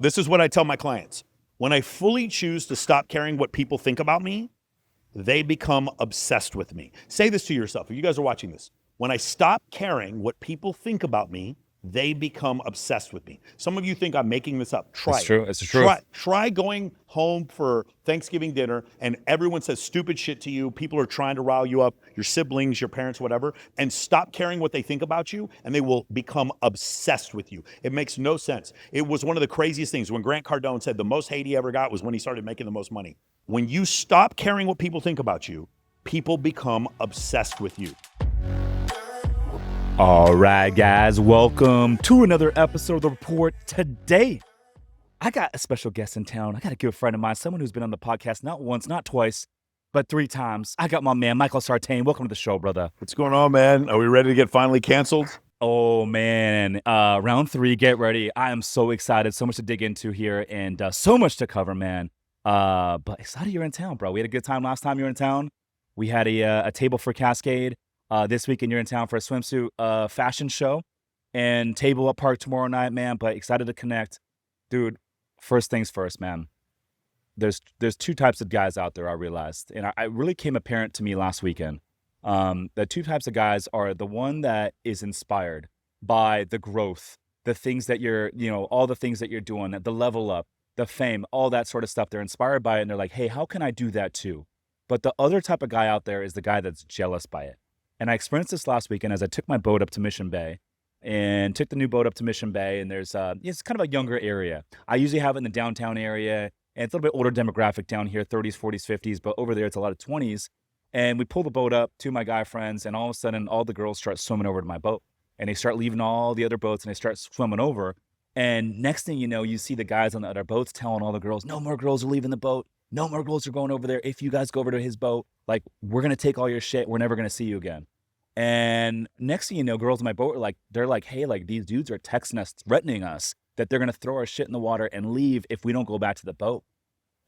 This is what I tell my clients. When I fully choose to stop caring what people think about me, they become obsessed with me. Say this to yourself. If you guys are watching this, when I stop caring what people think about me, they become obsessed with me. Some of you think I'm making this up. Try It's it. true. It's the truth. Try going home for Thanksgiving dinner and everyone says stupid shit to you. People are trying to rile you up, your siblings, your parents, whatever, and stop caring what they think about you and they will become obsessed with you. It makes no sense. It was one of the craziest things when Grant Cardone said the most hate he ever got was when he started making the most money. When you stop caring what people think about you, people become obsessed with you. All right, guys, welcome to another episode of The Report. Today, I got a special guest in town. I got a good friend of mine, someone who's been on the podcast not once, not twice, but 3 times. I got my man, Michael Sartain. Welcome to the show, brother. What's going on, man? Are we ready to get finally canceled? Oh, man. Round 3, get ready. I am so excited. So much to dig into here and so much to cover, man. But excited you're in town, bro. We had a good time last time you were in town. We had a table for Cascade. This weekend you're in town for a swimsuit fashion show and table at Park tomorrow night, man. But excited to connect. Dude, first things first, man. There's 2 types of guys out there, I realized. And I really came apparent to me last weekend. The 2 types of guys are the one that is inspired by the growth, the things that all the things that you're doing, the level up, the fame, all that sort of stuff. They're inspired by it and they're like, hey, how can I do that too? But the other type of guy out there is the guy that's jealous by it. And I experienced this last weekend as I took my boat up to Mission Bay and took the new boat up to Mission Bay. And there's it's kind of a younger area. I usually have it in the downtown area. And it's a little bit older demographic down here, 30s, 40s, 50s. But over there, it's a lot of 20s. And we pull the boat up to my guy friends. And all of a sudden, all the girls start swimming over to my boat. And they start leaving all the other boats and they start swimming over. And next thing you know, you see the guys on the other boats telling all the girls, no more girls are leaving the boat. No more girls are going over there. If you guys go over to his boat, like, we're going to take all your shit. We're never going to see you again. And next thing you know, girls on my boat they're like, hey, like, these dudes are texting us, threatening us that they're going to throw our shit in the water and leave if we don't go back to the boat.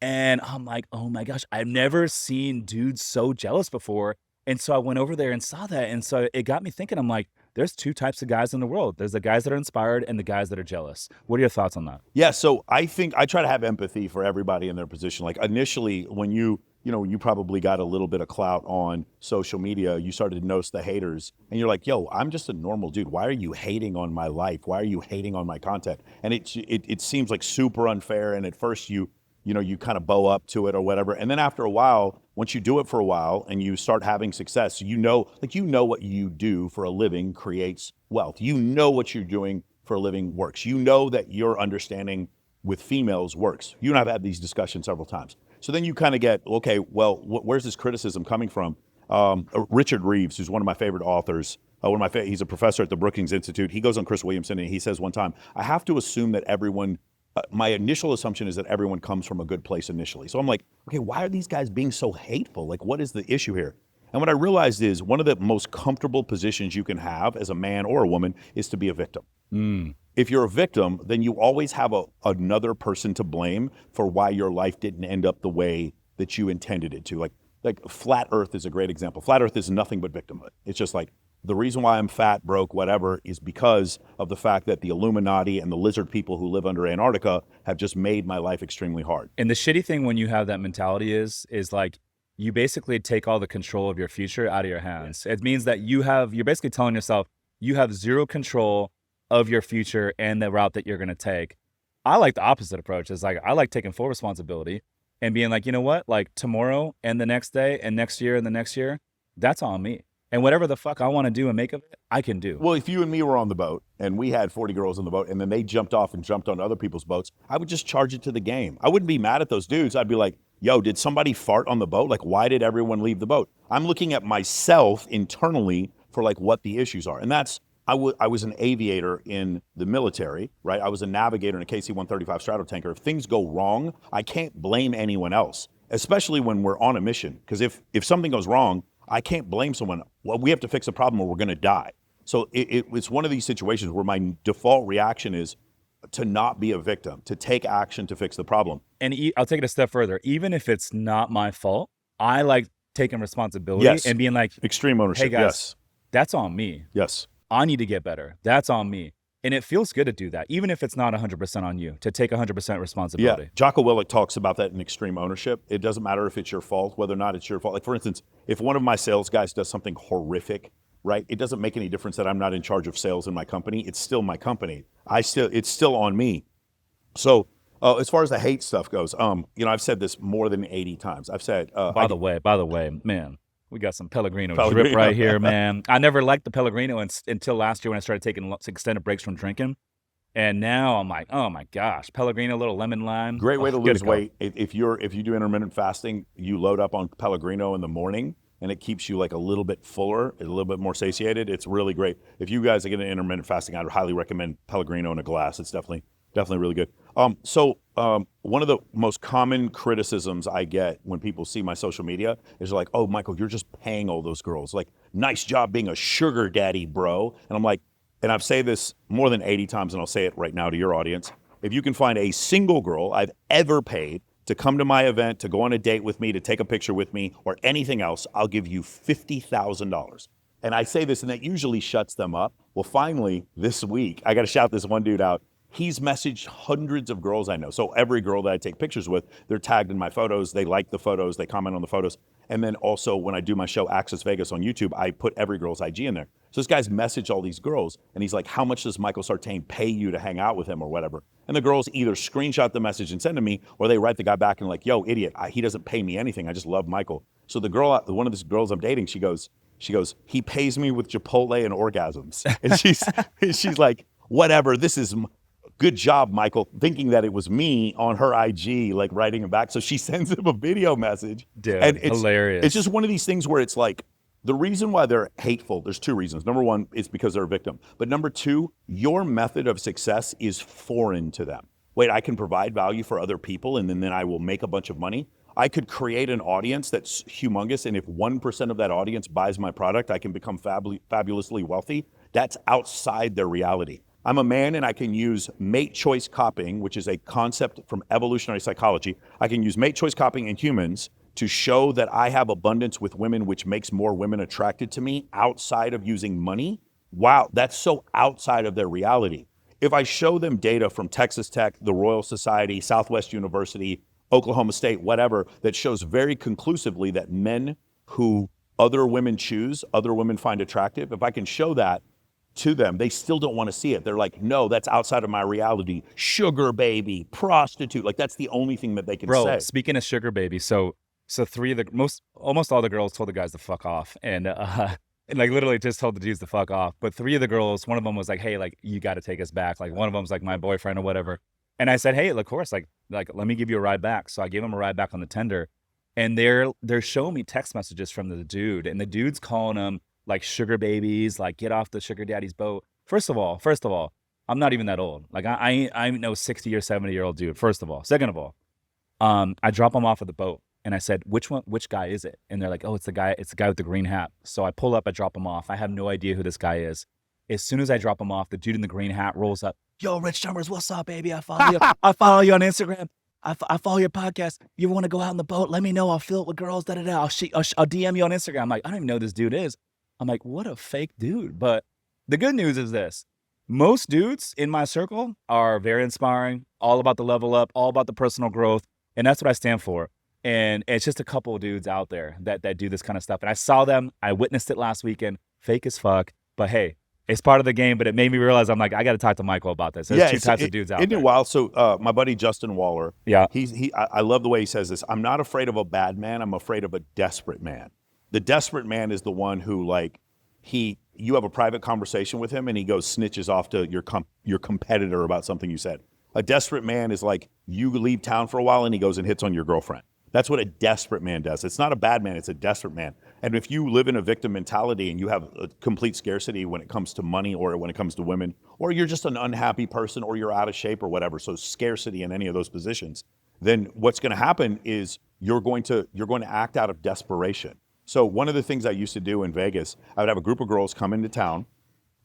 And I'm like, oh my gosh, I've never seen dudes so jealous before. And so I went over there and saw that. And so it got me thinking, I'm like, there's 2 types of guys in the world. There's the guys that are inspired and the guys that are jealous. What are your thoughts on that? Yeah, so I think I try to have empathy for everybody in their position. Like initially, when you probably got a little bit of clout on social media, you started to notice the haters and you're like, yo, I'm just a normal dude. Why are you hating on my life? Why are you hating on my content? And it seems like super unfair. And at first you kind of bow up to it or whatever. And then after a while, once you do it for a while and you start having success, you know what you do for a living creates wealth. You know what you're doing for a living works. You know that your understanding with females works. You and I have had these discussions several times. So then you kind of get, okay, well, where's this criticism coming from? Richard Reeves, who's one of my favorite authors, he's a professor at the Brookings Institute. He goes on Chris Williamson and he says one time, I have to assume that my initial assumption is that everyone comes from a good place initially. So I'm like, okay, why are these guys being so hateful? Like, what is the issue here? And what I realized is one of the most comfortable positions you can have as a man or a woman is to be a victim. If you're a victim, then you always have another person to blame for why your life didn't end up the way that you intended it to. Like flat earth is a great example. Flat earth is nothing but victimhood. It's just like, the reason why I'm fat, broke, whatever, is because of the fact that the Illuminati and the lizard people who live under Antarctica have just made my life extremely hard. And the shitty thing when you have that mentality is like, you basically take all the control of your future out of your hands. It means that you're basically telling yourself you have zero control of your future and the route that you're going to take. I like the opposite approach. It's like, I like taking full responsibility and being like, you know what, like tomorrow and the next day and next year and the next year, that's on me. And whatever the fuck I want to do and make of it, I can do. Well, if you and me were on the boat and we had 40 girls on the boat and then they jumped off and jumped on other people's boats, I would just charge it to the game. I wouldn't be mad at those dudes. I'd be like, yo, did somebody fart on the boat? Like, why did everyone leave the boat? I'm looking at myself internally for like what the issues are. And I was an aviator in the military, right? I was a navigator in a KC-135 Stratotanker. If things go wrong, I can't blame anyone else, especially when we're on a mission. Because if something goes wrong, I can't blame someone. Well, we have to fix a problem or we're going to die. So it's one of these situations where my default reaction is to not be a victim, to take action to fix the problem. And I'll take it a step further. Even if it's not my fault, I like taking responsibility and being like, extreme ownership. Hey guys, that's on me. Yes. I need to get better. That's on me. And it feels good to do that, even if it's not 100% on you, to take 100% responsibility. Yeah, Jocko Willink talks about that in extreme ownership. It doesn't matter if it's your fault, whether or not it's your fault. Like, for instance, if one of my sales guys does something horrific, right? It doesn't make any difference that I'm not in charge of sales in my company. It's still my company. It's still on me. So as far as the hate stuff goes, I've said this more than 80 times. I've said, By the way, man, we got some Pellegrino drip Pellegrino. right here, man. I never liked the Pellegrino until last year when I started taking extended breaks from drinking. And now I'm like, oh my gosh, Pellegrino, little lemon lime. Great way to good lose go. weight. If you do intermittent fasting, you load up on Pellegrino in the morning, and it keeps you like a little bit fuller, a little bit more satiated. It's really great. If you guys are getting intermittent fasting, I'd highly recommend Pellegrino in a glass. It's definitely really good. One of the most common criticisms I get when people see my social media is like, oh, Michael, you're just paying all those girls. Like, nice job being a sugar daddy, bro. And I'm like, and I've said this more than 80 times, and I'll say it right now to your audience. If you can find a single girl I've ever paid to come to my event, to go on a date with me, to take a picture with me, or anything else, I'll give you $50,000. And I say this, and that usually shuts them up. Well, finally, this week, I got to shout this one dude out. He's messaged hundreds of girls I know. So every girl that I take pictures with, they're tagged in my photos. They like the photos. They comment on the photos. And then also when I do my show Access Vegas on YouTube, I put every girl's IG in there. So this guy's messaged all these girls, and he's like, how much does Michael Sartain pay you to hang out with him or whatever? And the girls either screenshot the message and send to me, or they write the guy back and like, yo, idiot, he doesn't pay me anything. I just love Michael. So the girl, one of these girls I'm dating, she goes, he pays me with Chipotle and orgasms. And she's like, whatever, this is good job, Michael, thinking that it was me on her IG, like writing him back. So she sends him a video message. Dude, and it's hilarious. It's just one of these things where it's like, the reason why they're hateful, there's two reasons. Number one, it's because they're a victim. But number two, your method of success is foreign to them. Wait, I can provide value for other people, and then I will make a bunch of money. I could create an audience that's humongous, and if 1% of that audience buys my product, I can become fabulously wealthy. That's outside their reality. I'm a man, and I can use mate choice copying, which is a concept from evolutionary psychology. I can use mate choice copying in humans to show that I have abundance with women, which makes more women attracted to me outside of using money. Wow, that's so outside of their reality. If I show them data from Texas Tech, the Royal Society, Southwest University, Oklahoma State, whatever, that shows very conclusively that men who other women choose, other women find attractive, if I can show that to them, they still don't want to see it. They're like, no, that's outside of my reality. Sugar baby, prostitute. Like, that's the only thing that they can say. Bro, speaking of sugar baby, so almost all the girls told the guys to fuck off, and like literally just told the dudes to fuck off. But three of the girls, one of them was like, hey, like, you got to take us back. Like, one of them's like my boyfriend or whatever. And I said, hey, of course, like let me give you a ride back. So I gave him a ride back on the tender, and they're showing me text messages from the dude, and the dude's calling them like sugar babies, like get off the sugar daddy's boat. First of all, I'm not even that old. Like I'm no 60 or 70-year-old dude. First of all, second of all, I drop him off at the boat. And I said, which guy is it? And they're like, oh, it's the guy with the green hat. So I pull up, I drop him off. I have no idea who this guy is. As soon as I drop him off, the dude in the green hat rolls up. Yo, Rich Summers, what's up, baby? I follow you. I follow you on Instagram. I follow your podcast. You want to go out on the boat? Let me know. I'll fill it with girls. I'll DM you on Instagram. I'm like, I don't even know who this dude is. I'm like, what a fake dude. But the good news is this. Most dudes in my circle are very inspiring, all about the level up, all about the personal growth. And that's what I stand for. And it's just a couple of dudes out there that do this kind of stuff. And I saw them. I witnessed it last weekend. Fake as fuck. But hey, it's part of the game. But it made me realize, I'm like, I got to talk to Michael about this. There's two types of dudes out there. Isn't it wild? So my buddy Justin Waller, yeah, I love the way he says this. I'm not afraid of a bad man. I'm afraid of a desperate man. The desperate man is the one who, like, you have a private conversation with him and he goes snitches off to your competitor about something you said. A desperate man is like, you leave town for a while and he goes and hits on your girlfriend. That's what a desperate man does. It's not a bad man, it's a desperate man. And if you live in a victim mentality and you have a complete scarcity when it comes to money or when it comes to women, or you're just an unhappy person or you're out of shape or whatever, so scarcity in any of those positions, then what's going to happen is you're going to act out of desperation. So one of the things I used to do in Vegas, I would have a group of girls come into town,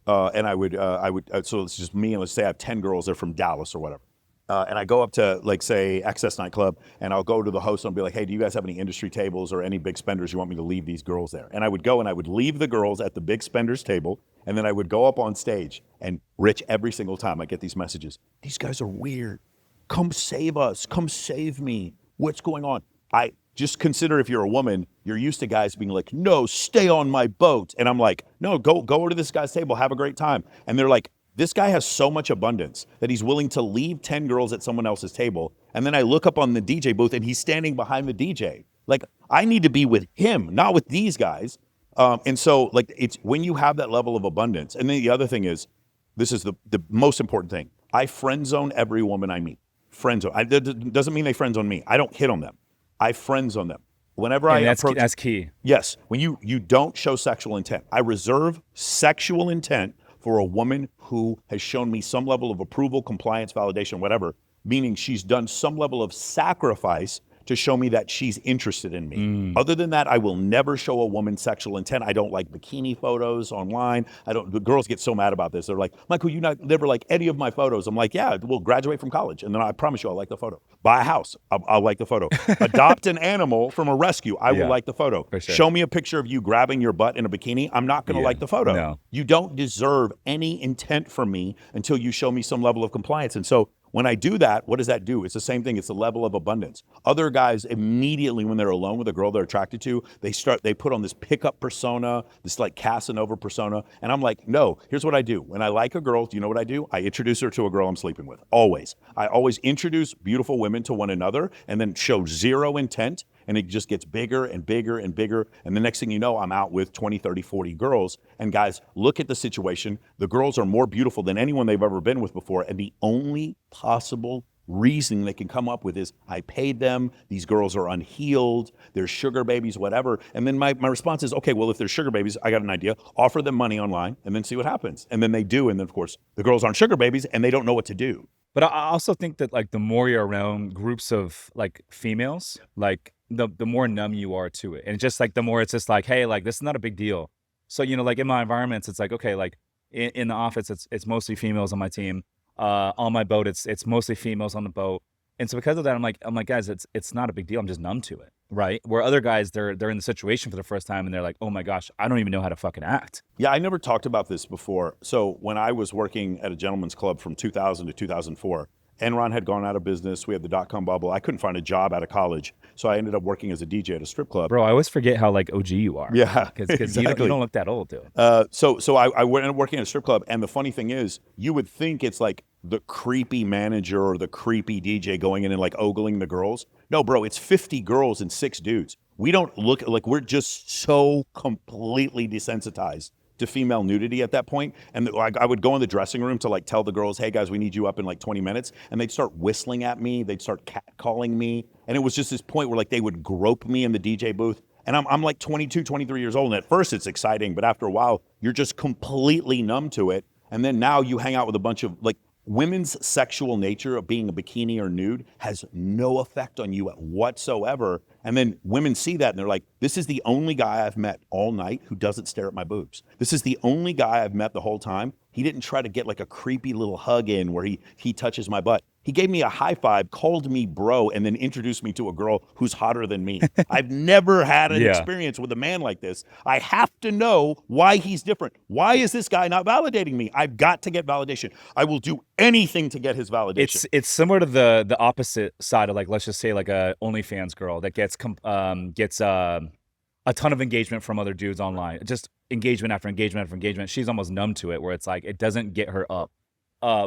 and I would so it's just me, and let's say I have 10 girls, they're from Dallas or whatever. And I go up to, like, say, Excess Nightclub, and I'll go to the host and I'll be like, hey, do you guys have any industry tables or any big spenders you want me to leave these girls there? And I would go and I would leave the girls at the big spenders table, And then I would go up on stage, and Rich, every single time I get these messages, these guys are weird. Come save us. Come save me. What's going on? I just consider, if you're a woman, you're used to guys being like, no, stay on my boat. And I'm like, no, go over to this guy's table, have a great time. And they're like, this guy has so much abundance that he's willing to leave 10 girls at someone else's table. And then I look up on the DJ booth and he's standing behind the DJ. Like, I need to be with him, not with these guys. And so, like, it's when you have that level of abundance. And then the other thing is, this is the most important thing. I friend zone every woman I meet. Friend zone. That doesn't mean they friend zone me. I don't hit on them. I friend zone them. Whenever I approach, that's key. Yes, when you don't show sexual intent. I reserve sexual intent for a woman who has shown me some level of approval, compliance, validation, whatever, meaning she's done some level of sacrifice to show me that she's interested in me. Other than that, I will never show a woman sexual intent. I don't like bikini photos online. The girls get so mad about this. They're like, Michael, you never like any of my photos. I'm like, yeah, we'll graduate from college. And then I promise you, I'll like the photo. Buy a house, I'll like the photo. Adopt an animal from a rescue, I will like the photo. For sure. Show me a picture of you grabbing your butt in a bikini, I'm not gonna like the photo. No. You don't deserve any intent from me until you show me some level of compliance. And so when I do that, what does that do? It's the same thing. It's the level of abundance. Other guys immediately, when they're alone with a girl they're attracted to, they put on this pickup persona, this like Casanova persona. And I'm like, no, here's what I do. When I like a girl, do you know what I do? I introduce her to a girl I'm sleeping with, always. I always introduce beautiful women to one another and then show zero intent. And it just gets bigger and bigger and bigger. And the next thing you know, I'm out with 20, 30, 40 girls. And guys, look at the situation. The girls are more beautiful than anyone they've ever been with before. And the only possible reason they can come up with is, I paid them, these girls are unhealed, they're sugar babies, whatever. And then my response is, okay, well, if they're sugar babies, I got an idea. Offer them money online and then see what happens. And then they do. And then, of course, the girls aren't sugar babies and they don't know what to do. But I also think that, like, the more you're around groups of, like, females, like, the more numb you are to it. And just, like, the more it's just like, hey, like, this is not a big deal. So, you know, like, in my environments, it's like, okay, like, in the office, it's mostly females on my team. On my boat, it's mostly females on the boat. And so because of that, I'm like, guys, it's not a big deal. I'm just numb to it, right? Where other guys, they're in the situation for the first time and they're like, oh my gosh, I don't even know how to fucking act. Yeah, I never talked about this before. So when I was working at a gentleman's club from 2000 to 2004, Enron had gone out of business. We had the dot-com bubble. I couldn't find a job out of college. So I ended up working as a DJ at a strip club. Bro, I always forget how, like, OG you are. Yeah, Because exactly. you don't look that old, dude. So I went and working at a strip club, and the funny thing is, you would think it's like the creepy manager or the creepy DJ going in and like ogling the girls. No, bro, it's 50 girls and 6 dudes. We don't look like, we're just so completely desensitized to female nudity at that point. And I would go in the dressing room to like tell the girls, hey guys, we need you up in like 20 minutes. And they'd start whistling at me. They'd start catcalling me. And it was just this point where like they would grope me in the DJ booth. And I'm like 22, 23 years old. And at first it's exciting, but after a while, you're just completely numb to it. And then now you hang out with a bunch of like, women's sexual nature of being a bikini or nude has no effect on you whatsoever. And then women see that and they're like, this is the only guy I've met all night who doesn't stare at my boobs. This is the only guy I've met the whole time. He didn't try to get like a creepy little hug in where he touches my butt. He gave me a high five, called me bro, and then introduced me to a girl who's hotter than me. I've never had an experience with a man like this. I have to know why he's different. Why is this guy not validating me? I've got to get validation. I will do anything to get his validation. It's similar to the opposite side of, like, let's just say like a OnlyFans girl that gets a ton of engagement from other dudes online. Just engagement after engagement after engagement. She's almost numb to it, where it's like it doesn't get her up.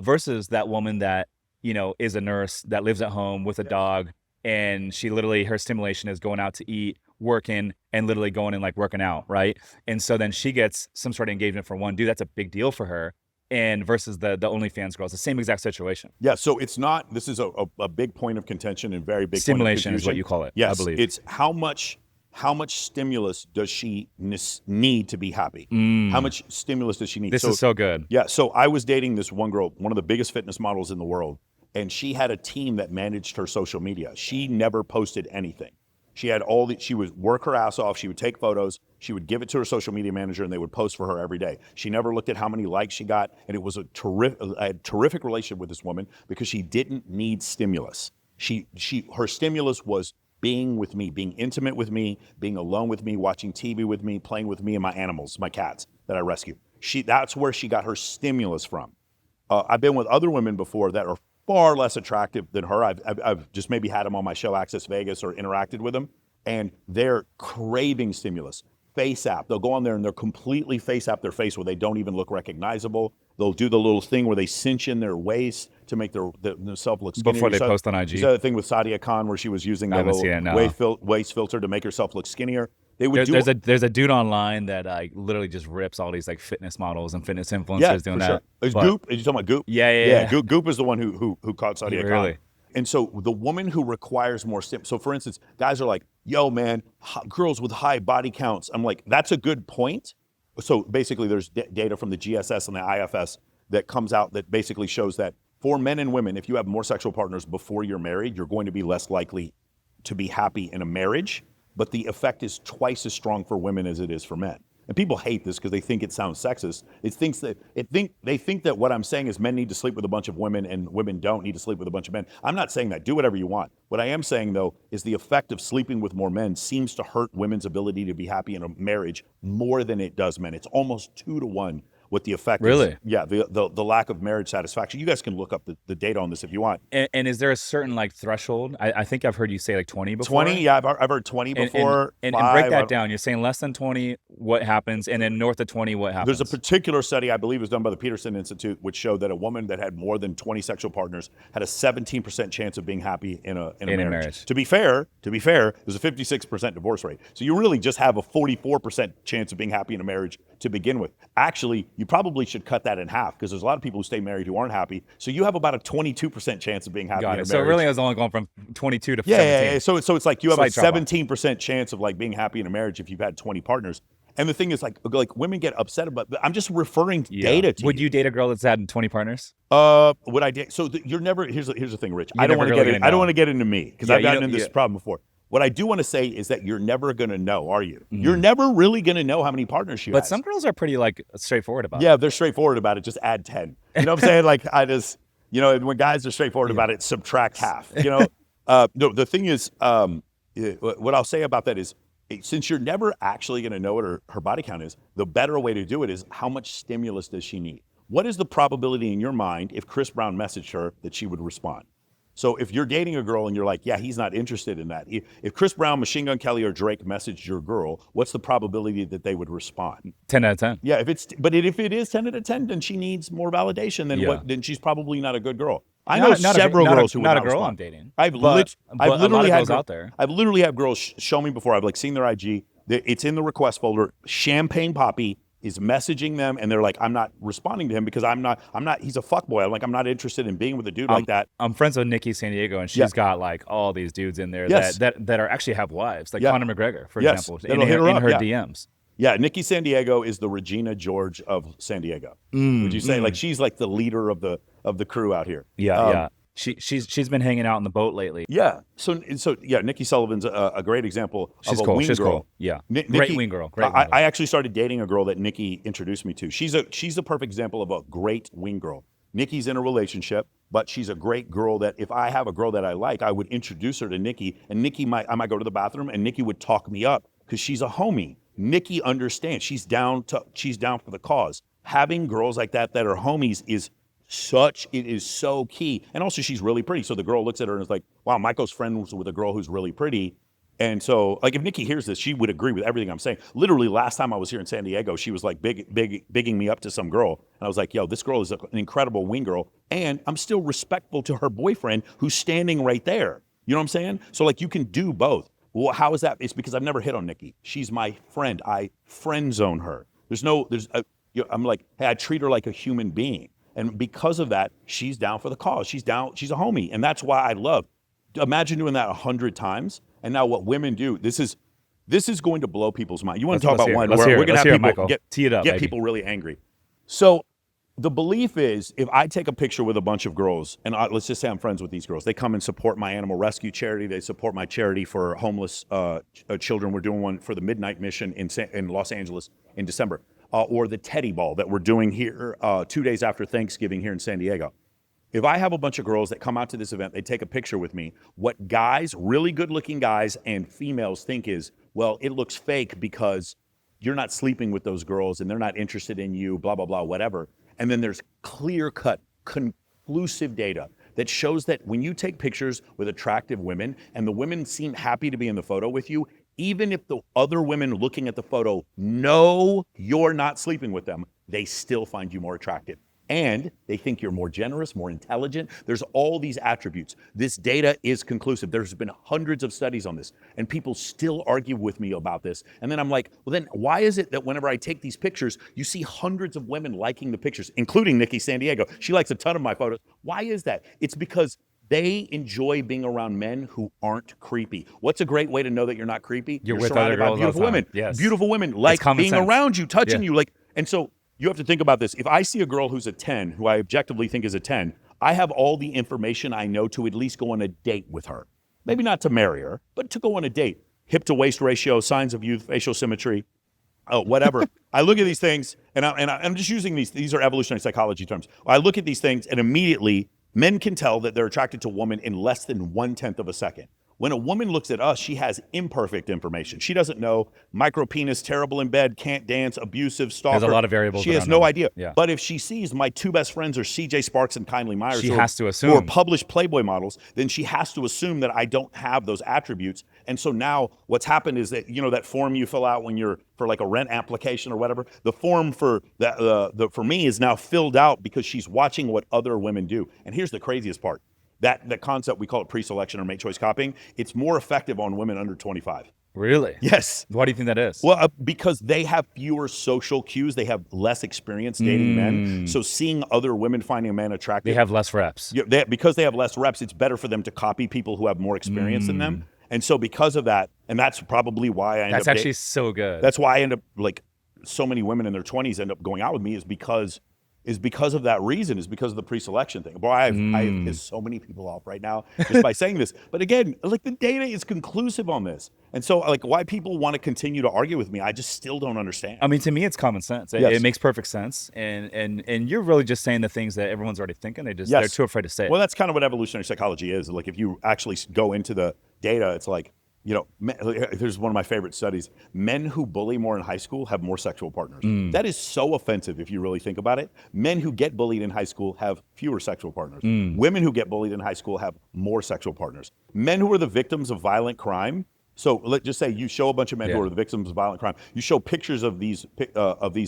Versus that woman that, you know, is a nurse that lives at home with a dog, and she literally, her stimulation is going out to eat, working, and literally going and like working out, right? And so then she gets some sort of engagement from one dude. That's a big deal for her. And versus the OnlyFans girls, the same exact situation. Yeah, so it's not, this is a big point of contention and very big Stimulation point of is what you call it, yes, I believe. It's how much stimulus does she need to be happy? How much stimulus does she need? This is so good. Yeah, so I was dating this one girl, one of the biggest fitness models in the world, and she had a team that managed her social media. She never posted anything. She had she would work her ass off. She would take photos. She would give it to her social media manager, and they would post for her every day. She never looked at how many likes she got, and it was a terrific relationship with this woman because she didn't need stimulus. Her stimulus was being with me, being intimate with me, being alone with me, watching TV with me, playing with me and my animals, my cats that I rescue. That's where she got her stimulus from. I've been with other women before that are far less attractive than her. I've just maybe had them on my show, Access Vegas, or interacted with them, and they're craving stimulus. Face app. They'll go on there and they're completely face app their face where they don't even look recognizable. They'll do the little thing where they cinch in their waist to make themselves look skinnier. Before they post on IG. You saw the thing with Sadia Khan where she was using the little waist filter to make herself look skinnier. There's a dude online that literally just rips all these like fitness models and fitness influencers doing that. Sure. Is Goop? Are you talking about Goop? Yeah. Goop is the one who caught Sadia Khan. Really? And so the woman who requires more so for instance, guys are like, yo, man, girls with high body counts. I'm like, that's a good point. So basically there's data from the GSS and the IFS that comes out that basically shows that for men and women, if you have more sexual partners before you're married, you're going to be less likely to be happy in a marriage. But the effect is twice as strong for women as it is for men. And people hate this because they think it sounds sexist. They think that what I'm saying is men need to sleep with a bunch of women and women don't need to sleep with a bunch of men. I'm not saying that. Do whatever you want. What I am saying, though, is the effect of sleeping with more men seems to hurt women's ability to be happy in a marriage more than it does men. It's almost 2 to 1 what the effect is. Yeah, the lack of marriage satisfaction. You guys can look up the data on this if you want. And is there a certain like threshold? I think I've heard you say like 20 before. 20, yeah, I've heard 20 before. And break that down. You're saying less than 20, what happens? And then north of 20, what happens? There's a particular study, I believe, was done by the Peterson Institute, which showed that a woman that had more than 20 sexual partners had a 17% chance of being happy in a marriage. To be fair, there's a 56% divorce rate. So you really just have a 44% chance of being happy in a marriage to begin with. Actually, you probably should cut that in half because there's a lot of people who stay married who aren't happy. So you have about a 22% chance of being happy in a marriage. So it really is only going from 22 to 17. Yeah. So it's like you have a 17% chance of like being happy in a marriage if you've had 20 partners. And the thing is like women get upset about, I'm just referring to data to Would you date a girl that's had 20 partners? Would I date? So you're never, here's the thing, Rich. I don't want to get into me because I've gotten into this problem before. What I do want to say is that you're never going to know, are you? Mm-hmm. You're never really going to know how many partners you have. But some girls are pretty like straightforward about it. Yeah, they're straightforward about it. Just add 10. You know what I'm saying? Like I just, when guys are straightforward about it, subtract half. No, the thing is, what I'll say about that is, since you're never actually going to know what her body count is, the better way to do it is how much stimulus does she need? What is the probability in your mind if Chris Brown messaged her that she would respond? So if you're dating a girl and you're like, yeah, he's not interested in that. If Chris Brown, Machine Gun Kelly, or Drake messaged your girl, what's the probability that they would respond? 10 out of 10. Yeah, if it is 10 out of 10, then she needs more validation then she's probably not a good girl. I know several girls who would not a girl respond. I'm dating. I've literally had girls out there. I've literally had girls show me before. I've like seen their IG. It's in the request folder. Champagne Poppy is messaging them and they're like, I'm not responding to him because I'm not, he's a fuckboy. I'm not interested in being with a dude like that. I'm friends with Nikki San Diego and she's got like all these dudes in there that are actually have wives, like Conor McGregor, for example, in her DMs. Yeah, Nikki San Diego is the Regina George of San Diego. Would you say? Like she's like the leader of the crew out here. Yeah. She's been hanging out on the boat lately. Yeah. So Nikki Sullivan's a great example of a wing girl. Cool. Yeah. Great wing girl. I actually started dating a girl that Nikki introduced me to. She's a perfect example of a great wing girl. Nikki's in a relationship, but she's a great girl that if I have a girl that I like, I would introduce her to Nikki, and I might go to the bathroom and Nikki would talk me up because she's a homie. Nikki understands. She's down for the cause. Having girls like that are homies is so key. And also she's really pretty. So the girl looks at her and is like, wow, Michael's friend was with a girl who's really pretty. And so like if Nikki hears this, she would agree with everything I'm saying. Literally last time I was here in San Diego, she was like bigging me up to some girl. And I was like, yo, this girl is an incredible wing girl. And I'm still respectful to her boyfriend who's standing right there. You know what I'm saying? So like you can do both. Well, how is that? It's because I've never hit on Nikki. She's my friend. I friend zone her. I'm like, hey, I treat her like a human being. And because of that, she's down for the cause. She's a homie. And that's why I love. Imagine doing that 100 times. And now what women do, this is going to blow people's mind. You want to talk about one where we're going to have people get people really angry. So the belief is if I take a picture with a bunch of girls, and let's just say I'm friends with these girls, they come and support my animal rescue charity. They support my charity for homeless children. We're doing one for the Midnight Mission in Los Angeles in December. Or the Teddy Ball that we're doing here 2 days after Thanksgiving here in San Diego. If I have a bunch of girls that come out to this event, they take a picture with me, what guys, really good looking guys and females think is, well, it looks fake because you're not sleeping with those girls and they're not interested in you, blah, blah, blah, whatever. And then there's clear-cut, conclusive data that shows that when you take pictures with attractive women and the women seem happy to be in the photo with you, even if the other women looking at the photo know you're not sleeping with them, they still find you more attractive. And they think you're more generous, more intelligent. There's all these attributes. This data is conclusive. There's been hundreds of studies on this, and people still argue with me about this. And then I'm like, well, then why is it that whenever I take these pictures, you see hundreds of women liking the pictures, including Nikki San Diego? She likes a ton of my photos. Why is that? It's because they enjoy being around men who aren't creepy. What's a great way to know that you're not creepy? You're with surrounded other by girls beautiful all the women. time. Yes. Beautiful women like common being sense. around you, touching Yeah. you. And so you have to think about this. If I see a girl who's a 10, who I objectively think is a 10, I have all the information I know to at least go on a date with her. Maybe not to marry her, but to go on a date. Hip to waist ratio, signs of youth, facial symmetry, whatever. I look at these things, and I'm just using these are evolutionary psychology terms. I look at these things, and immediately men can tell that they're attracted to a woman in less than 1/10 of a second. When a woman looks at us, she has imperfect information. She doesn't know micro penis, terrible in bed, can't dance, abusive, stalker. There's a lot of variables. She has no idea. Yeah. But if she sees my two best friends are CJ Sparks and Kindly Myers, She or, has to or assume. published Playboy models, then she has to assume that I don't have those attributes. And so now what's happened is that, that form you fill out when you're for like a rent application or whatever, the form for that for me is now filled out because she's watching what other women do. And here's the craziest part. That concept, we call it pre-selection or mate choice copying. It's more effective on women under 25. Really? Yes. Why do you think that is? Well, because they have fewer social cues. They have less experience dating men. So seeing other women finding a man attractive. They have less reps. Because they have less reps, it's better for them to copy people who have more experience than them. And so because of that, and that's probably why I end up That's actually so good. That's why I end up, like, so many women in their 20s end up going out with me is because of that reason, is because of the pre-selection thing. Boy, I've pissed so many people off right now just by saying this. But again, like, the data is conclusive on this. And so, like, why people want to continue to argue with me, I just still don't understand. I mean, to me, it's common sense. Yes. It makes perfect sense. And you're really just saying the things that everyone's already thinking. They're too afraid to say it. Well, that's kind of what evolutionary psychology is. Like, if you actually go into the data, it's like, here's one of my favorite studies. Men who bully more in high school have more sexual partners. That is so offensive if you really think about it. Men who get bullied in high school have fewer sexual partners. Women who get bullied in high school have more sexual partners. Men who are the victims of violent crime. So let's just say you show a bunch of men who are the victims of violent crime. You show pictures of these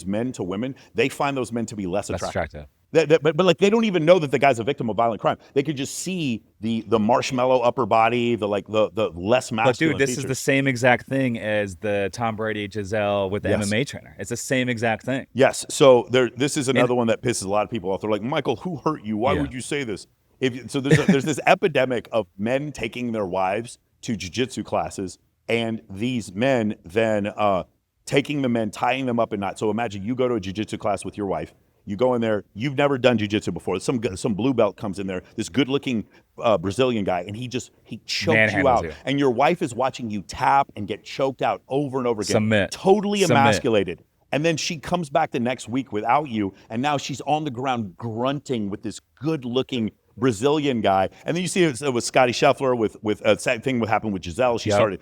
men to women. They find those men to be less attractive. But like, they don't even know that the guy's a victim of violent crime. They could just see the marshmallow upper body, the less masculine. But dude, this features. is the same exact thing as the Tom Brady Giselle with the MMA trainer. It's the same exact thing. Yes. So this is another one that pisses a lot of people off. They're like, Michael, who hurt you? Why would you say this? There's this epidemic of men taking their wives to jiu-jitsu classes, and these men then taking the men, tying them up in knots. So imagine you go to a jiu-jitsu class with your wife. You go in there, you've never done jiu-jitsu before. Some blue belt comes in there, this good-looking Brazilian guy, and he chokes you out. And your wife is watching you tap and get choked out over and over again. Submit. Totally emasculated. And then she comes back the next week without you, and now she's on the ground grunting with this good-looking Brazilian guy. And then you see it with Scotty Scheffler, with same thing what happened with Giselle. Giselle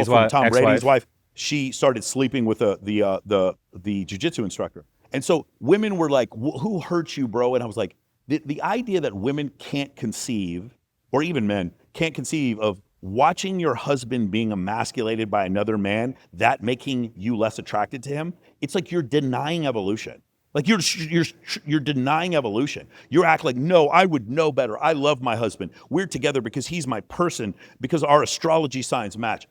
from Tom Brady's wife. She started sleeping with the jiu-jitsu instructor. And so women were like, who hurt you, bro? And I was like, the idea that women can't conceive, or even men can't conceive of watching your husband being emasculated by another man, that making you less attracted to him, it's like you're denying evolution. Like, you're denying evolution. You act like, no, I would know better. I love my husband. We're together because he's my person, because our astrology signs match.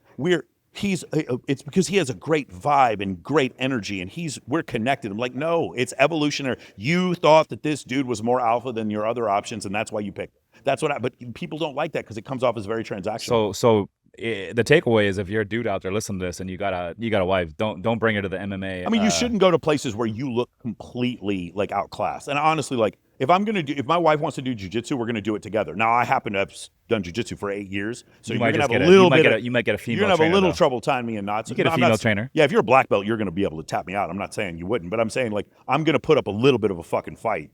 It's because he has a great vibe and great energy, and we're connected. I'm like, no, it's evolutionary. You thought that this dude was more alpha than your other options, and that's why you picked. But people don't like that because it comes off as very transactional. So the takeaway is, if you're a dude out there listening to this and you got a wife, don't bring her to the MMA. I mean, you shouldn't go to places where you look completely like outclassed. And honestly, like, if my wife wants to do jiu-jitsu, we're gonna do it together. Now, I happen to have done jiu-jitsu for 8 years, so you're gonna have a little bit. You might get a female. You're gonna have trainer, a little though. trouble tying me in knots. You get a female trainer. Yeah, if you're a black belt, you're gonna be able to tap me out. I'm not saying you wouldn't, but I'm saying, like, I'm gonna put up a little bit of a fucking fight.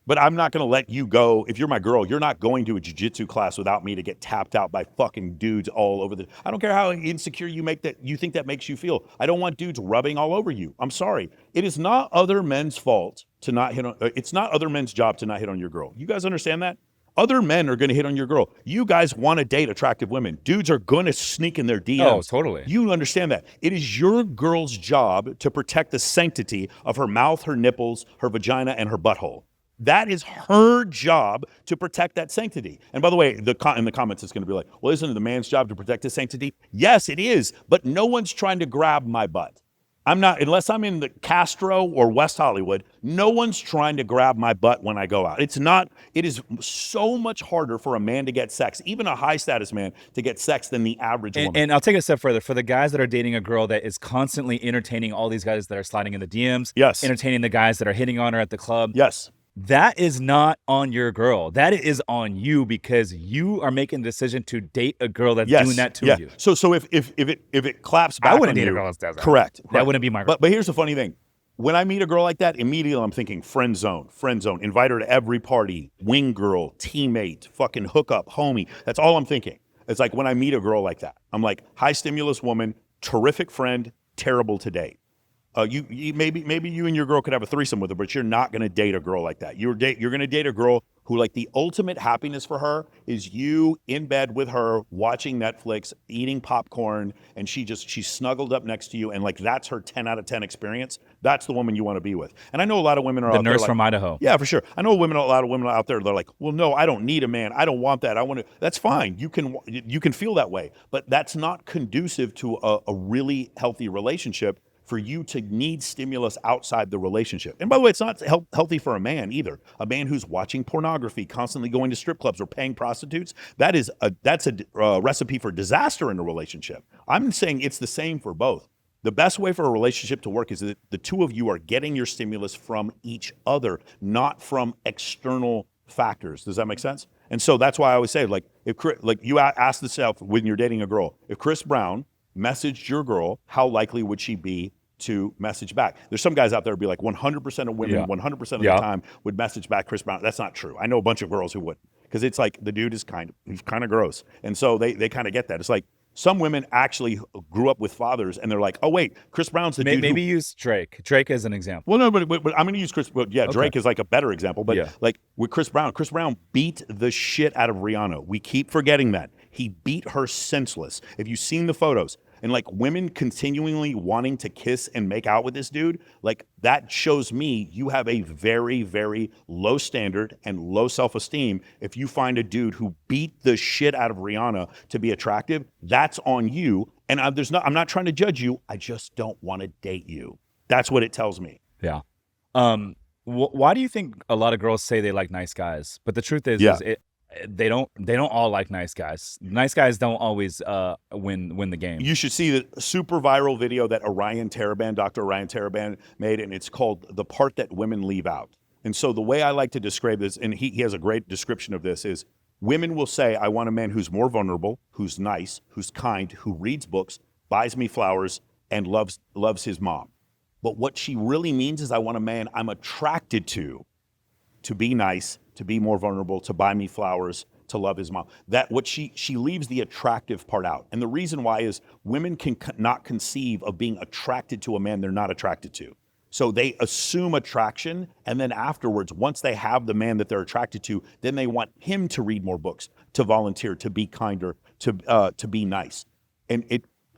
But I'm not going to let you go. If you're my girl, you're not going to a jiu-jitsu class without me to get tapped out by fucking dudes all over the. I don't care how insecure you think that makes you feel. I don't want dudes rubbing all over you. I'm sorry. It is not other men's fault to not hit on. It's not other men's job to not hit on your girl. You guys understand that? Other men are going to hit on your girl. You guys want to date attractive women. Dudes are going to sneak in their DMs. Oh, totally. You understand that. It is your girl's job to protect the sanctity of her mouth, her nipples, her vagina, and her butthole. That is her job to protect that sanctity. And by the way, in the comments, it's going to be like, well, isn't it the man's job to protect his sanctity? Yes, it is. But no one's trying to grab my butt. I'm not, unless I'm in the Castro or West Hollywood, no one's trying to grab my butt when I go out. It is so much harder for a man to get sex, even a high status man, to get sex than the average woman. And I'll take it a step further. For the guys that are dating a girl that is constantly entertaining all these guys that are sliding in the DMs, yes, entertaining the guys that are hitting on her at the club, yes, that is not on your girl. That is on you because you are making the decision to date a girl that's doing that to you. So if it claps back, I wouldn't on date you, a girl that does that. Correct. That wouldn't be my girl. But here's the funny thing. When I meet a girl like that, immediately I'm thinking friend zone, invite her to every party, wing girl, teammate, fucking hookup, homie. That's all I'm thinking. It's like when I meet a girl like that, I'm like, high stimulus woman, terrific friend, terrible to date. Maybe you and your girl could have a threesome with her, but you're not going to date a girl like that. You're going to date a girl who, like, the ultimate happiness for her is you in bed with her, watching Netflix, eating popcorn, and she's snuggled up next to you, and like that's her 10 out of 10 experience. That's the woman you want to be with. And I know a lot of women are the out there nurse like, from Idaho. Yeah, for sure. I know a lot of women out there. They're like, well, no, I don't need a man. I don't want that. I want to. That's fine. You can feel that way, but that's not conducive to a really healthy relationship. For you to need stimulus outside the relationship. And by the way, it's not healthy for a man either. A man who's watching pornography, constantly going to strip clubs or paying prostitutes, that's a recipe for disaster in a relationship. I'm saying it's the same for both. The best way for a relationship to work is that the two of you are getting your stimulus from each other, not from external factors. Does that make sense? And so that's why I always say, like you ask yourself when you're dating a girl, if Chris Brown messaged your girl, how likely would she be to message back? There's some guys out there who be like 100% of women, 100% of the time would message back Chris Brown. That's not true. I know a bunch of girls who would, because it's like the dude is he's kind of gross. And so they kind of get that. It's like some women actually grew up with fathers and they're like, oh wait, Chris Brown's the dude. Maybe use Drake. Drake as an example. Well, no, but I'm going to use Chris. Well, yeah, Drake is like a better example. But like with Chris Brown beat the shit out of Rihanna. We keep forgetting that. He beat her senseless. If you've seen the photos, and like women continually wanting to kiss and make out with this dude, like that shows me you have a very, very low standard and low self-esteem. If you find a dude who beat the shit out of Rihanna to be attractive, that's on you. And I'm not trying to judge you. I just don't want to date you. That's what it tells me. Yeah. Why do you think a lot of girls say they like nice guys? But the truth is they don't all like nice guys. Nice guys don't always win the game. You should see the super viral video that Dr. Orion Taraban made, and it's called The Part That Women Leave Out. And so the way I like to describe this, and he has a great description of this, is women will say, I want a man who's more vulnerable, who's nice, who's kind, who reads books, buys me flowers, and loves his mom. But what she really means is I want a man I'm attracted to be nice, to be more vulnerable, to buy me flowers, to love his mom. That what she leaves the attractive part out. And the reason why is women can not conceive of being attracted to a man they're not attracted to. So they assume attraction, and then afterwards, once they have the man that they're attracted to, then they want him to read more books, to volunteer, to be kinder, to be nice.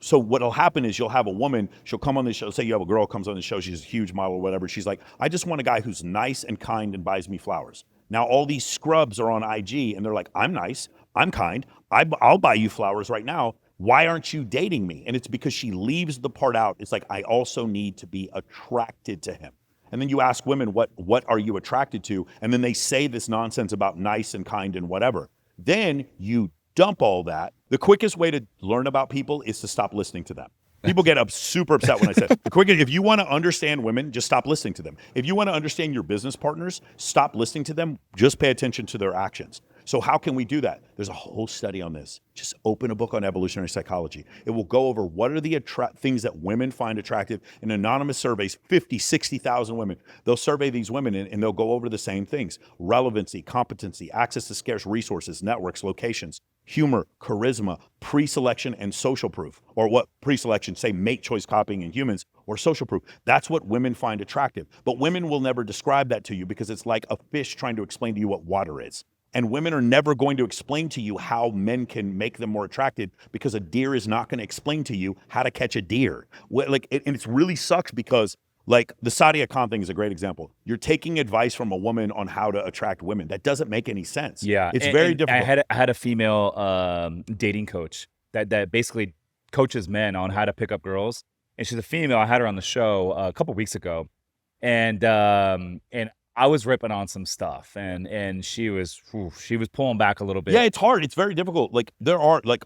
So what'll happen is you'll have a woman, she'll come on the show, say you have a girl comes on the show, she's a huge model or whatever, she's like, I just want a guy who's nice and kind and buys me flowers. Now all these scrubs are on IG and they're like, I'm nice, I'm kind, I'll buy you flowers right now. Why aren't you dating me? And it's because she leaves the part out. It's like, I also need to be attracted to him. And then you ask women, what are you attracted to? And then they say this nonsense about nice and kind and whatever. Then you dump all that. The quickest way to learn about people is to stop listening to them. People get super upset when I say if you want to understand women, just stop listening to them. If you want to understand your business partners, stop listening to them. Just pay attention to their actions. So how can we do that? There's a whole study on this. Just open a book on evolutionary psychology. It will go over what are the things that women find attractive in anonymous surveys, 50, 60,000 women. They'll survey these women and they'll go over the same things: relevancy, competency, access to scarce resources, networks, locations, humor, charisma, pre-selection, and social proof. Or what pre-selection, say mate choice copying in humans, or social proof. That's what women find attractive. But women will never describe that to you because it's like a fish trying to explain to you what water is. And women are never going to explain to you how men can make them more attractive, because a deer is not going to explain to you how to catch a deer. And it really sucks because, like, the Sadia Khan thing is a great example. You're taking advice from a woman on how to attract women. That doesn't make any sense. Yeah, It's very and difficult. I had a female dating coach that basically coaches men on how to pick up girls, and she's a female. I had her on the show a couple weeks ago, and I was ripping on some stuff, and she was pulling back a little Yeah, bit. it's hard. It's very difficult. Like, there are, like,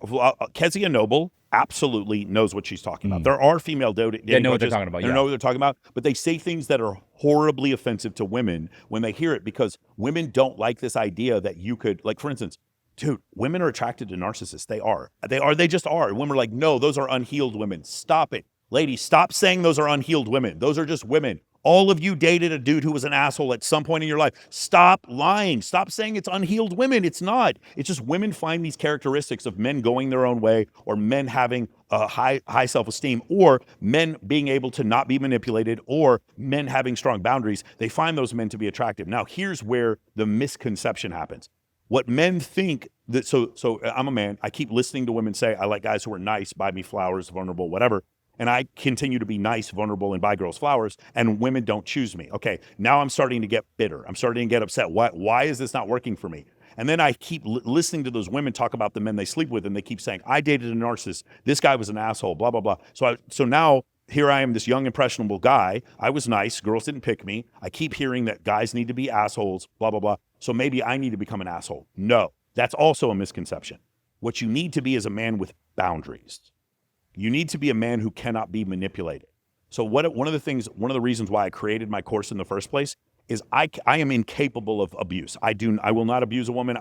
Kezia Noble absolutely knows what she's talking about. There are female dating They know what they're coaches talking about. that Yeah. know what they're talking about, but they say things that are horribly offensive to women when they hear it, because women don't like this idea that you could, like, for instance, dude, women are attracted to narcissists. They just are. And women are like, no, those are unhealed women. Stop it. Ladies, stop saying those are unhealed women. Those are just women. All of you dated a dude who was an asshole at some point in your life. Stop lying. Stop saying it's unhealed women. It's not. It's just women find these characteristics of men going their own way, or men having a high self-esteem, or men being able to not be manipulated, or men having strong boundaries. They find those men to be attractive. Now, here's where the misconception happens. What men think that, so I'm a man. I keep listening to women say, I like guys who are nice, buy me flowers, vulnerable, whatever. And I continue to be nice, vulnerable, and buy girls flowers, and women don't choose me. Okay, now I'm starting to get bitter. I'm starting to get upset. Why is this not working for me? And then I keep listening to those women talk about the men they sleep with, and they keep saying, I dated a narcissist. This guy was an asshole, blah, blah, blah. So now here I am, this young, impressionable guy. I was nice. Girls didn't pick me. I keep hearing that guys need to be assholes, blah, blah, blah. So maybe I need to become an asshole. No, that's also a misconception. What you need to be is a man with boundaries. You need to be a man who cannot be manipulated. So one of the reasons why I created my course in the first place is I am incapable of abuse. I will not abuse a woman.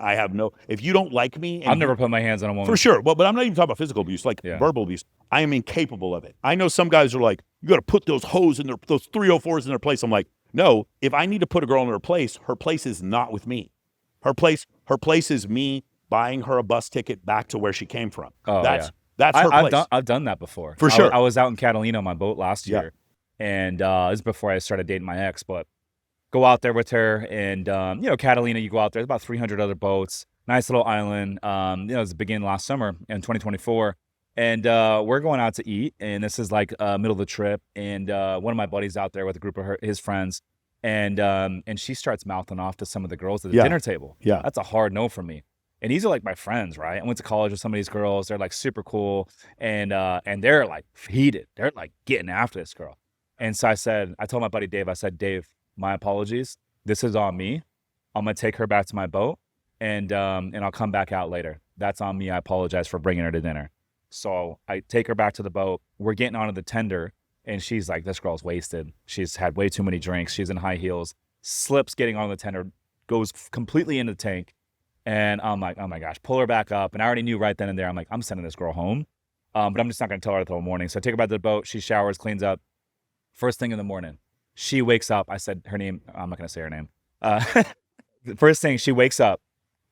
If you don't like me, I've never put my hands on a woman. for sure. But I'm not even talking about physical abuse, like Yeah. verbal abuse. I am incapable of it. I know some guys are like, you got to put those those 304s in their place. I'm like, no, if I need to put a girl in her place is not with me. Her place is me buying her a bus ticket back to where she came from. Oh, yeah. That's her place. I've done that before. For sure. I was out in Catalina on my boat last Yeah. year, and this is before I started dating my ex. But go out there with her, and Catalina, you go out there. There's about 300 other boats. Nice little island. It was the beginning last summer in 2024, and we're going out to eat. And this is like middle of the trip, and one of my buddies out there with a group of his friends, and she starts mouthing off to some of the girls at the Yeah. dinner table. Yeah. That's a hard no for me. And these are like my friends, right? I went to college with some of these girls. They're like super cool, and they're like heated. They're like getting after this girl. And so I told my buddy Dave, I said, Dave, my apologies. This is on me. I'm gonna take her back to my boat, and I'll come back out later. That's on me. I apologize for bringing her to dinner. So I take her back to the boat. We're getting onto the tender, and she's like, this girl's wasted. She's had way too many drinks. She's in high heels. Slips getting on the tender, goes completely into the tank. And I'm like, oh my gosh, pull her back up. And I already knew right then and there, I'm like, I'm sending this girl home. But I'm just not going to tell her until the morning. So I take her back to the boat. She showers, cleans up. First thing in the morning, she wakes up. I said her name. I'm not going to say her name. The first thing, she wakes up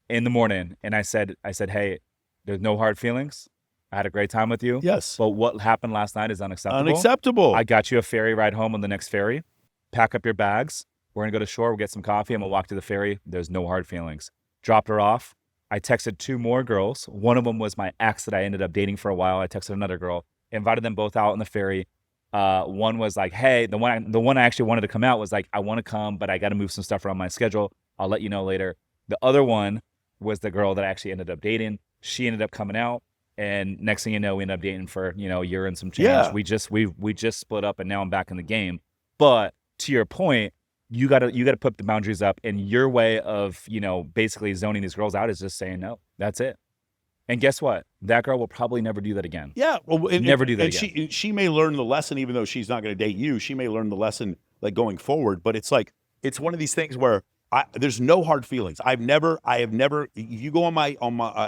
in the morning, and I said, hey, there's no hard feelings. I had a great time with you. Yes. But what happened last night is unacceptable. Unacceptable. I got you a ferry ride home on the next ferry. Pack up your bags. We're going to go to shore. We'll get some coffee, and we'll walk to the ferry. There's no hard feelings. Dropped her off. I texted 2 more girls. One of them was my ex that I ended up dating for a while. I texted another girl, invited them both out on the ferry. One was like, hey, the one I actually wanted to come out was like, I want to come, but I got to move some stuff around my schedule. I'll let you know later. The other one was the girl that I actually ended up dating. She ended up coming out, and next thing you know, we ended up dating for, a year and some change. Yeah. We just split up, and now I'm back in the game. But to your point, you gotta put the boundaries up, and your way of, basically zoning these girls out is just saying no. That's it. And guess what? That girl will probably never do that again. Yeah. Well, Never do that and again. She may learn the lesson, even though she's not going to date you. She may learn the lesson like going forward. But it's like, it's one of these things where there's no hard feelings. I have never, if you go on my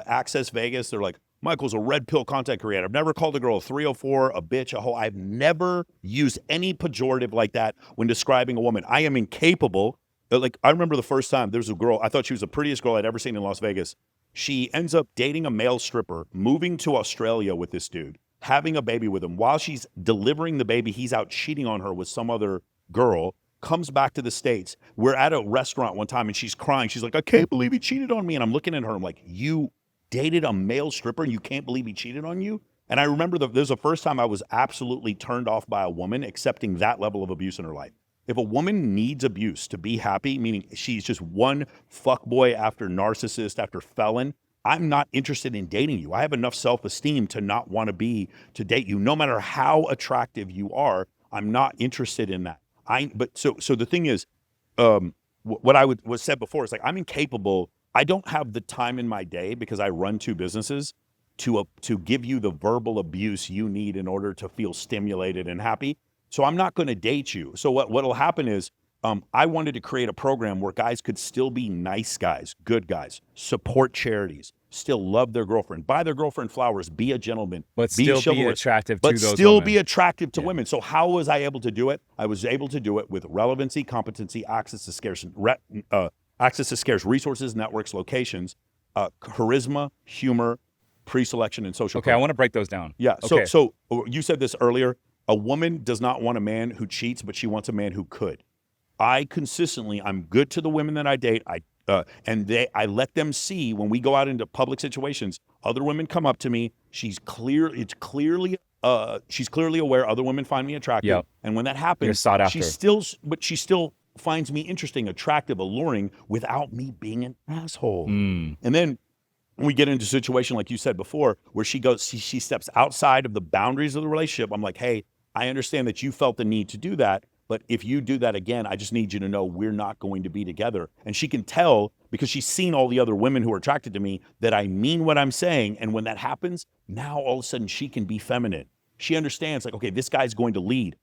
Access Vegas, they're like, Michael's a red pill content creator. I've never called a girl a 304, a bitch, a hoe. I've never used any pejorative like that when describing a woman. I am incapable. Like, I remember the first time there was a girl, I thought she was the prettiest girl I'd ever seen in Las Vegas. She ends up dating a male stripper, moving to Australia with this dude, having a baby with him. While she's delivering the baby, he's out cheating on her with some other girl, comes back to the States. We're at a restaurant one time and she's crying. She's like, I can't believe he cheated on me. And I'm looking at her, I'm like, you dated a male stripper and you can't believe he cheated on you? And I remember there's the first time I was absolutely turned off by a woman accepting that level of abuse in her life. If a woman needs abuse to be happy, meaning she's just one fuckboy after narcissist after felon, I'm not interested in dating you. I have enough self-esteem to not want to date you. No matter how attractive you are, I'm not interested in that. So the thing is, what was said before is like, I'm incapable. I don't have the time in my day because I run 2 businesses to give you the verbal abuse you need in order to feel stimulated and happy. So I'm not going to date you. So what'll happen is, I wanted to create a program where guys could still be nice guys, good guys, support charities, still love their girlfriend, buy their girlfriend flowers, be a gentleman, but still be attractive to those women. But still be attractive to women. So how was I able to do it? I was able to do it with relevancy, competency, access to scarce resources, networks, locations, charisma, humor, pre-selection, and social. Okay, I want to break those down. Yeah. Okay. So you said this earlier. A woman does not want a man who cheats, but she wants a man who could. I'm good to the women that I date. I let them see when we go out into public situations, other women come up to me. She's clearly aware other women find me attractive. Yep. And when that happens, You're sought after. she still finds me interesting, attractive, alluring without me being an asshole. And then we get into a situation like you said before, where she steps outside of the boundaries of the relationship. I'm like, hey, I understand that you felt the need to do that, but if you do that again, I just need you to know we're not going to be together. And she can tell, because she's seen all the other women who are attracted to me, that I mean what I'm saying. And when that happens, now all of a sudden she can be feminine. She understands, like, okay, this guy's going to lead.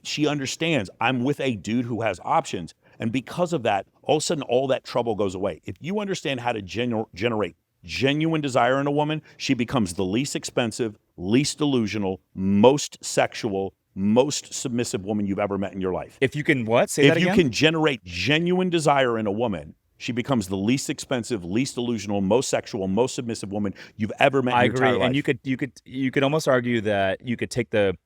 She understands I'm with a dude who has options. And because of that, all of a sudden all that trouble goes away. If you understand how to generate genuine desire in a woman, she becomes the least expensive, least delusional, most sexual, most submissive woman you've ever met in your life. If you can what? Say that again? If you can generate genuine desire in a woman, she becomes the least expensive, least delusional, most sexual, most submissive woman you've ever met in your entire life. I agree. And you could almost argue that you could take the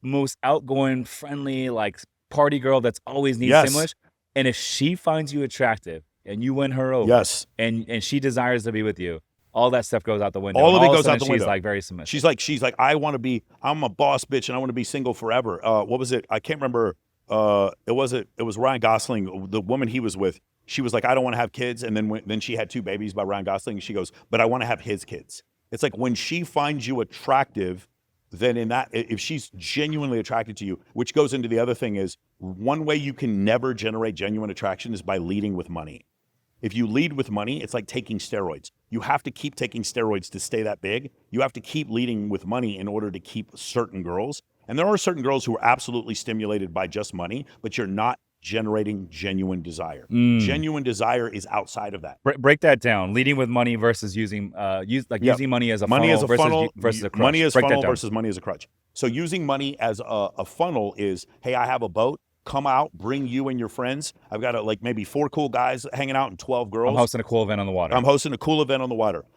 most outgoing, friendly, like party girl that's always needs stimulus, and if she finds you attractive and you win her over, and she desires to be with you, all that stuff goes out the window. All of it goes out the window. She's like very submissive. She's like, I'm a boss bitch and I want to be single forever. What was it? I can't remember. It was Ryan Gosling, the woman he was with. She was like, I don't want to have kids. And then she had 2 babies by Ryan Gosling. And she goes, but I want to have his kids. It's like when she finds you attractive, then if she's genuinely attracted to you, which goes into the other thing is, one way you can never generate genuine attraction is by leading with money. If you lead with money, it's like taking steroids. You have to keep taking steroids to stay that big. You have to keep leading with money in order to keep certain girls. And there are certain girls who are absolutely stimulated by just money, but you're not generating genuine desire. Genuine desire is outside of that. Break that down. Leading with money versus using money as a funnel versus a crutch. Money as a funnel versus money as a crutch. So using money as a funnel is, hey, I have a boat. Come out, bring you and your friends. I've got maybe 4 cool guys hanging out and 12 girls. I'm hosting a cool event on the water.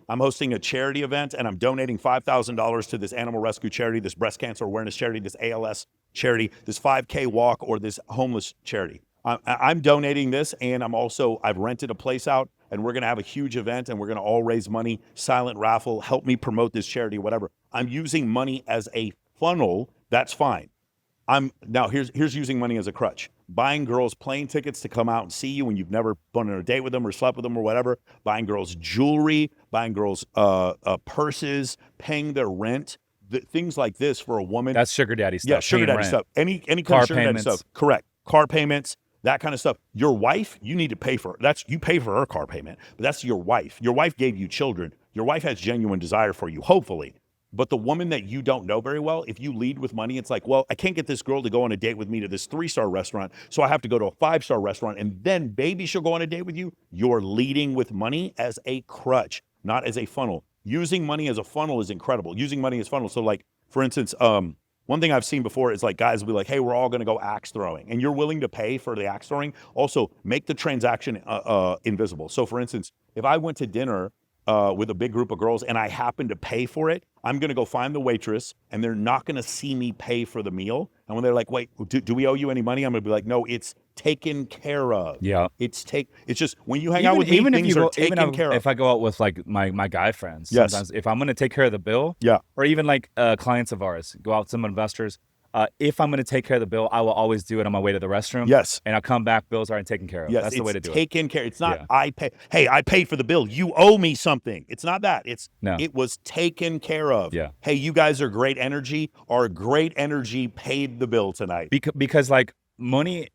I'm hosting a charity event, and I'm donating $5,000 to this animal rescue charity, this breast cancer awareness charity, this ALS charity, this 5K walk, or this homeless charity. I'm donating this, and I've rented a place out, and we're going to have a huge event, and we're going to all raise money, silent raffle, help me promote this charity, whatever. I'm using money as a funnel. That's fine. Now here's using money as a crutch. Buying girls plane tickets to come out and see you when you've never gone on a date with them or slept with them or whatever. Buying girls jewelry, buying girls purses, paying their rent. Things like this for a woman. That's sugar daddy stuff. Yeah, sugar daddy stuff. Any kind car of sugar payments. daddy stuff. Correct. Car payments, that kind of stuff. Your wife, you need to pay for. You pay for her car payment, but that's your wife. Your wife gave you children. Your wife has genuine desire for you, hopefully. But the woman that you don't know very well, if you lead with money, it's like, well, I can't get this girl to go on a date with me to this 3-star restaurant, so I have to go to a 5-star restaurant, and then maybe she'll go on a date with you. You're leading with money as a crutch, not as a funnel. Using money as a funnel is incredible. Using money as funnel. So like, for instance, one thing I've seen before is like guys will be like, hey, we're all going to go axe throwing, and you're willing to pay for the axe throwing. Also, make the transaction invisible. So for instance, if I went to dinner with a big group of girls and I happen to pay for it, I'm going to go find the waitress, and they're not going to see me pay for the meal. And when they're like, wait, do we owe you any money? I'm going to be like, no, it's taken care of. Yeah. It's just when you hang out with me, things are taken care of. If I go out with like my guy friends, Yes. sometimes if I'm going to take care of the bill, Yeah. or even like clients of ours, go out with some investors, if I'm going to take care of the bill, I will always do it on my way to the restroom. Yes. And I'll come back, bills aren't taken care of. Yes, That's the way to do it. taken care. It's not Yeah. I pay. Hey, I paid for the bill. You owe me something. It's not that. No. It was taken care of. Yeah. Hey, you guys are great energy. Our great energy paid the bill tonight. Because like money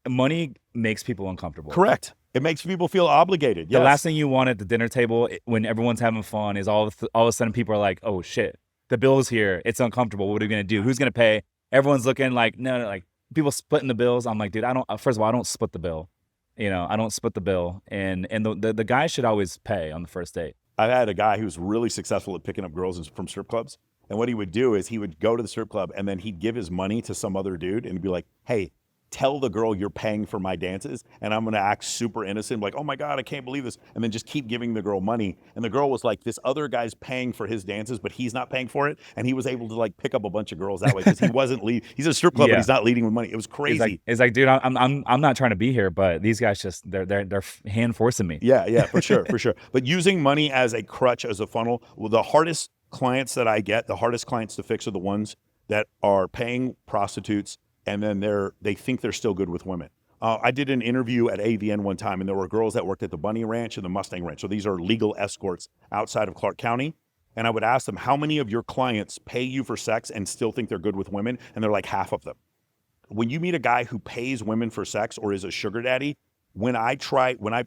makes people uncomfortable. Correct. It makes people feel obligated. The Yes. last thing you want at the dinner table when everyone's having fun is all of a sudden people are like, oh shit, the bill's here. It's uncomfortable. What are we going to do? Who's going to pay? Everyone's looking like, no, like people splitting the bills. I'm like, dude, first of all, I don't split the bill. I don't split the bill. And the guy should always pay on the first date. I had a guy who was really successful at picking up girls from strip clubs. And what he would do is he would go to the strip club and then he'd give his money to some other dude and be like, hey, tell the girl you're paying for my dances, and I'm going to act super innocent, like, oh my God, I can't believe this. And then just keep giving the girl money. And the girl was like, this other guy's paying for his dances, but he's not paying for it. And he was able to like pick up a bunch of girls that way because he wasn't he's a strip club, but he's not leading with money. It was crazy. It's like, dude, I'm not trying to be here, but these guys just, they're hand forcing me. Yeah, for sure, for sure. But using money as a crutch, as a funnel, well, the hardest clients that I get, the hardest clients to fix are the ones that are paying prostitutes and then they think they're still good with women. I did an interview at AVN one time, and there were girls that worked at the Bunny Ranch and the Mustang Ranch. So these are legal escorts outside of Clark County. And I would ask them, how many of your clients pay you for sex and still think they're good with women? And they're like, half of them. When you meet a guy who pays women for sex or is a sugar daddy, when I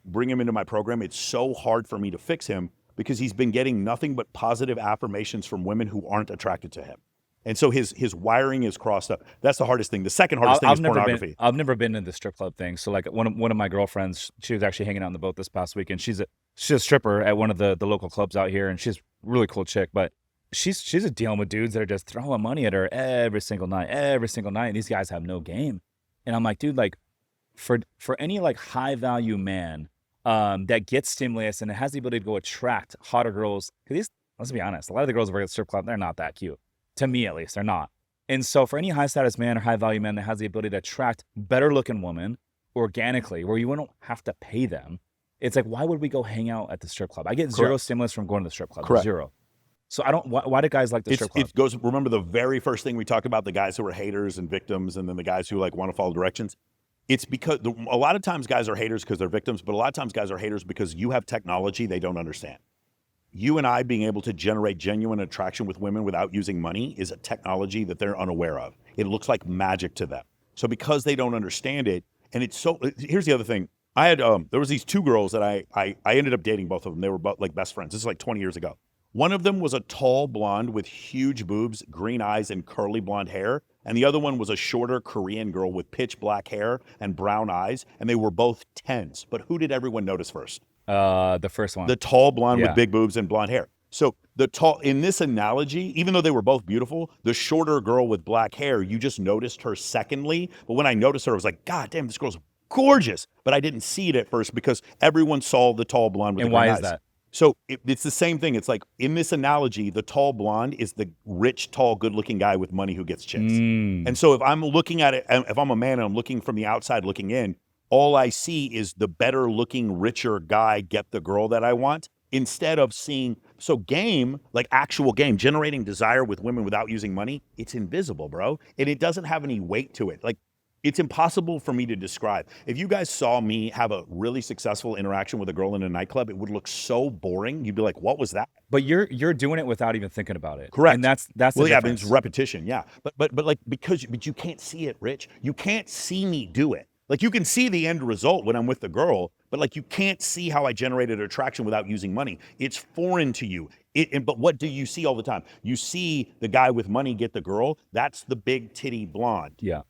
bring him into my program, it's so hard for me to fix him because he's been getting nothing but positive affirmations from women who aren't attracted to him. And so his wiring is crossed up. That's the hardest thing. The second hardest thing is pornography. I've never been in the strip club thing. So like one of my girlfriends, she was actually hanging out on the boat this past week, and she's a stripper at one of the local clubs out here, and she's a really cool chick. But she's dealing with dudes that are just throwing money at her every single night. And these guys have no game. And I'm like, dude, like for any like high value man that gets stimulus and has the ability to go attract hotter girls, because let's be honest, a lot of the girls over at the strip club, they're not that cute. To me, at least, they're not. And so for any high status man or high value man that has the ability to attract better looking women organically, where you don't have to pay them, it's like, why would we go hang out at the strip club? I get zero stimulus from going to the strip club. Correct. Zero. So why do guys like the strip club? It goes, remember the very first thing we talked about, the guys who are haters and victims, and then the guys who like want to follow directions. It's because a lot of times guys are haters because they're victims, but a lot of times guys are haters because you have technology they don't understand. You and I being able to generate genuine attraction with women without using money is a technology that they're unaware of. It looks like magic to them. So because they don't understand it, and here's the other thing. I had, there was these two girls that I ended up dating both of them. They were both like best friends. This is like 20 years ago. One of them was a tall blonde with huge boobs, green eyes, and curly blonde hair. And the other one was a shorter Korean girl with pitch black hair and brown eyes. And they were both 10s. But who did everyone notice first? The first one. The tall blonde with big boobs and blonde hair. So in this analogy, even though they were both beautiful, the shorter girl with black hair, you just noticed her secondly. But when I noticed her, I was like, God damn, this girl's gorgeous. But I didn't see it at first because everyone saw the tall blonde with the green eyes. And why is that? So it's the same thing. It's like in this analogy, the tall blonde is the rich, tall, good-looking guy with money who gets chicks. And so if I'm looking at it, if I'm a man and I'm looking from the outside looking in, all I see is the better looking, richer guy get the girl that I want, instead of seeing, so game, like actual game, generating desire with women without using money, it's invisible, bro. And it doesn't have any weight to it. Like, it's impossible for me to describe. If you guys saw me have a really successful interaction with a girl in a nightclub, it would look so boring. You'd be like, what was that? But you're doing it without even thinking about it. Correct. And that's well, the yeah, difference. it's repetition, yeah. But like, but you can't see it, Rich. You can't see me do it. Like you can see the end result when I'm with the girl, but like you can't see how I generated attraction without using money. It's foreign to you. But what do you see all the time? You see the guy with money get the girl. That's the big titty blonde. Yeah.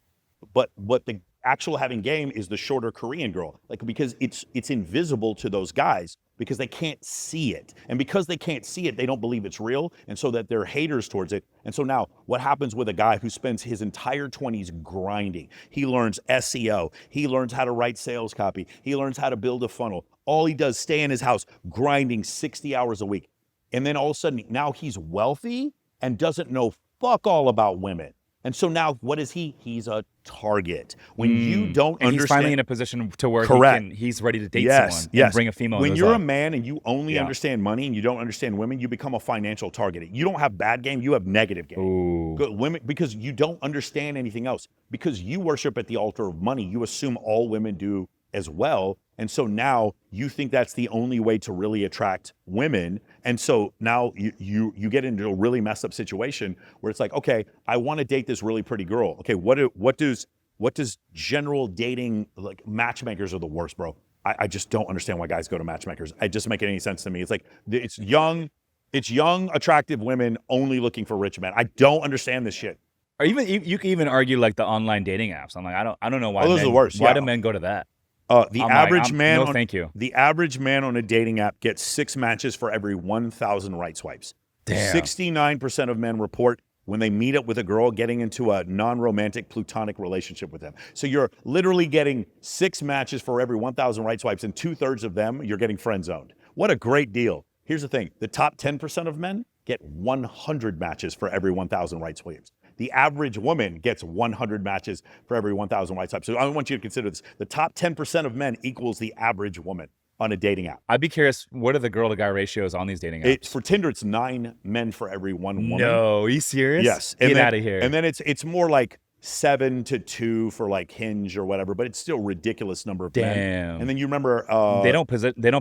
But what the actual having game is the shorter Korean girl, like because it's invisible to those guys because they can't see it, and because they can't see it, they don't believe it's real, and so that they're haters towards it. And so now, what happens with a guy who spends his entire 20s grinding? He learns SEO, he learns how to write sales copy, he learns how to build a funnel. All he does, stay in his house grinding 60 hours a week, and then all of a sudden now he's wealthy and doesn't know fuck all about women. And so now, what is he? He's a target. When you don't and understand, he's finally in a position to where Correct. he's ready to date Yes, someone yes. and bring a female. When in his you're a life. man and you only Yeah. understand money and you don't understand women, you become a financial target. You don't have bad game, you have negative game. Ooh. Good women, because you don't understand anything else. Because you worship at the altar of money, you assume all women do as well. And so now you think that's the only way to really attract women. And so now you get into a really messed up situation where it's like, okay, I want to date this really pretty girl. Okay, what does general dating, like matchmakers are the worst, bro. I just don't understand why guys go to matchmakers. It doesn't make any sense to me. It's like it's young, attractive women only looking for rich men. I don't understand this shit. Or even you can even argue like the online dating apps. I'm like, I don't know why. Those are the worst. Why Yeah. do men go to that? The I'm average like, man no, on, thank you. The average man on a dating app gets 6 matches for every 1,000 right swipes. Damn. 69% of men report when they meet up with a girl getting into a non-romantic platonic relationship with them. So you're literally getting 6 matches for every 1,000 right swipes, and 2/3 of them you're getting friend zoned. What a great deal. Here's the thing: the top 10% of men get 100 matches for every 1,000 right swipes. The average woman gets 100 matches for every 1,000 right swipes. So I want you to consider this: the top 10% of men equals the average woman on a dating app. I'd be curious, what are the girl to guy ratios on these dating apps? It's for Tinder, it's 9 men for every 1 woman. No, are you serious? Yes. Get out of here. And then it's more like 7 to 2 for like Hinge or whatever, but it's still ridiculous number of men. Damn. And then you remember they don't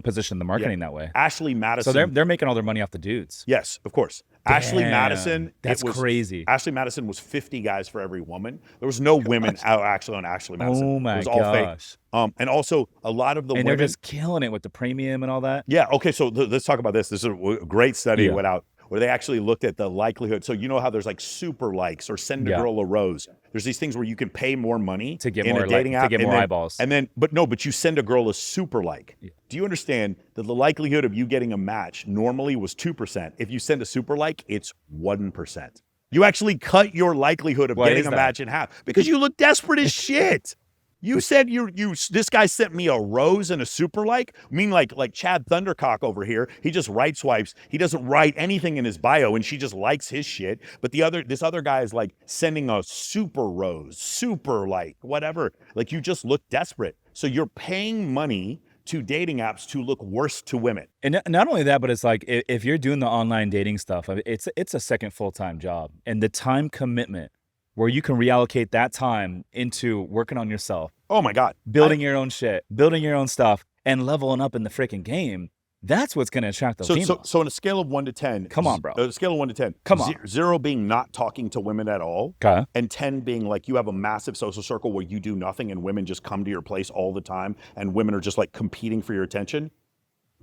position the marketing that way. Ashley Madison. So they're making all their money off the dudes. Yes, of course. Ashley Madison. That's crazy. Ashley Madison was 50 guys for every woman. There was no women out actually on Ashley Madison. Oh my It was all gosh. fake. And also a lot of the And women. they're just killing it with the premium and all that. Yeah. Okay. So let's talk about this. This is a great study Yeah. went out where they actually looked at the likelihood. So you know how there's like super likes or send a girl a rose. There's these things where you can pay more money to get in more a dating app to get more eyeballs. But you send a girl a super like. Yeah. Do you understand that the likelihood of you getting a match normally was 2%? If you send a super like, it's 1%. You actually cut your likelihood of Why getting is a that? match in half because you look desperate as shit. You said this guy sent me a rose and a super like. I mean, like Chad Thundercock over here. He just right swipes. He doesn't write anything in his bio, and she just likes his shit. But this other guy is like sending a super rose, super like whatever. Like you just look desperate. So you're paying money to dating apps to look worse to women. And not only that, but it's like if you're doing the online dating stuff, I mean, it's a second full-time job, and the time commitment where you can reallocate that time into working on yourself. Oh my God. Building your own shit, building your own stuff, and leveling up in the freaking game. That's what's going to attract the female. So on a scale of 1 to 10. Come on, bro. A scale of 1 to 10. Come on. 0 being not talking to women at all. Okay. And 10 being like you have a massive social circle where you do nothing and women just come to your place all the time and women are just like competing for your attention.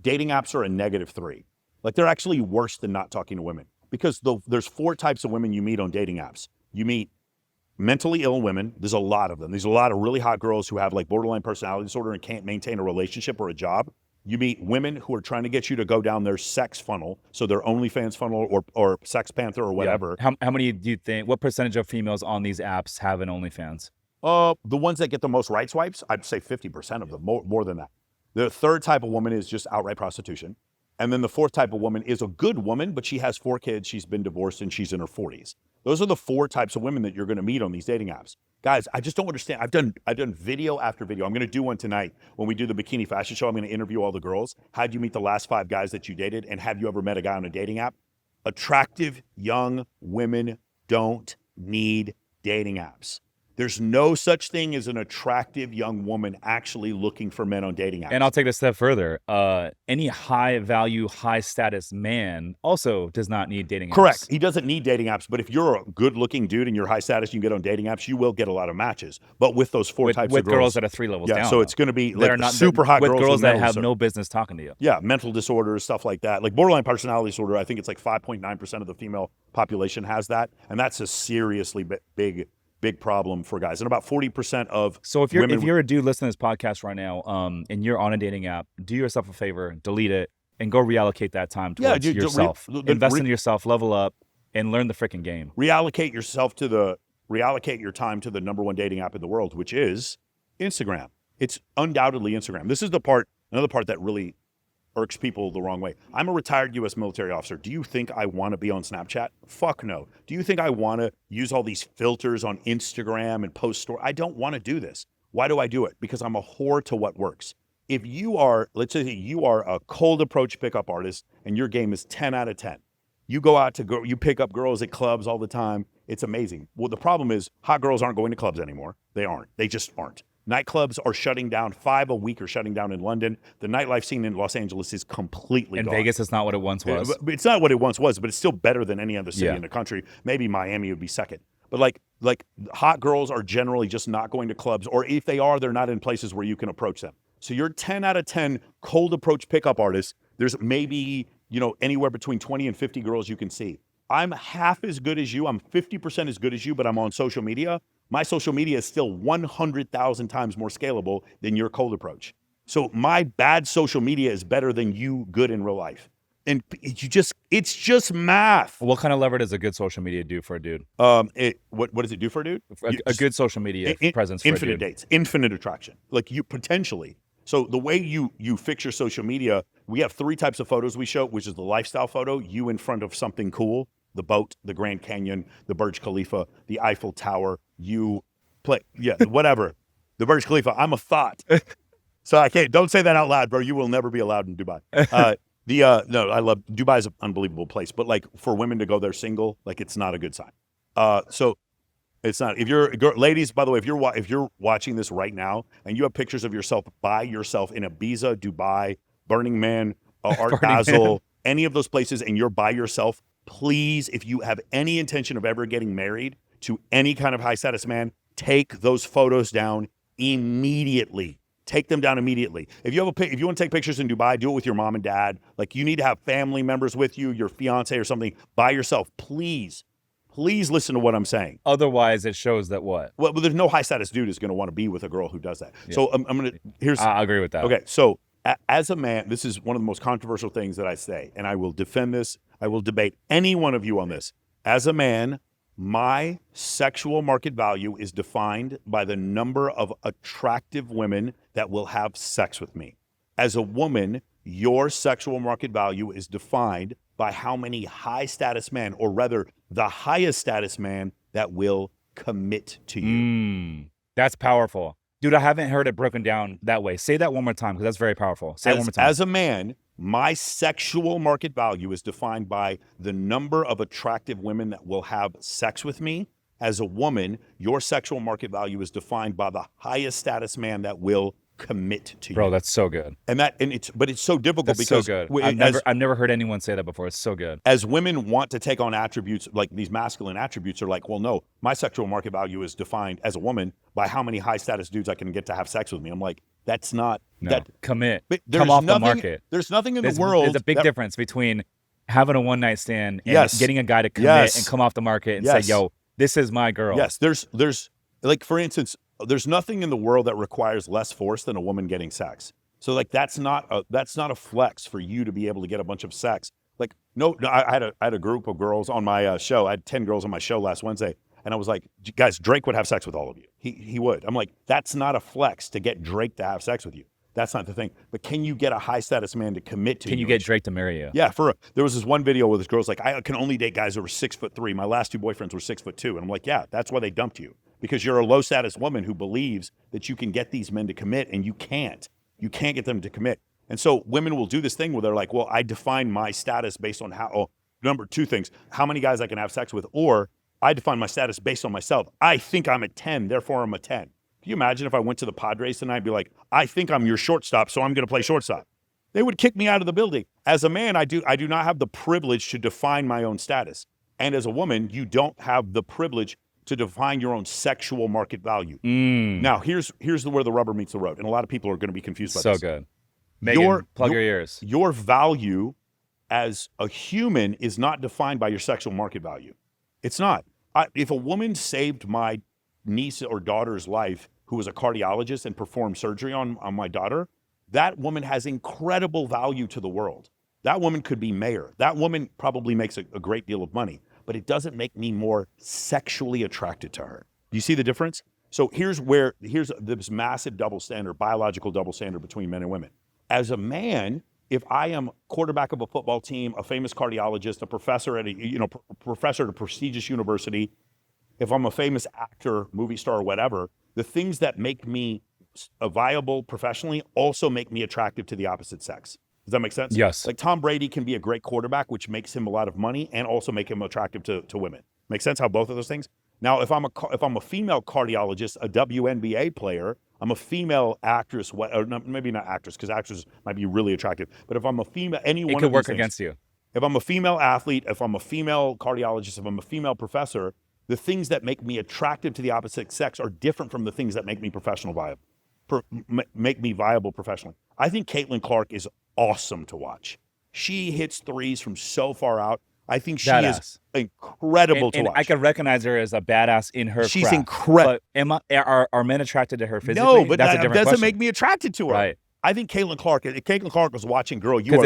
Dating apps are a -3. Like they're actually worse than not talking to women because there's 4 types of women you meet on dating apps. You meet mentally ill women. There's a lot of them. There's a lot of really hot girls who have like borderline personality disorder and can't maintain a relationship or a job. You meet women who are trying to get you to go down their sex funnel, so their OnlyFans funnel or Sex Panther or whatever. Yeah. How many do you think? What percentage of females on these apps have an OnlyFans? The ones that get the most right swipes, I'd say 50% of them, more than that. The third type of woman is just outright prostitution. And then the fourth type of woman is a good woman, but she has 4 kids, she's been divorced, and she's in her 40s. Those are the 4 types of women that you're going to meet on these dating apps. Guys, I just don't understand. I've done video after video. I'm going to do one tonight when we do the bikini fashion show. I'm going to interview all the girls. How'd you meet the last 5 guys that you dated? And have you ever met a guy on a dating app? Attractive young women don't need dating apps. There's no such thing as an attractive young woman actually looking for men on dating apps. And I'll take it a step further. Any high value, high status man also does not need dating apps. Correct. He doesn't need dating apps, but if you're a good looking dude and you're high status, you can get on dating apps, you will get a lot of matches. But with those four types With of girls that are 3 levels yeah, down. so it's going to be that like are not super hot with girls that mental have disorder. no business talking to you. Yeah, mental disorders, stuff like that. Like borderline personality disorder, I think it's like 5.9% of the female population has that, and that's a seriously big problem for guys. And about 40% of So if you're women, a dude listening to this podcast right now, and you're on a dating app, do yourself a favor, delete it, and go reallocate that time towards yourself. Invest in yourself, level up, and learn the freaking game. Reallocate your time to the number one dating app in the world, which is Instagram. It's undoubtedly Instagram. This is another part that really irks people the wrong way. I'm a retired U.S. military officer. Do you think I want to be on Snapchat? Fuck no. Do you think I want to use all these filters on Instagram and post story? I don't want to do this. Why do I do it? Because I'm a whore to what works. If you are, let's say you are a cold approach pickup artist and your game is 10 out of 10. You go out you pick up girls at clubs all the time. It's amazing. Well, the problem is hot girls aren't going to clubs anymore. They aren't. They just aren't. Nightclubs are shutting down. 5 a week are shutting down in London. The nightlife scene in Los Angeles is completely In gone. Vegas, it's not what it once was. It's not what it once was, but it's still better than any other city in the country. Maybe Miami would be second. But like hot girls are generally just not going to clubs, or if they are, they're not in places where you can approach them. So you're 10 out of 10 cold approach pickup artists. There's maybe, anywhere between 20 and 50 girls you can see. I'm half as good as you. I'm 50% as good as you, but I'm on social media. My social media is still 100,000 times more scalable than your cold approach. So my bad social media is better than you good in real life. And it's just math. What kind of lever does a good social media do for a dude? What does it do for a dude? A good social media presence for infinite a dude. dates, infinite attraction. Like you potentially. So the way you fix your social media, we have 3 types of photos we show, which is the lifestyle photo, you in front of something cool, the boat, the Grand Canyon, the Burj Khalifa, the Eiffel Tower, whatever. The Burj Khalifa, I'm a thought. So I can't, don't say that out loud, bro. You will never be allowed in Dubai. No, I love, Dubai is an unbelievable place, but like for women to go there single, like it's not a good sign. So it's not, ladies, by the way, if you're watching this right now and you have pictures of yourself by yourself in Ibiza, Dubai, Burning Man, Art Basel, any of those places, and you're by yourself, please, if you have any intention of ever getting married to any kind of high status man, take those photos down immediately. Take them down immediately. If you want to take pictures in Dubai, do it with your mom and dad. Like you need to have family members with you, your fiance or something, by yourself. Please listen to what I'm saying. Otherwise, it shows that what? Well, there's no high status dude is going to want to be with a girl who does that. Yeah. So I agree with that. Okay, so as a man, this is one of the most controversial things that I say, and I will defend this. I will debate any one of you on this. As a man, my sexual market value is defined by the number of attractive women that will have sex with me. As a woman, your sexual market value is defined by how many high status men, or rather the highest status man that will commit to you. That's powerful. Dude, I haven't heard it broken down that way. Say that one more time, because that's very powerful. Say it one more time. As a man, my sexual market value is defined by the number of attractive women that will have sex with me. As a woman, your sexual market value is defined by the highest status man that will commit to you. Bro, that's so good. But it's so difficult that's because so good. I've never heard anyone say that before. It's so good. As women want to take on attributes, like these masculine attributes, are like, well, no, my sexual market value is defined as a woman by how many high status dudes I can get to have sex with me. I'm like, that's not that. Commit. Come off the market. There's nothing in the world. There's a big difference between having a one night stand and getting a guy to commit and come off the market and say, yo, this is my girl. Yes, there's like, for instance, there's nothing in the world that requires less force than a woman getting sex. So like that's not a flex for you to be able to get a bunch of sex. Like no, I had a group of girls on my show. I had 10 girls on my show last Wednesday, and I was like, guys, Drake would have sex with all of you. He would. I'm like, that's not a flex to get Drake to have sex with you. That's not the thing. But can you get a high status man to commit to you? Can you get Drake to marry you? Yeah. There was this one video where this girl's like, I can only date guys over 6'3". My last 2 boyfriends were 6'2", and I'm like, yeah, that's why they dumped you. Because you're a low status woman who believes that you can get these men to commit, and you can't. You can't get them to commit. And so women will do this thing where they're like, well, I define my status based on 2 things, how many guys I can have sex with, or I define my status based on myself. I think I'm a 10, therefore I'm a 10. Can you imagine if I went to the Padres tonight and be like, I think I'm your shortstop, so I'm going to play shortstop? They would kick me out of the building. As a man, I do not have the privilege to define my own status. And as a woman, you don't have the privilege to define your own sexual market value. Now, here's where the rubber meets the road, and a lot of people are going to be confused by this. So good. Megan, plug your ears. Your value as a human is not defined by your sexual market value. It's not. If a woman saved my niece or daughter's life, who was a cardiologist and performed surgery on my daughter, that woman has incredible value to the world. That woman could be mayor. That woman probably makes a great deal of money, but it doesn't make me more sexually attracted to her. Do you see the difference? So here's this massive double standard, biological double standard between men and women. As a man, if I am quarterback of a football team, a famous cardiologist, a professor at professor at a prestigious university, if I'm a famous actor, movie star, or whatever, the things that make me viable professionally also make me attractive to the opposite sex. Does that make sense? Yes. Like Tom Brady can be a great quarterback, which makes him a lot of money and also make him attractive to women. Make sense how both of those things? Now, if I'm a female cardiologist, a WNBA player, I'm a female actress, maybe not actress, because actors might be really attractive. But if I'm a female, any one of these things, it could work things, against you. If I'm a female athlete, if I'm a female cardiologist, if I'm a female professor, the things that make me attractive to the opposite sex are different from the things that make me make me viable professionally. I think Caitlin Clark is awesome to watch. She hits threes from so far out. I think she is incredible to watch. I can recognize her as a badass in her She's craft. incredible. But are men attracted to her physically? No, but that's a that different doesn't question. make me attracted to her. Right. I think Caitlin Clark was watching, girl, you are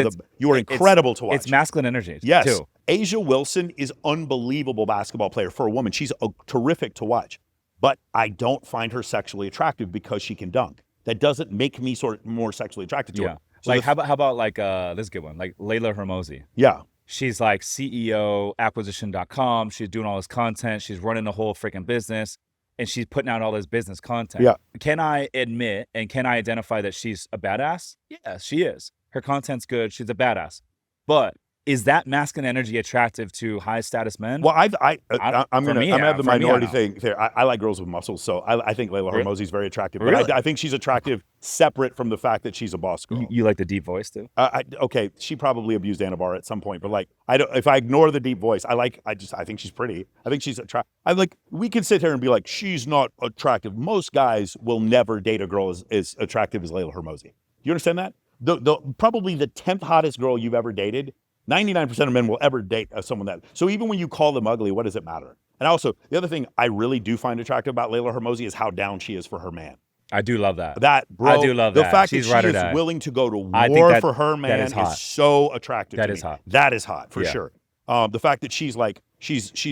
incredible to watch. It's masculine energy, yes. too. Asia Wilson is unbelievable basketball player for a woman. She's terrific to watch. But I don't find her sexually attractive because she can dunk. That doesn't make me sort of more sexually attracted to her. So like how about like this is a good one, like Layla Hermosi. Yeah. She's like CEO acquisition.com. She's doing all this content. She's running the whole freaking business, and she's putting out all this business content. Yeah. Can I admit and can I identify that she's a badass? Yeah, she is. Her content's good. She's a badass. But is that masculine energy attractive to high status men? Well, I'm gonna have the minority thing there. I like girls with muscles, so I think Layla Hermosi is very attractive. Really? But I think she's attractive separate from the fact that she's a boss girl. You like the deep voice too? Okay, she probably abused Anabar at some point, but like if I ignore the deep voice, I think she's pretty. I think she's attractive. We can sit here and be like, she's not attractive. Most guys will never date a girl as attractive as Layla Hermosi. You understand that? Probably the 10th hottest girl you've ever dated, 99% of men will ever date someone that. So even when you call them ugly, what does it matter? And also, the other thing I really do find attractive about Layla Hermosi is how down she is for her man. I do love that. Bro, I do love that. The fact She's that she is willing to go to war for her man is so attractive to me. That is hot. That is hot, for sure. The fact that she's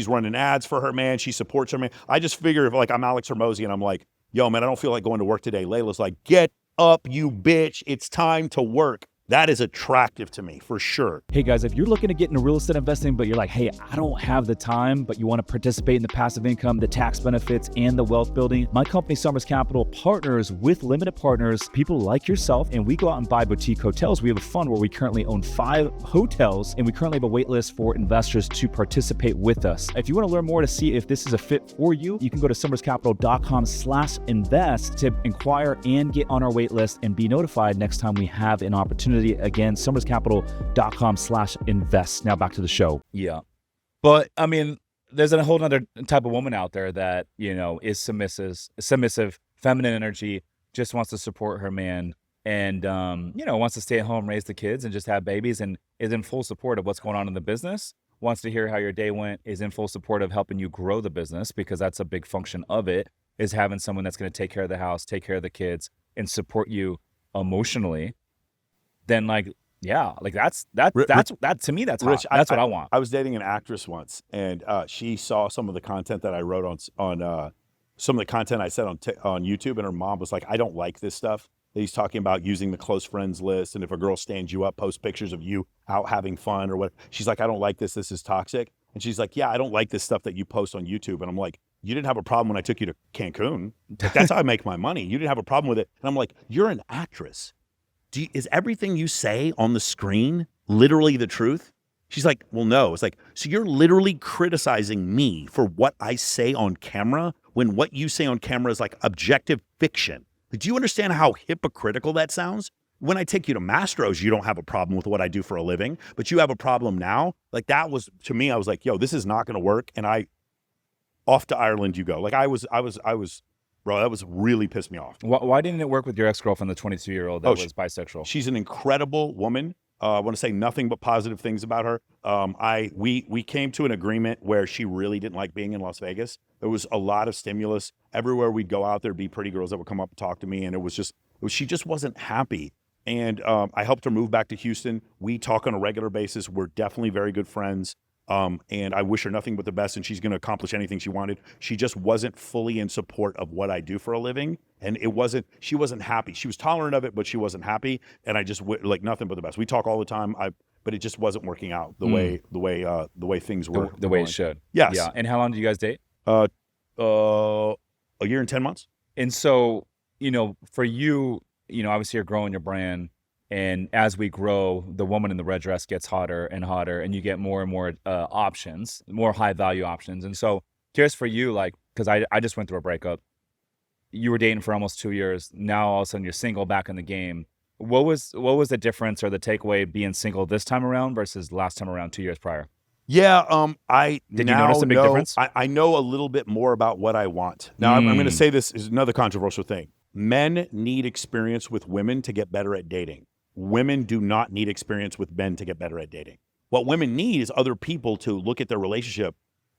running ads for her man, she supports her man. I just figure if like I'm Alex Hermosi and I'm like, yo, man, I don't feel like going to work today. Layla's like, get up, you bitch. It's time to work. That is attractive to me, for sure. Hey guys, if you're looking to get into real estate investing, but you're like, hey, I don't have the time, but you want to participate in the passive income, the tax benefits, and the wealth building, my company, Summers Capital, partners with limited partners, people like yourself, and we go out and buy boutique hotels. We have a fund where we currently own 5 hotels, and we currently have a wait list for investors to participate with us. If you want to learn more to see if this is a fit for you, you can go to summerscapital.com/invest to inquire and get on our wait list and be notified next time we have an opportunity. Again, summerscapital.com/invest. Now back to the show. Yeah. But I mean, there's a whole other type of woman out there that, is submissive, feminine energy, just wants to support her man and, wants to stay at home, raise the kids and just have babies and is in full support of what's going on in the business, wants to hear how your day went, is in full support of helping you grow the business because that's a big function of it, is having someone that's going to take care of the house, take care of the kids and support you emotionally. Then that's to me, that's Rich, hot. That's what I want. I was dating an actress once, and she saw some of the content that I wrote on some of the content I said on YouTube, and her mom was like, I don't like this stuff that he's talking about, using the close friends list, and if a girl stands you up, post pictures of you out having fun or what. She's like, I don't like this. This is toxic. And she's like, yeah, I don't like this stuff that you post on YouTube. And I'm like, you didn't have a problem when I took you to Cancun. Like, that's how I make my money. You didn't have a problem with it. And I'm like, you're an actress. Is everything you say on the screen literally the truth? She's like, well, no. It's like, so you're literally criticizing me for what I say on camera when what you say on camera is like objective fiction. Like, do you understand how hypocritical that sounds? When I take you to Mastro's, you don't have a problem with what I do for a living, but you have a problem now. Like, that was, to me, I was like, yo, this is not going to work. And off to Ireland you go. Like, I was, bro, that was really pissed me off. Why didn't it work with your ex-girlfriend, the 22-year-old that was bisexual? She's an incredible woman. I want to say nothing but positive things about her. We came to an agreement where she really didn't like being in Las Vegas. There was a lot of stimulus. Everywhere we'd go out, there'd be pretty girls that would come up and talk to me. And she just wasn't happy. And I helped her move back to Houston. We talk on a regular basis. We're definitely very good friends. And I wish her nothing but the best, and she's going to accomplish anything she wanted. She just wasn't fully in support of what I do for a living. And she wasn't happy. She was tolerant of it, but she wasn't happy. And I just like nothing but the best. We talk all the time. But it just wasn't working out the way things were. The way it should. Yes. Yeah. And how long did you guys date? A year and 10 months. And so, for you, obviously you're growing your brand. And as we grow, the woman in the red dress gets hotter and hotter, and you get more and more options, more high value options. And so, curious for you, like, because I just went through a breakup. You were dating for almost 2 years. Now all of a sudden you're single, back in the game. What was the difference or the takeaway being single this time around versus last time around 2 years prior? Yeah, Did you notice a big difference? I know a little bit more about what I want. Now, I'm going to say this is another controversial thing. Men need experience with women to get better at dating. Women do not need experience with men to get better at dating. What women need is other people to look at their relationship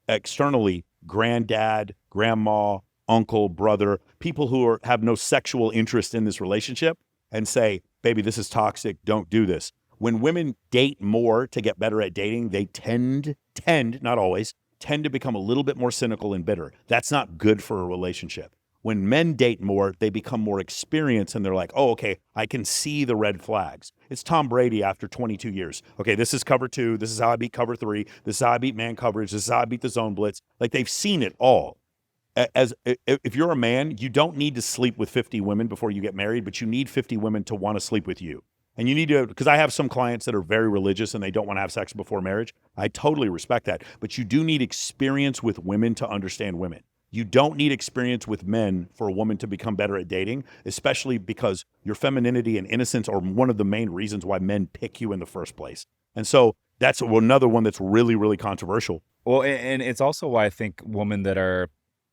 externally, granddad, grandma, uncle, brother, people who have no sexual interest in this relationship and say, baby, this is toxic, don't do this. When women date more to get better at dating, they tend, not always, tend to become a little bit more cynical and bitter. That's not good for a relationship. When men date more, they become more experienced and they're like, oh, okay, I can see the red flags. It's Tom Brady after 22 years. Okay, this is cover 2. This is how I beat cover 3. This is how I beat man coverage. This is how I beat the zone blitz. Like, they've seen it all. If you're a man, you don't need to sleep with 50 women before you get married, but you need 50 women to want to sleep with you. And you need to, because I have some clients that are very religious and they don't want to have sex before marriage. I totally respect that. But you do need experience with women to understand women. You don't need experience with men for a woman to become better at dating, especially because your femininity and innocence are one of the main reasons why men pick you in the first place. And so that's another one that's really, really controversial. Well, and it's also why I think women that are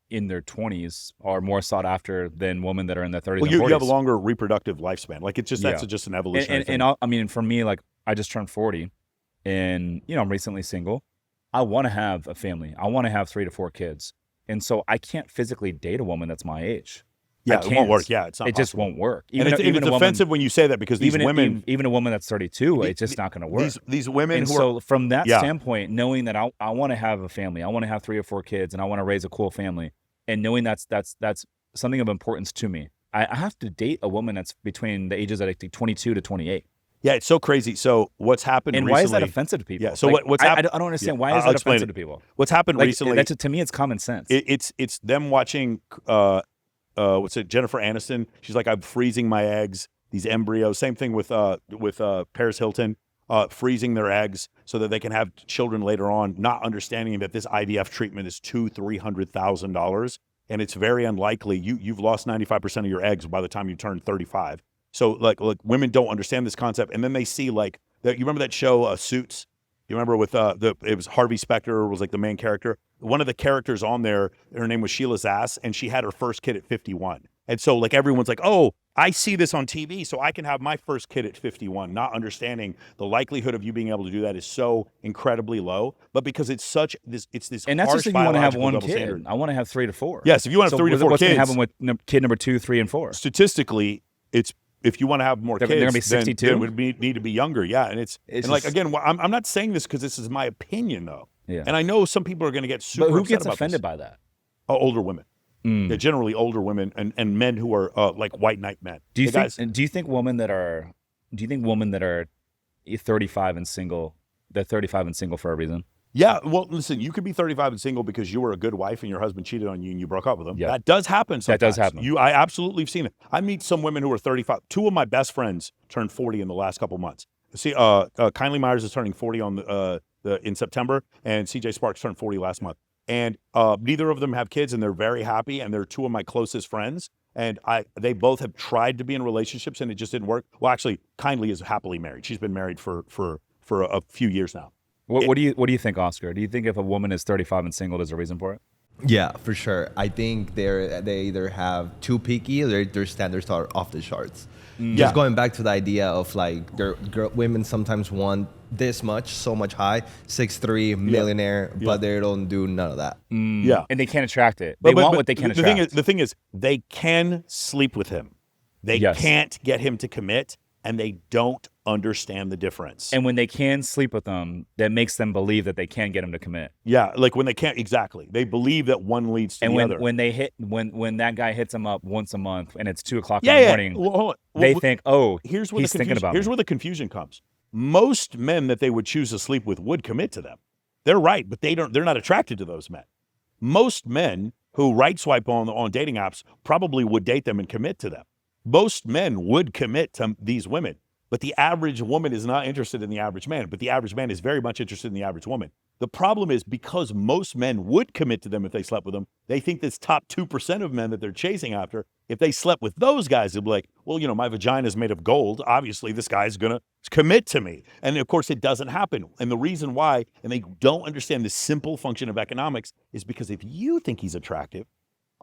in their 20s are more sought after than women that are in their 30s well, and 40s. You have a longer reproductive lifespan. Like, it's just, that's just an evolutionary thing. And I mean, for me, like, I just turned 40 and, I'm recently single. I want to have a family. I want to have 3 to 4 kids. And so I can't physically date a woman that's my age. Yeah, it won't work. Yeah, it's not It just won't work. Even it's offensive when you say that, because these women... Even a woman that's 32, it's just not going to work. These women and so from that standpoint, knowing that I want to have a family, I want to have 3 or 4 kids, and I want to raise a cool family, and knowing that's something of importance to me, I have to date a woman that's between the ages of, I think, 22 to 28. Yeah, it's so crazy. So what's happened recently... And why is that offensive to people? Yeah, so what's happened... I don't understand. Why is that offensive to people? What's happened recently... To me, it's common sense. It's them watching... Jennifer Aniston. She's like, I'm freezing my eggs, these embryos. Same thing with Paris Hilton, freezing their eggs so that they can have children later on, not understanding that this IVF treatment is $200,000-$300,000. And it's very unlikely. You've lost 95% of your eggs by the time you turn 35. So like women don't understand this concept, and then they see like that. You remember that show Suits? You remember with it was Harvey Specter was like the main character. One of the characters on there, her name was Sheila Zass, and she had her first kid at 51. And so like everyone's like, oh, I see this on TV, so I can have my first kid at 51, not understanding the likelihood of you being able to do that is so incredibly low. But because it's such this, it's this and that's harsh just if you want to have one kid. Standard. I want to have 3 to 4. Yes, if you want to have 3 to 4 what's kids, going to happen with kid number 2, 3, and 4? Statistically, it's if you want to have more kids, they're going to be 62. Then it would need to be younger. Yeah, and it's and like again, I'm not saying this because this is my opinion though. Yeah. And I know some people are going to get super. But who upset gets about offended this. by that? Older women. They're generally older women and men who are like white knight men. Do you think women that are 35 and single, they're 35 and single for a reason? Yeah, well, listen, you could be 35 and single because you were a good wife and your husband cheated on you and you broke up with him. Yeah. That does happen sometimes. That does happen. I absolutely have seen it. I meet some women who are 35. 2 of my best friends turned 40 in the last couple months. See, Kindly Myers is turning 40 on in September, and CJ Sparks turned 40 last month. And neither of them have kids, and they're very happy, and they're two of my closest friends. And they both have tried to be in relationships, and it just didn't work. Well, actually, Kindly is happily married. She's been married for a few years now. What do you think, Oscar? Do you think if a woman is 35 and single, there's a reason for it? Yeah, for sure. I think they either have too picky or their standards are off the charts. Just going back to the idea of like women sometimes want this much, so much high, 6'3", millionaire, but they don't do none of that. Yeah. And they can't attract it. They want what they can attract. The thing is, they can sleep with him. They can't get him to commit, and they don't understand the difference. And when they can sleep with them, that makes them believe that they can get him to commit. Yeah, like when they can't, exactly. They believe that one leads to the other. And when that guy hits them up once a month and it's 2 o'clock in the morning, they think, oh, he's thinking about me. Here's where the confusion comes. Most men that they would choose to sleep with would commit to them. They're right, but they're not attracted to those men. Most men who right swipe on dating apps probably would date them and commit to them. Most men would commit to these women. But the average woman is not interested in the average man, but the average man is very much interested in the average woman. The problem is because most men would commit to them if they slept with them, they think this top 2% of men that they're chasing after, if they slept with those guys, they'll be like, well, my vagina is made of gold. Obviously, this guy's going to commit to me. And of course, it doesn't happen. And the reason why, and they don't understand the simple function of economics, is because if you think he's attractive,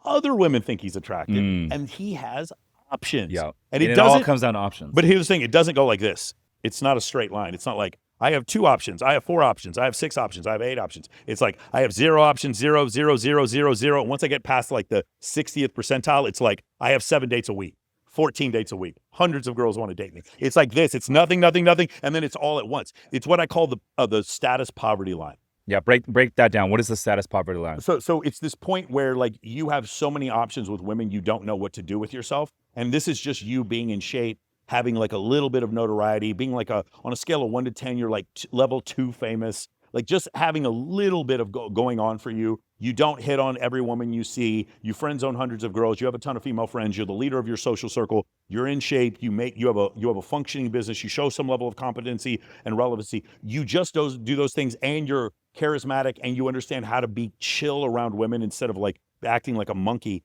other women think he's attractive, and he has options. Yeah. And it all comes down to options. But here's the thing, it doesn't go like this. It's not a straight line. It's not like I have 2 options, I have 4 options, I have 6 options, I have 8 options. It's like I have 0 options, 0, 0, 0, 0, 0. And once I get past like the 60th percentile, it's like I have 7 dates a week, 14 dates a week. Hundreds of girls want to date me. It's like this. It's nothing, nothing, nothing, and then it's all at once. It's what I call the status poverty line. Yeah, break that down. What is the status poverty line? So it's this point where like you have so many options with women, you don't know what to do with yourself. And this is just you being in shape, having like a little bit of notoriety, being like on a scale of 1 to 10, you're like level 2 famous, like just having a little bit of going on for you. You don't hit on every woman you see. You friend zone hundreds of girls. You have a ton of female friends. You're the leader of your social circle. You're in shape. You have a functioning business. You show some level of competency and relevancy. You just do those things, and you're charismatic, and you understand how to be chill around women instead of like acting like a monkey.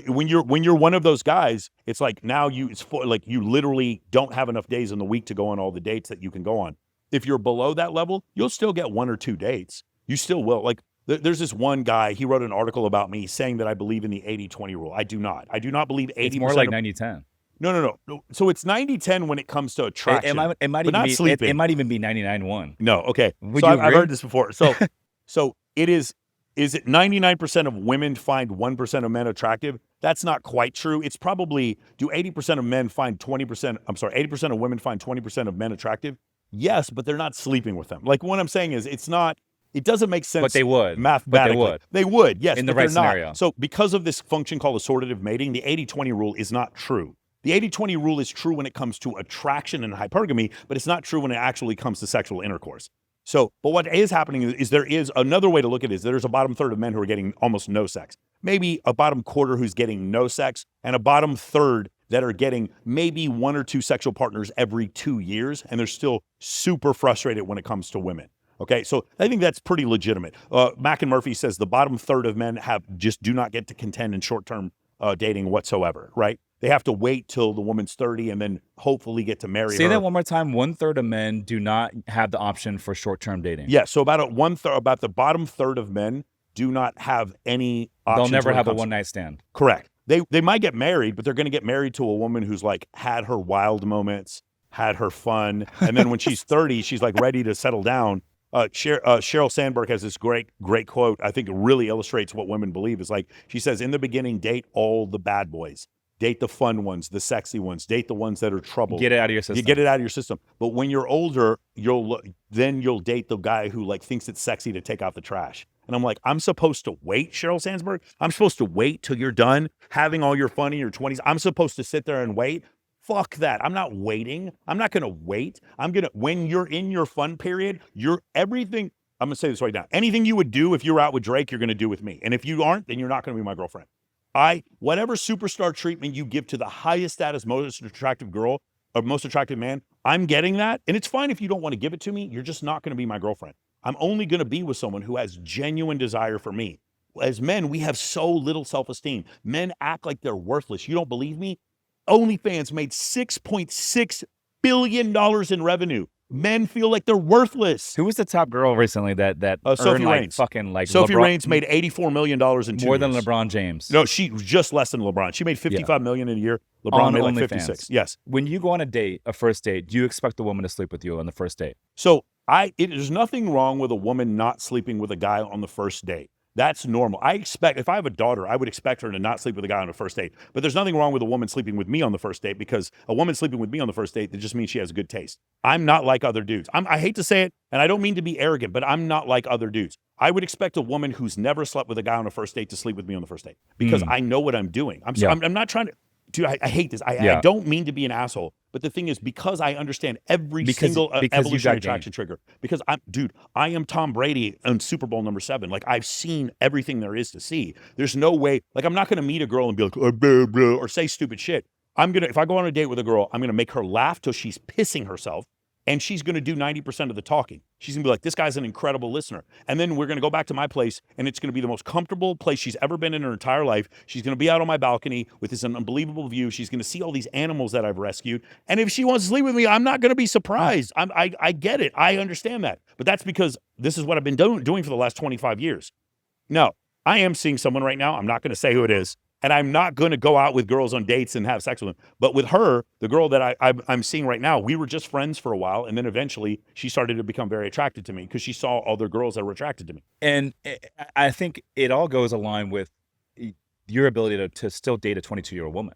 When you're one of those guys, it's like now you literally don't have enough days in the week to go on all the dates that you can go on. If you're below that level, you'll still get 1 or 2 dates. You still will. Like there's this one guy, he wrote an article about me saying that I believe in the 80-20 rule. I do not. I do not believe 80%. It's more like 90-10. No. So it's 90-10 when it comes to attraction. It might even be 99-1. No, okay. Would so you I've agree? heard this before. So it is it 99% of women find 1% of men attractive? That's not quite true. It's probably, do 80% of men find 20%, 80% of women find 20% of men attractive? Yes, but they're not sleeping with them. Like what I'm saying is it doesn't make sense. But they would. Mathematically. They would, yes. In the but right they're not. scenario. So because of this function called assortative mating, the 80-20 rule is not true. The 80-20 rule is true when it comes to attraction and hypergamy, but it's not true when it actually comes to sexual intercourse. So, but what is happening is there is another way to look at it is there's a bottom third of men who are getting almost no sex. Maybe a bottom quarter who's getting no sex, and a bottom third that are getting maybe 1 or 2 sexual partners every 2 years, and they're still super frustrated when it comes to women. Okay, so I think that's pretty legitimate. Mack and Murphy says the bottom third of men do not get to contend in short-term dating whatsoever, right? They have to wait till the woman's 30 and then hopefully get to marry her. Say that one more time. 1/3 of men do not have the option for short-term dating. Yeah, so about the bottom third of men do not have any options. They'll never have a one-night stand. Correct. They might get married, but they're going to get married to a woman who's like had her wild moments, had her fun, and then when she's 30, she's like ready to settle down. Sheryl Sandberg has this great quote. I think it really illustrates what women believe. Is like she says, in the beginning, date all the bad boys. Date the fun ones, the sexy ones. Date the ones that are troubled. Get it out of your system. You get it out of your system. But when you're older, you'll date the guy who like thinks it's sexy to take out the trash. And I'm like, I'm supposed to wait, Sheryl Sandberg? I'm supposed to wait till you're done having all your fun in your 20s? I'm supposed to sit there and wait? Fuck that. I'm not waiting. I'm not going to wait. When you're in your fun period, everything, I'm going to say this right now. Anything you would do if you were out with Drake, you're going to do with me. And if you aren't, then you're not going to be my girlfriend. Whatever superstar treatment you give to the highest status, most attractive girl, or most attractive man, I'm getting that. And it's fine if you don't want to give it to me. You're just not going to be my girlfriend. I'm only going to be with someone who has genuine desire for me. As men, we have so little self-esteem. Men act like they're worthless. You don't believe me? OnlyFans made $6.6 billion in revenue. Men feel like they're worthless. Who was the top girl recently that Sophie earned like Raines. fucking like Sophie LeBron, Raines made $84 million in 2 more years. than LeBron James? No, she was just less than LeBron. She made $55 million in a year. LeBron On made like OnlyFans. 56. Yes. When you go on a first date, do you expect the woman to sleep with you on the first date? So there's nothing wrong with a woman not sleeping with a guy on the first date. That's normal. If I have a daughter, I would expect her to not sleep with a guy on a first date. But there's nothing wrong with a woman sleeping with me on the first date, because a woman sleeping with me on the first date, that just means she has good taste. I'm not like other dudes. I hate to say it, and I don't mean to be arrogant, but I'm not like other dudes. I would expect a woman who's never slept with a guy on a first date to sleep with me on the first date, because I know what I'm doing. I'm not trying to. Dude, I hate this. I don't mean to be an asshole, but the thing is, because I understand every single evolutionary attraction trigger, because I am Tom Brady on Super Bowl #7. Like, I've seen everything there is to see. There's no way, like, I'm not going to meet a girl and be like, oh, blah, blah, or say stupid shit. If I go on a date with a girl, I'm going to make her laugh till she's pissing herself. And she's going to do 90% of the talking. She's going to be like, this guy's an incredible listener. And then we're going to go back to my place, and it's going to be the most comfortable place she's ever been in her entire life. She's going to be out on my balcony with this unbelievable view. She's going to see all these animals that I've rescued. And if she wants to sleep with me, I'm not going to be surprised. I get it. I understand that. But that's because this is what I've been doing for the last 25 years. No, I am seeing someone right now. I'm not going to say who it is. And I'm not going to go out with girls on dates and have sex with them. But with her, the girl that I'm seeing right now, we were just friends for a while. And then eventually she started to become very attracted to me because she saw other girls that were attracted to me. And I think it all goes along with your ability to still date a 22-year-old woman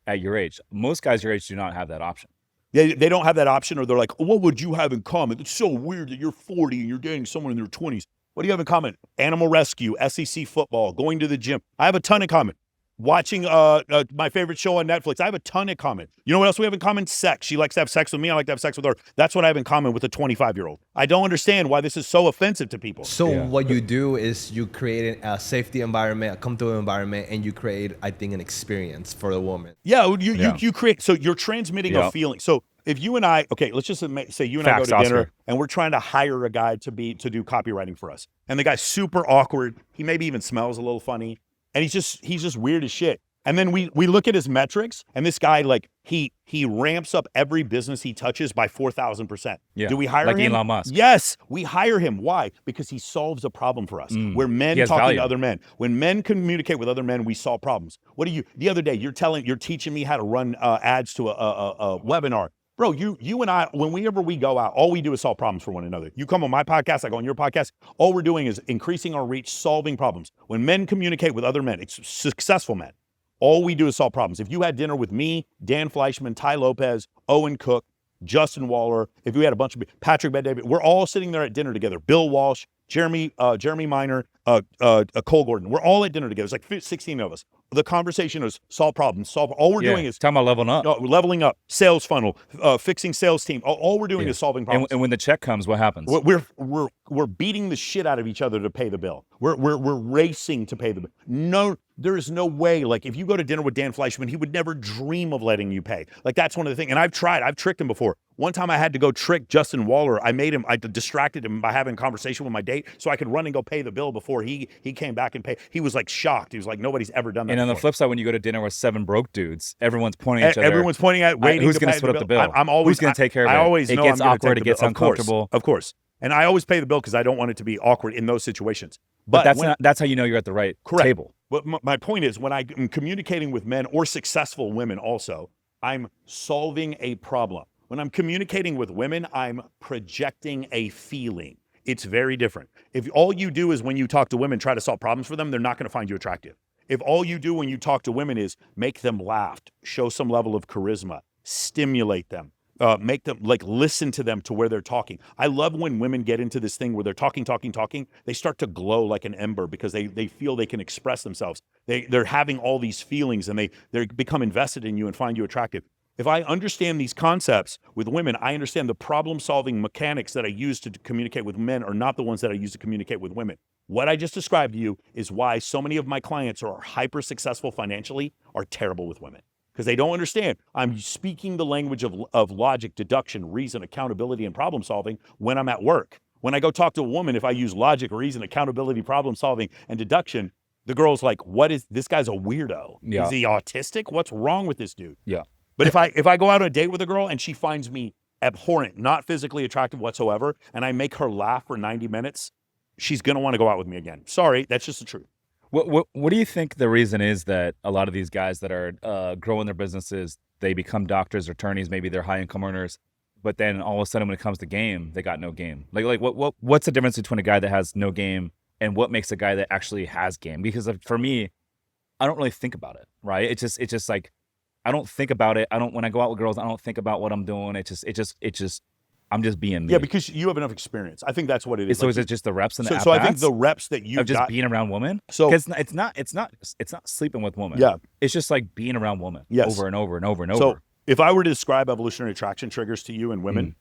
at your age. Most guys your age do not have that option. They don't have that option, or they're like, oh, what would you have in common? It's so weird that you're 40 and you're dating someone in their 20s. What do you have in common? Animal rescue, SEC football, going to the gym. I have a ton in common. Watching my favorite show on Netflix. I have a ton in common. You know what else we have in common? Sex. She likes to have sex with me. I like to have sex with her. That's what I have in common with a 25-year-old. I don't understand why this is so offensive to people. So what you do is you create a safety environment, a comfortable environment, and you create, I think, an experience for the woman. Yeah, you create, so you're transmitting a feeling. So if you and I, okay, let's just say you and I go to dinner and we're trying to hire a guy to do copywriting for us. And the guy's super awkward. He maybe even smells a little funny. And he's just weird as shit. And then we look at his metrics, and this guy, like, he ramps up every business he touches by 4,000%. Yeah. Do we hire him? Like Elon Musk. Yes, we hire him. Why? Because he solves a problem for us. We're men talking to other men. When men communicate with other men, we solve problems. The other day, you're teaching me how to run ads to a webinar. Bro, you and I, whenever we go out, all we do is solve problems for one another. You come on my podcast, I go on your podcast. All we're doing is increasing our reach, solving problems. When men communicate with other men, it's successful men. All we do is solve problems. If you had dinner with me, Dan Fleischman, Ty Lopez, Owen Cook, Justin Waller, if we had a bunch of Patrick Bet-David, we're all sitting there at dinner together. Bill Walsh, Jeremy Miner, Cole Gordon. We're all at dinner together. It's like 16 of us. The conversation is solve problems. All we're doing is talking about leveling up. No, leveling up, sales funnel, fixing sales team. All we're doing is solving problems. And when the check comes, what happens? We're beating the shit out of each other to pay the bill. We're racing to pay the bill. No, there is no way. Like, if you go to dinner with Dan Fleischman, he would never dream of letting you pay. Like, that's one of the things. And I've tricked him before. One time I had to go trick Justin Waller. I distracted him by having a conversation with my date so I could run and go pay the bill before he came back and pay. He was like shocked. He was like, nobody's ever done that. And on the flip side, when you go to dinner with 7 broke dudes, everyone's pointing at each other. Everyone's pointing at waiting who's to going to pay split the up the bill? I'm always who's going to take care of it? I always know it gets I'm gonna awkward. take It the gets bill. uncomfortable. Of course. And I always pay the bill because I don't want it to be awkward in those situations. But that's how you know you're at the right table. But my point is, when I'm communicating with men or successful women also, I'm solving a problem. When I'm communicating with women, I'm projecting a feeling. It's very different. If all you do is when you talk to women, try to solve problems for them, they're not going to find you attractive. If all you do when you talk to women is make them laugh, show some level of charisma, stimulate them, make them, like, listen to them to where they're talking. I love when women get into this thing where they're talking. They start to glow like an ember because they feel they can express themselves. They're having all these feelings, and they become invested in you and find you attractive. If I understand these concepts with women, I understand the problem-solving mechanics that I use to communicate with men are not the ones that I use to communicate with women. What I just described to you is why so many of my clients who are hyper-successful financially are terrible with women. because they don't understand. I'm speaking the language of logic, deduction, reason, accountability, and problem solving when I'm at work. When I go talk to a woman, if I use logic, reason, accountability, problem solving, and deduction, the girl's like, what is, this guy's a weirdo. Yeah. Is he autistic? What's wrong with this dude? Yeah. But if I go out on a date with a girl and she finds me abhorrent, not physically attractive whatsoever, and I make her laugh for 90 minutes, she's going to want to go out with me again. Sorry, that's just the truth. What do you think the reason is that a lot of these guys that are growing their businesses, they become doctors or attorneys, maybe they're high income earners, but then all of a sudden when it comes to game, they got no game? Like what's the difference between a guy that has no game and what makes a guy that actually has game? Because for me, I don't really think about it, right? It's just like, I don't think about it. When I go out with girls, I don't think about what I'm doing. I'm just being me. Yeah, because you have enough experience. I think that's what it is. So is it just the reps and the so I think the reps that you of just got, being around women? So it's not sleeping with women. Yeah. It's just like being around women over and over and over and over. So if I were to describe evolutionary attraction triggers to you and women,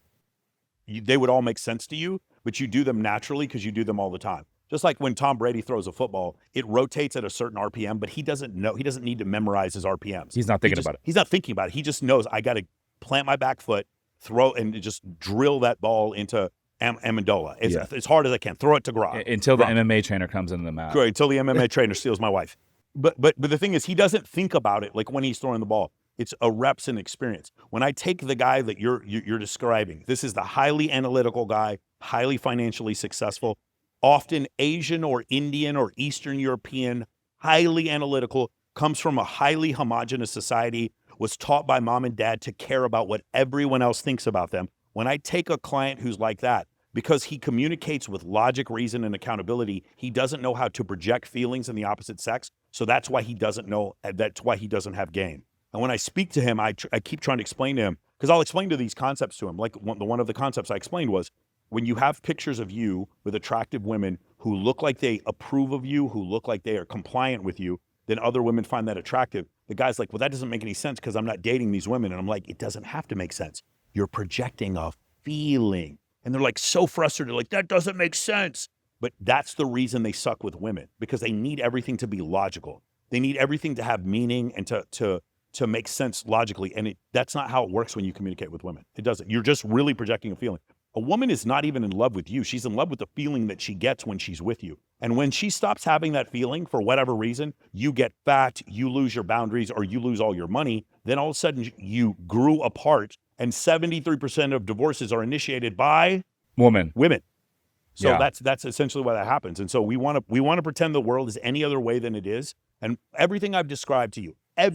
they would all make sense to you, but you do them naturally because you do them all the time. Just like when Tom Brady throws a football, it rotates at a certain RPM, but he doesn't need to memorize his RPMs. He's not thinking about it. He's not thinking about it. He just knows, I got to plant my back foot, throw, and just drill that ball into Amendola as hard as I can. Throw it to Gronk. Until the MMA trainer comes into the match. Right, until the MMA trainer steals my wife. But the thing is, he doesn't think about it like when he's throwing the ball. It's a reps and experience. When I take the guy that you're describing, this is the highly analytical guy, highly financially successful, often Asian or Indian or Eastern European, highly analytical, comes from a highly homogenous society, was taught by mom and dad to care about what everyone else thinks about them. When I take a client who's like that, because he communicates with logic, reason, and accountability, he doesn't know how to project feelings in the opposite sex. So that's why he doesn't have game. And when I speak to him, I keep trying to explain to him, because I'll explain to these concepts to him. Like one of the concepts I explained was, when you have pictures of you with attractive women who look like they approve of you, who look like they are compliant with you, then other women find that attractive. The guy's like, well, that doesn't make any sense because I'm not dating these women. And I'm like, it doesn't have to make sense. You're projecting a feeling. And they're like so frustrated, like, that doesn't make sense. But that's the reason they suck with women, because they need everything to be logical. They need everything to have meaning and to make sense logically. And that's not how it works when you communicate with women. It doesn't. You're just really projecting a feeling. A woman is not even in love with you. She's in love with the feeling that she gets when she's with you. And when she stops having that feeling for whatever reason, you get fat, you lose your boundaries, or you lose all your money, then all of a sudden you grew apart, and 73% of divorces are initiated by women. So Yeah. that's essentially why that happens. And so we want to pretend the world is any other way than it is. And everything I've described to you, I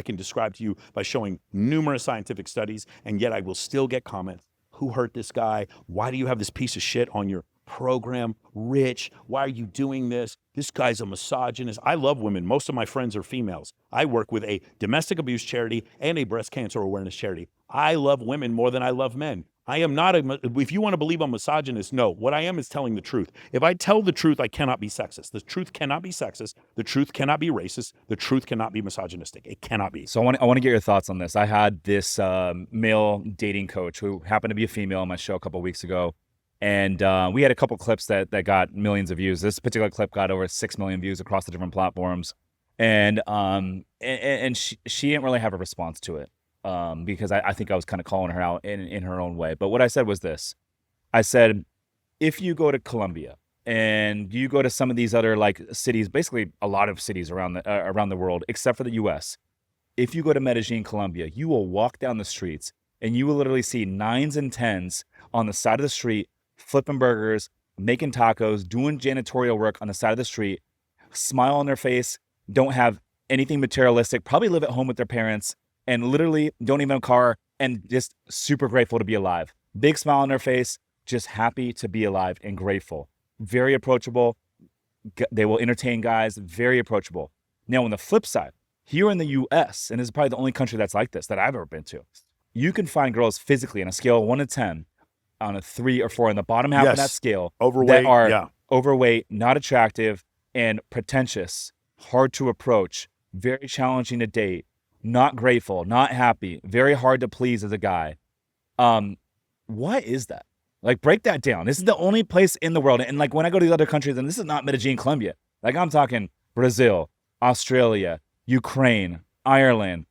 can describe to you by showing numerous scientific studies, and yet I will still get comments. Who hurt this guy? Why do you have this piece of shit on your program? Rich, why are you doing this? This guy's a misogynist. I love women. Most of my friends are females. I work with a domestic abuse charity and a breast cancer awareness charity. I love women more than I love men. I am not if you want to believe I'm misogynist, no. What I am is telling the truth. If I tell the truth, I cannot be sexist. The truth cannot be sexist. The truth cannot be racist. The truth cannot be misogynistic. It cannot be. So I want to get your thoughts on this. I had this male dating coach who happened to be a female on my show a couple of weeks ago. And we had a couple clips that got millions of views. This particular clip got over 6 million views across the different platforms. And she didn't really have a response to it. Because I think I was kind of calling her out in her own way. But what I said was this. I said, if you go to Colombia and you go to some of these other like cities, basically a lot of cities around the world, except for the US, if you go to Medellin, Colombia, you will walk down the streets and you will literally see 9s and 10s on the side of the street, flipping burgers, making tacos, doing janitorial work on the side of the street, smile on their face, don't have anything materialistic, probably live at home with their parents, and literally don't even have a car, and just super grateful to be alive. Big smile on their face, just happy to be alive and grateful. Very approachable. They will entertain guys, very approachable. Now, on the flip side, here in the US, and this is probably the only country that's like this that I've ever been to, you can find girls physically on a scale of 1 to 10, on a 3 or 4, in the bottom half of that scale, overweight, that are overweight, not attractive, and pretentious, hard to approach, very challenging to date, not grateful, not happy, very hard to please as a guy. Why is that? Like, break that down. This is the only place in the world. And like, when I go to these other countries, and this is not Medellin, Colombia, like I'm talking Brazil, Australia, Ukraine, Ireland,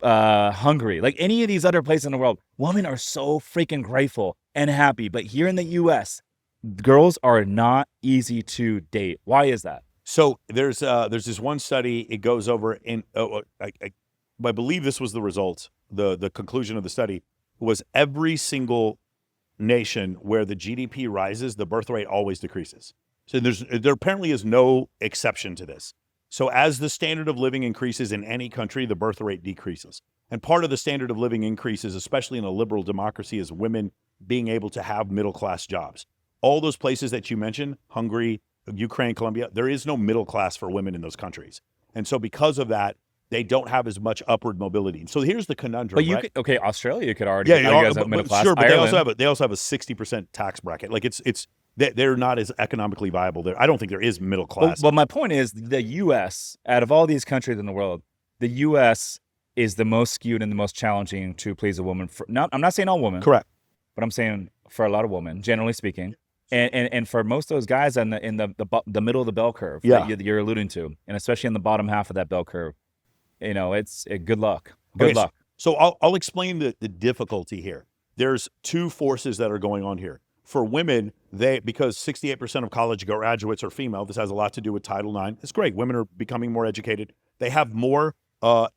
Hungary, like any of these other places in the world, women are so freaking grateful and happy. But here in the U.S., girls are not easy to date. Why is that? So there's this one study. It goes over in I believe this was the results. The conclusion of the study was every single nation where the GDP rises, the birth rate always decreases. So there apparently is no exception to this. So as the standard of living increases in any country, the birth rate decreases. And part of the standard of living increases, especially in a liberal democracy, is women being able to have middle-class jobs. All those places that you mentioned, Hungary, Ukraine, Colombia, there is no middle class for women in those countries. And so because of that, they don't have as much upward mobility. So here's the conundrum, But you right? could, Australia could already. Yeah, you guys have middle class. sure, but Ireland. they also have a 60% tax bracket. Like they're not as economically viable there. I don't think there is middle class. But my point is, the U.S., out of all these countries in the world, the U.S. is the most skewed and the most challenging to please a woman. I'm not saying all women, Correct. but I'm saying for a lot of women, generally speaking, and for most of those guys in the middle of the bell curve that you're alluding to, and especially in the bottom half of that bell curve, it's good luck. Good luck. So I'll explain the difficulty here. There's two forces that are going on here. For women, because 68% of college graduates are female, this has a lot to do with Title IX. It's great. Women are becoming more educated. They have more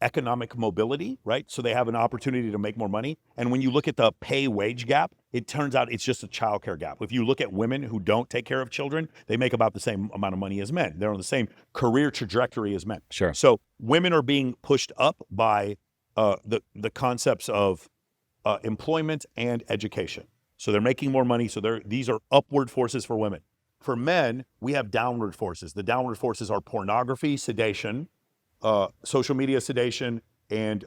economic mobility, right? So they have an opportunity to make more money. And when you look at the pay-wage gap, it turns out it's just a childcare gap. If you look at women who don't take care of children, they make about the same amount of money as men. They're on the same career trajectory as men. Sure. So women are being pushed up by the concepts of employment and education. So they're making more money. So these are upward forces for women. For men, we have downward forces. The downward forces are pornography, sedation, social media sedation, and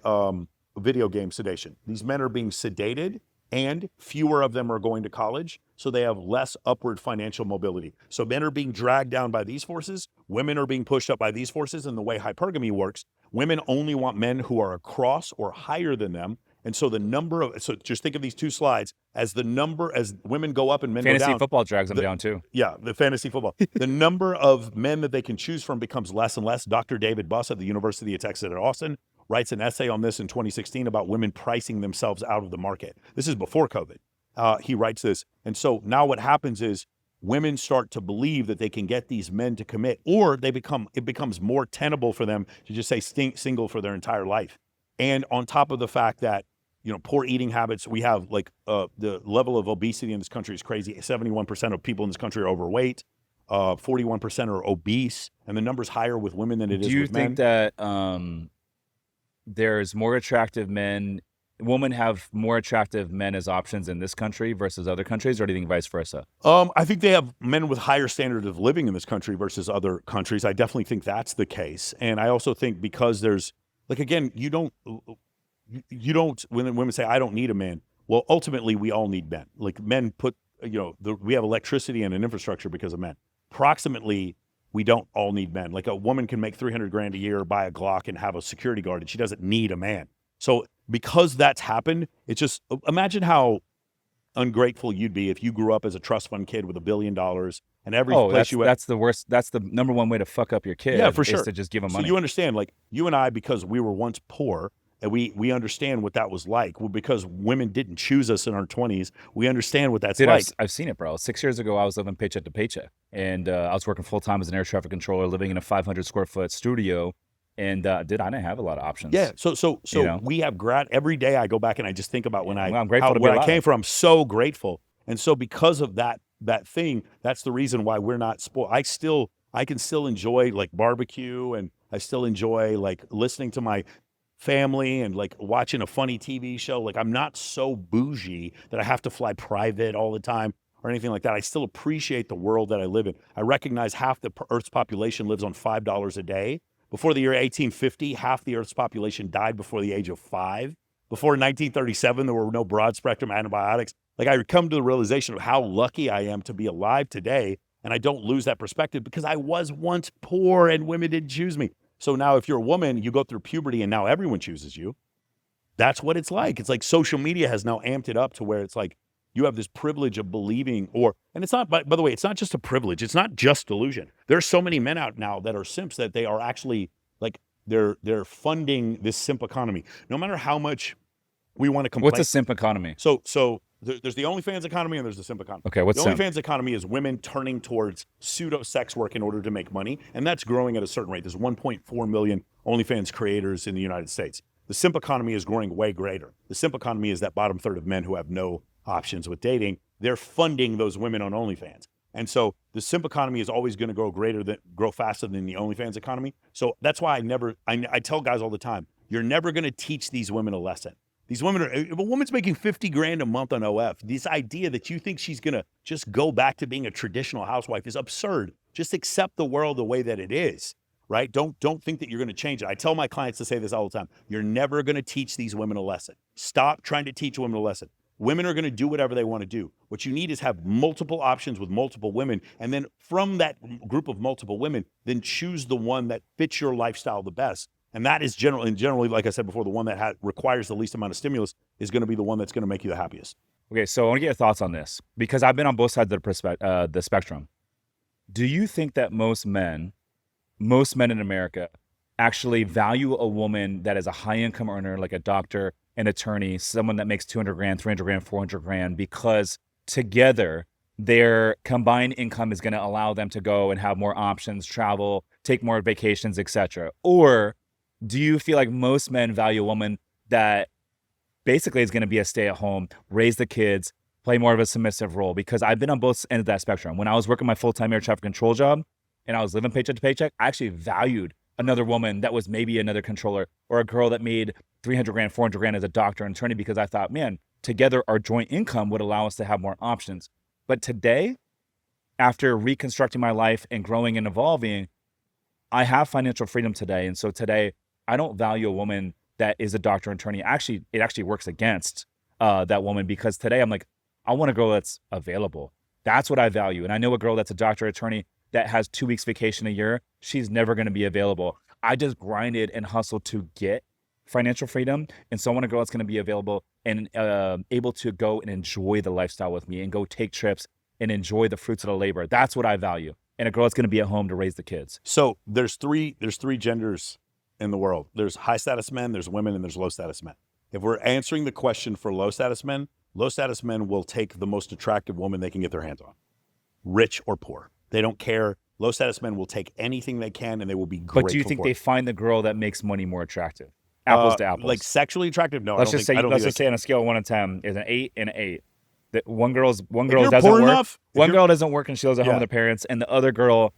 video game sedation. These men are being sedated, and fewer of them are going to college, so they have less upward financial mobility. So men are being dragged down by these forces, women are being pushed up by these forces, and the way hypergamy works, women only want men who are across or higher than them. And so so just think of these two slides as women go up and men go down. Fantasy football drags them down too. Yeah, the fantasy football. The number of men that they can choose from becomes less and less. Dr. David Buss at the University of Texas at Austin writes an essay on this in 2016 about women pricing themselves out of the market. This is before COVID. He writes this. And so now what happens is women start to believe that they can get these men to commit, or it becomes more tenable for them to just say single for their entire life. And on top of the fact that, poor eating habits, we have the level of obesity in this country is crazy. 71% of people in this country are overweight. 41% are obese, and the number's higher with women than it is with men. Do you think that there's more attractive men, women have more attractive men as options in this country versus other countries, or do you think vice versa? I think they have men with higher standards of living in this country versus other countries. I definitely think that's the case. And I also think because there's, again, you don't, when women say, I don't need a man, well, ultimately we all need men. Men we have electricity and an infrastructure because of men. Approximately, we don't all need men. A woman can make $300,000 a year, buy a Glock, and have a security guard, and she doesn't need a man. So because that's happened, it's just, imagine how ungrateful you'd be if you grew up as a trust fund kid with $1 billion and every place you went. That's the worst. That's the number one way to fuck up your kid. Yeah, for sure. Is to just give them money. So you understand, you and I, because we were once poor, and we understand what that was like. Well, because women didn't choose us in our 20s, we understand what that's like. I've seen it, bro. 6 years ago, I was living paycheck to paycheck, and I was working full time as an air traffic controller, living in a 500 square foot studio. And I didn't have a lot of options. Yeah. So we have every day I go back and I just think about I'm grateful to be where alive. I came from. I'm so grateful. And so because of that thing, that's the reason why we're not spoiled. I can still enjoy barbecue, and I still enjoy listening to my family and watching a funny TV show. I'm not so bougie that I have to fly private all the time or anything like that. I still appreciate the world that I live in. I recognize half the Earth's population lives on $5 a day. Before the year 1850, half the Earth's population died before the age of 5. Before 1937, there were no broad spectrum antibiotics. I come to the realization of how lucky I am to be alive today, and I don't lose that perspective because I was once poor and women didn't choose me. So now if you're a woman, you go through puberty and now everyone chooses you. That's what it's like. It's social media has now amped it up to where it's you have this privilege of believing, and it's not, by the way, it's not just a privilege. It's not just delusion. There's so many men out now that are simps that they are actually they're funding this simp economy. No matter how much we want to complain. What's a simp economy? So there's the OnlyFans economy and there's the simp economy. Okay, what's the simp? OnlyFans economy is women turning towards pseudo sex work in order to make money, and that's growing at a certain rate. There's 1.4 million OnlyFans creators in the United States. The simp economy is growing way greater. The simp economy is that bottom third of men who have no options with dating. They're funding those women on OnlyFans. And so the simp economy is always going to grow faster than the OnlyFans economy. So that's why I tell guys all the time, you're never going to teach these women a lesson. These women if a woman's making 50 grand a month on OF, this idea that you think she's going to just go back to being a traditional housewife is absurd. Just accept the world the way that it is, right? Don't think that you're going to change it. I tell my clients to say this all the time. You're never going to teach these women a lesson. Stop trying to teach women a lesson. Women are going to do whatever they want to do. What you need is have multiple options with multiple women. And then from that group of multiple women, then choose the one that fits your lifestyle the best. And that is generally, like I said before, the one that requires the least amount of stimulus is going to be the one that's going to make you the happiest. Okay, so I want to get your thoughts on this because I've been on both sides of the spectrum. Do you think that most men in America actually value a woman that is a high income earner, like a doctor, an attorney, someone that makes 200 grand, 300 grand, 400 grand, because together their combined income is going to allow them to go and have more options, travel, take more vacations, etc.? Or do you feel like most men value a woman that basically is going to be a stay-at-home, raise the kids, play more of a submissive role? Because I've been on both ends of that spectrum. When I was working my full-time air traffic control job and I was living paycheck to paycheck, I actually valued another woman that was maybe another controller or a girl that made 300 grand, 400 grand as a doctor and attorney, because I thought, man, together our joint income would allow us to have more options. But today, after reconstructing my life and growing and evolving, I have financial freedom today. And so today, I don't value a woman that is a doctor and attorney. Actually, it actually works against that woman, because today I'm like, I want a girl that's available. That's what I value. And I know a girl that's a doctor or attorney that has 2 weeks vacation a year. She's never going to be available. I just grinded and hustled to get financial freedom. And so I want a girl that's going to be available and able to go and enjoy the lifestyle with me and go take trips and enjoy the fruits of the labor. That's what I value. And a girl that's going to be at home to raise the kids. So there's three genders in the world. There's high status men, there's women, and there's low status men. If we're answering the question for low status men will take the most attractive woman they can get their hands on, rich or poor. They don't care. Low status men will take anything they can, and they will be grateful. But do you think for they it. find the girl that makes money more attractive? Apples to apples. Like sexually attractive? No, Let's I don't just think, say I don't let's think just say on a scale of 1 to 10 is an 8 and an 8. That one girl you're doesn't poor work. enough, One girl doesn't work and she lives at home Yeah. with her parents, and the other girl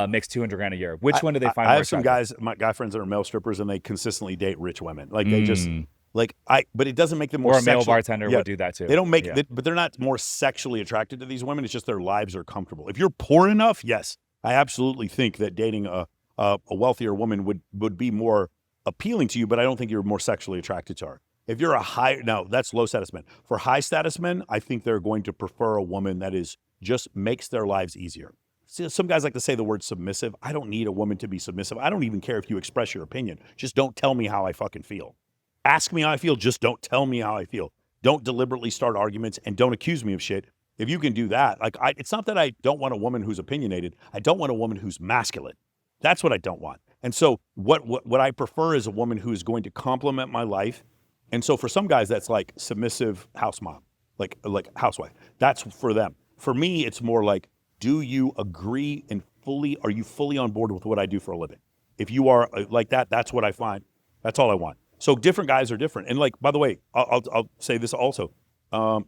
makes 200 grand a year. Which one do they find I more have some attractive? guys, my guy friends that are male strippers, and they consistently date rich women. Like they just but it doesn't make them more Or a male sexual- bartender Yeah. would do that too. They don't make, Yeah. but they're not more sexually attracted to these women. It's just their lives are comfortable. If you're poor enough, yes, I absolutely think that dating a wealthier woman would be more appealing to you, but I don't think you're more sexually attracted to her. If you're now that's low status men. For high status men, I think they're going to prefer a woman that is just makes their lives easier. See, some guys like to say the word submissive. I don't need a woman to be submissive. I don't even care if you express your opinion. Just don't tell me how I fucking feel. Ask me how I feel. Just don't tell me how I feel. Don't deliberately start arguments and don't accuse me of shit. If you can do that, it's not that I don't want a woman who's opinionated. I don't want a woman who's masculine. That's what I don't want. And so what I prefer is a woman who is going to complement my life. And so for some guys, that's like submissive house mom, like housewife. That's for them. For me, it's more like, do you agree and are you fully on board with what I do for a living? If you are like that, that's what I find. That's all I want. So different guys are different. And like, by the way, I'll say this also.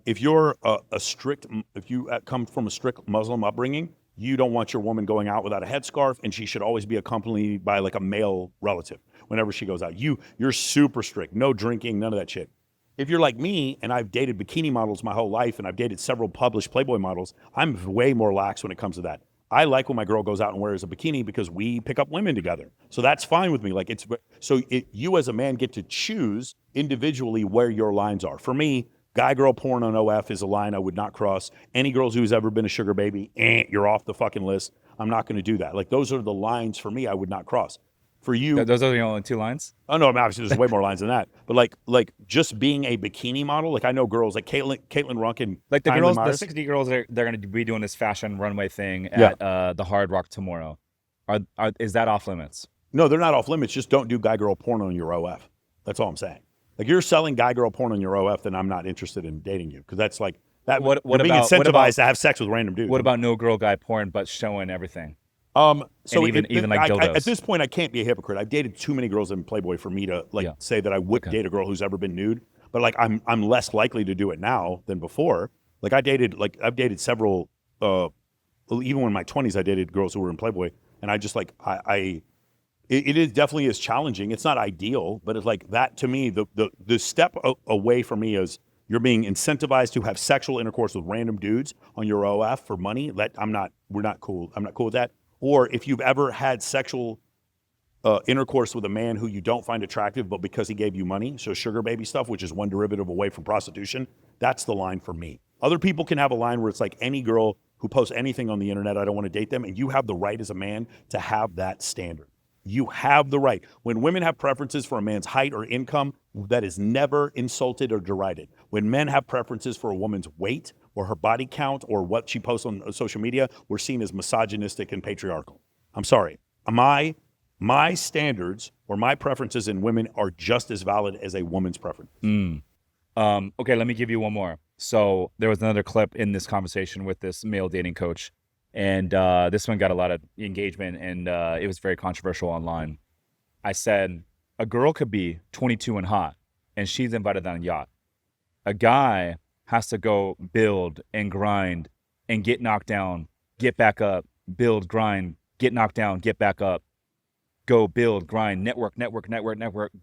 If you're if you come from a strict Muslim upbringing, you don't want your woman going out without a headscarf, and she should always be accompanied by like a male relative whenever she goes out. You're super strict, no drinking, none of that shit. If you're like me, and I've dated bikini models my whole life, and I've dated several published Playboy models, I'm way more lax when it comes to that. I like when my girl goes out and wears a bikini because we pick up women together. So that's fine with me. You as a man get to choose individually where your lines are. For me, guy-girl porn on OF is a line I would not cross. Any girls who's ever been a sugar baby, you're off the fucking list. I'm not going to do that. Like, those are the lines for me I would not cross. For you, Those are the only 2 lines? oh no, obviously there's way more lines than that. But like just being a bikini model, like I know girls like Caitlin Runkin, Like the Kylie girls, Myers. the 60 girls, they're going to be doing this fashion runway thing at the Hard Rock tomorrow. Is that off limits? No, they're not off limits. Just don't do guy-girl porn on your OF. That's all I'm saying. Like, you're selling guy-girl porn on your OF, then I'm not interested in dating you, because that's like that. What you're being about- what incentivized about- to have sex with random dudes. What about no girl guy porn but showing everything? So And even like dildos. at this point, I can't be a hypocrite. I've dated too many girls in Playboy for me to like say that I would date a girl who's ever been nude. But like, I'm less likely to do it now than before. Like, I've dated several. Even when in my 20s, I dated girls who were in Playboy, and I just like it is definitely is challenging. It's not ideal, but it's like that to me. The step away from me is you're being incentivized to have sexual intercourse with random dudes on your OF for money. We're not cool. I'm not cool with that. Or if you've ever had sexual intercourse with a man who you don't find attractive, but because he gave you money, so sugar baby stuff, which is one derivative away from prostitution, that's the line for me. Other people can have a line where it's like any girl who posts anything on the internet, I don't want to date them, and you have the right as a man to have that standard. You have the right. When women have preferences for a man's height or income, that is never insulted or derided. When men have preferences for a woman's weight or her body count or what she posts on social media, we're seen as misogynistic and patriarchal. I'm sorry. My standards or my preferences in women are just as valid as a woman's preference. Okay, let me give you one more. So there was another clip in this conversation with this male dating coach, and this one got a lot of engagement, and it was very controversial online. I said, a girl could be 22 and hot, and she's invited on a yacht. A guy has to go build and grind and get knocked down, get back up, build, grind, get knocked down, get back up, go build, grind, network,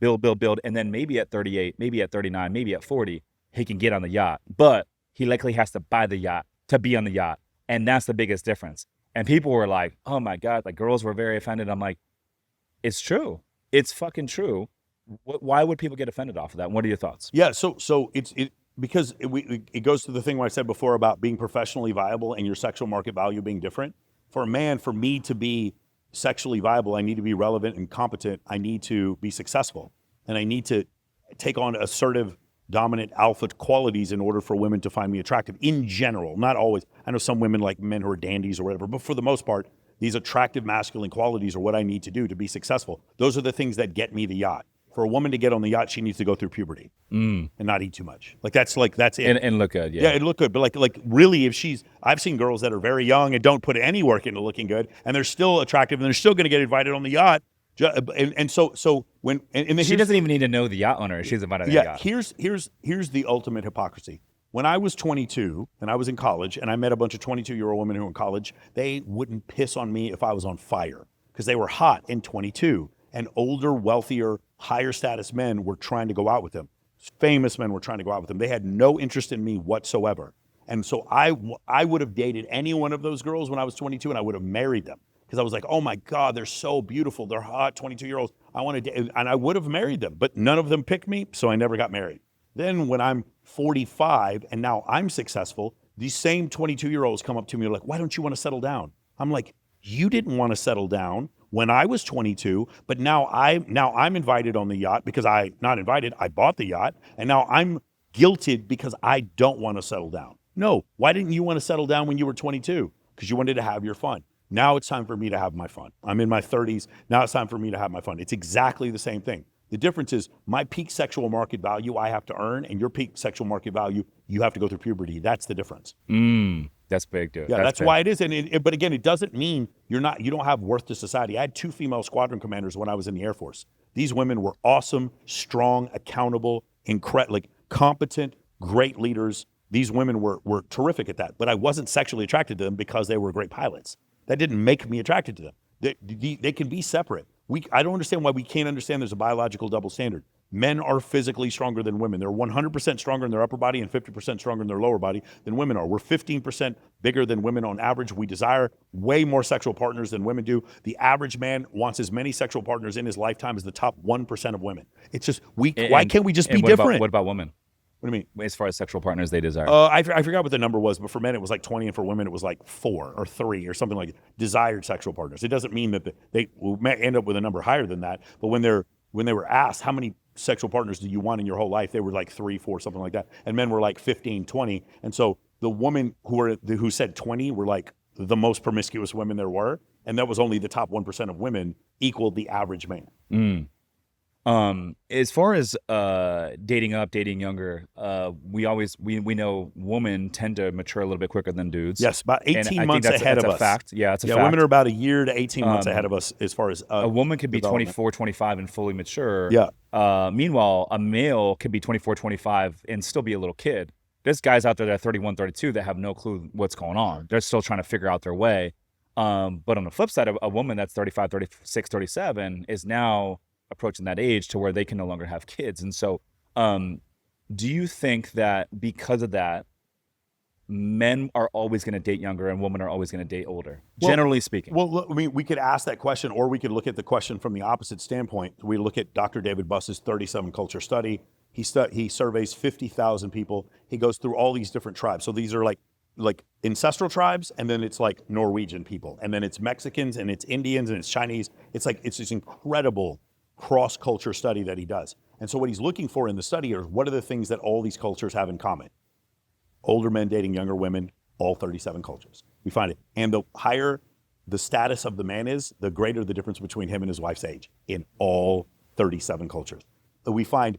build, and then maybe at 38, maybe at 39, maybe at 40, he can get on the yacht. But he likely has to buy the yacht to be on the yacht. And that's the biggest difference. And people were like, oh my God, like girls were very offended. I'm like, it's true. It's fucking true. Why would people get offended off of that? What are your thoughts? Yeah, so because it goes to the thing what I said before about being professionally viable and your sexual market value being different. For a man, for me to be sexually viable, I need to be relevant and competent. I need to be successful, and I need to take on assertive, dominant alpha qualities in order for women to find me attractive. In general, not always. I know some women like men who are dandies or whatever, but for the most part, these attractive masculine qualities are what I need to do to be successful. Those are the things that get me the yacht. For a woman to get on the yacht, she needs to go through puberty and not eat too much. That's it. And look good, yeah. Yeah, it look good. But like really, I've seen girls that are very young and don't put any work into looking good, and they're still attractive, and they're still going to get invited on the yacht. And so when she doesn't even need to know the yacht owner. She's invited on the yacht. Here's the ultimate hypocrisy. When I was 22 and I was in college, and I met a bunch of 22-year-old women who were in college, they wouldn't piss on me if I was on fire because they were hot and 22. And older, wealthier, higher status men were trying to go out with them. Famous men were trying to go out with them. They had no interest in me whatsoever. And so I would have dated any one of those girls when I was 22, and I would have married them because I was like, oh my God, they're so beautiful. They're hot 22-year-olds. I want to date, and I would have married them, but none of them picked me, so I never got married. Then when I'm 45 and now I'm successful, these same 22-year-olds come up to me like, why don't you want to settle down? I'm like, you didn't want to settle down when I was 22, but now I'm invited on the yacht because I bought the yacht, and now I'm guilted because I don't want to settle down. No, why didn't you want to settle down when you were 22? Because you wanted to have your fun. Now it's time for me to have my fun. I'm in my 30s. Now it's time for me to have my fun. It's exactly the same thing. The difference is my peak sexual market value I have to earn, and your peak sexual market value, you have to go through puberty. That's the difference. That's big, dude. Yeah, that's why it is. But again, it doesn't mean you don't have worth to society. I had 2 female squadron commanders when I was in the Air Force. These women were awesome, strong, accountable, competent, great leaders. These women were terrific at that. But I wasn't sexually attracted to them because they were great pilots. That didn't make me attracted to them. They can be separate. I don't understand why we can't understand there's a biological double standard. Men are physically stronger than women. They're 100% stronger in their upper body and 50% stronger in their lower body than women are. We're 15% bigger than women on average. We desire way more sexual partners than women do. The average man wants as many sexual partners in his lifetime as the top 1% of women. It's just, why can't we just be different? What about women? What do you mean? As far as sexual partners they desire? I forgot what the number was, but for men it was like 20, and for women it was like 4 or 3 or something like that. Desired sexual partners. It doesn't mean that they will end up with a number higher than that, but when they were asked how many sexual partners do you want in your whole life, they were like 3, 4, something like that, and men were like 15, 20, and so the women who said 20 were like the most promiscuous women there were, and that was only the top 1% of women equaled the average man. As far as dating up, dating younger, we know women tend to mature a little bit quicker than dudes. Yes, about And 18 I think months ahead that's of a us. fact. Yeah, it's a Yeah, fact. women are about a year to 18 months ahead of us as far as a woman could be development. 24, 25 and fully mature. Yeah. Meanwhile, a male could be 24, 25 and still be a little kid. There's guys out there that are 31, 32 that have no clue what's going on. They're still trying to figure out their way. But on the flip side, a woman that's 35, 36, 37 is now approaching that age to where they can no longer have kids. And so do you think that because of that, men are always going to date younger and women are always going to date older, generally speaking? Well, look, I mean, we could ask that question, or we could look at the question from the opposite standpoint. We look at Dr. David Buss's 37 culture study. He surveys 50,000 people. He goes through all these different tribes. So these are like ancestral tribes, and then it's like Norwegian people, and then it's Mexicans, and it's Indians, and it's Chinese. It's this incredible cross-culture study that he does. And so what he's looking for in the study are what are the things that all these cultures have in common? Older men dating younger women, all 37 cultures. We find it. And the higher the status of the man is, the greater the difference between him and his wife's age in all 37 cultures. We find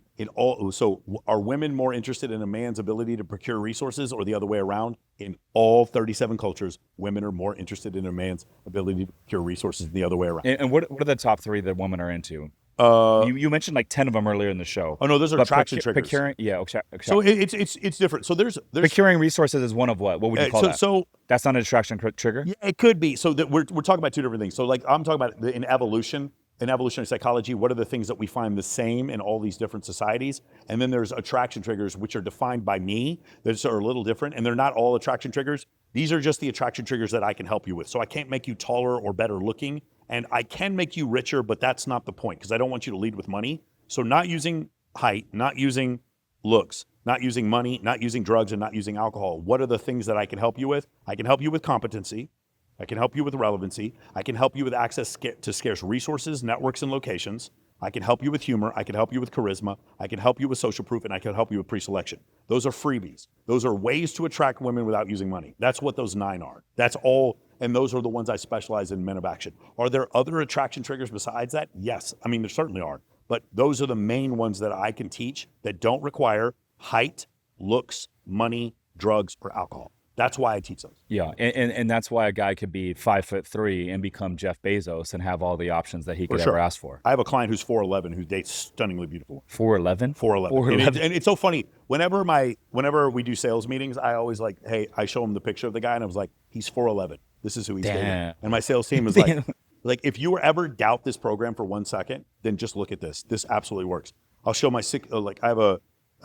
so are women more interested in a man's ability to procure resources or the other way around? In all 37 cultures, women are more interested in a man's ability to procure resources than the other way around. And what are the top three that women are into? You mentioned like 10 of them earlier in the show. Oh no, those are attraction triggers. Okay. So it's different. So there's procuring resources is one of what? What would you call that? So that's not an attraction trigger? Yeah, it could be. So that we're talking about two different things. So like I'm talking about in evolutionary psychology, what are the things that we find the same in all these different societies? And then there's attraction triggers, which are defined by me, that are a little different, and they're not all attraction triggers. These are just the attraction triggers that I can help you with. So I can't make you taller or better looking, and I can make you richer, but that's not the point, because I don't want you to lead with money. So not using height, not using looks, not using money, not using drugs, and not using alcohol. What are the things that I can help you with? I can help you with competency. I can help you with relevancy. I can help you with access to scarce resources, networks, and locations. I can help you with humor. I can help you with charisma. I can help you with social proof, and I can help you with pre-selection. Those are freebies. Those are ways to attract women without using money. That's what those 9 are. That's all, and those are the ones I specialize in men of action. Are there other attraction triggers besides that? Yes. I mean, there certainly are. But those are the main ones that I can teach that don't require height, looks, money, drugs, or alcohol. That's why I teach those. Yeah, and that's why a guy could be 5'3" and become Jeff Bezos and have all the options that he could ever ask for. I have a client who's 4'11" who dates stunningly beautiful. 4'11"? 4'11". And it's so funny. Whenever we do sales meetings, I always I show him the picture of the guy, and I was like, he's 4'11". This is who he's dating. And my sales team is like, if you ever doubt this program for 1 second, then just look at this. This absolutely works. I'll show my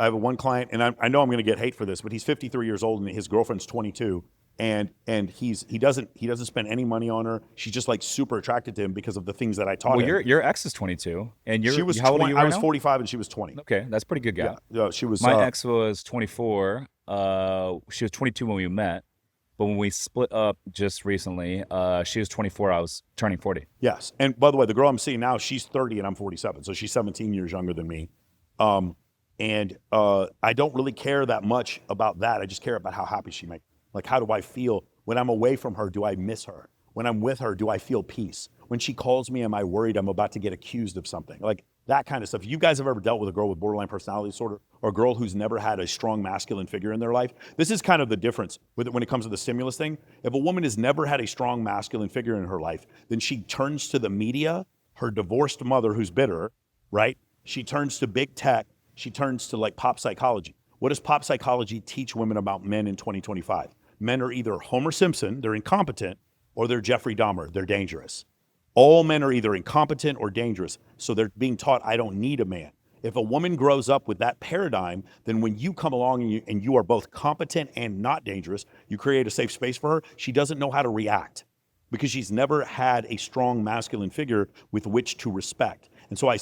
I have one client, and I know I'm going to get hate for this, but he's 53 years old and his girlfriend's 22, and he doesn't spend any money on her. She's just super attracted to him because of the things that I taught him. Your ex is 22, and she was how old are you right I was now? 45 and she was 20. Okay, that's pretty good guy. Yeah, she was. My ex was 24. She was 22 when we met, but when we split up just recently, she was 24. I was turning 40. Yes, and by the way, the girl I'm seeing now, she's 30 and I'm 47, so she's 17 years younger than me. And I don't really care that much about that. I just care about how happy she makes. Like, how do I feel when I'm away from her? Do I miss her? When I'm with her, do I feel peace? When she calls me, am I worried I'm about to get accused of something? Like that kind of stuff. You guys have ever dealt with a girl with borderline personality disorder, or a girl who's never had a strong masculine figure in their life? This is kind of the difference when it comes to the stimulus thing. If a woman has never had a strong masculine figure in her life, then she turns to the media, her divorced mother who's bitter, right? She turns to big tech. She turns to pop psychology. What does pop psychology teach women about men in 2025? Men are either Homer Simpson, they're incompetent, or they're Jeffrey Dahmer, they're dangerous. All men are either incompetent or dangerous, so they're being taught, I don't need a man. If a woman grows up with that paradigm, then when you come along and you are both competent and not dangerous, you create a safe space for her, she doesn't know how to react because she's never had a strong masculine figure with which to respect. And so I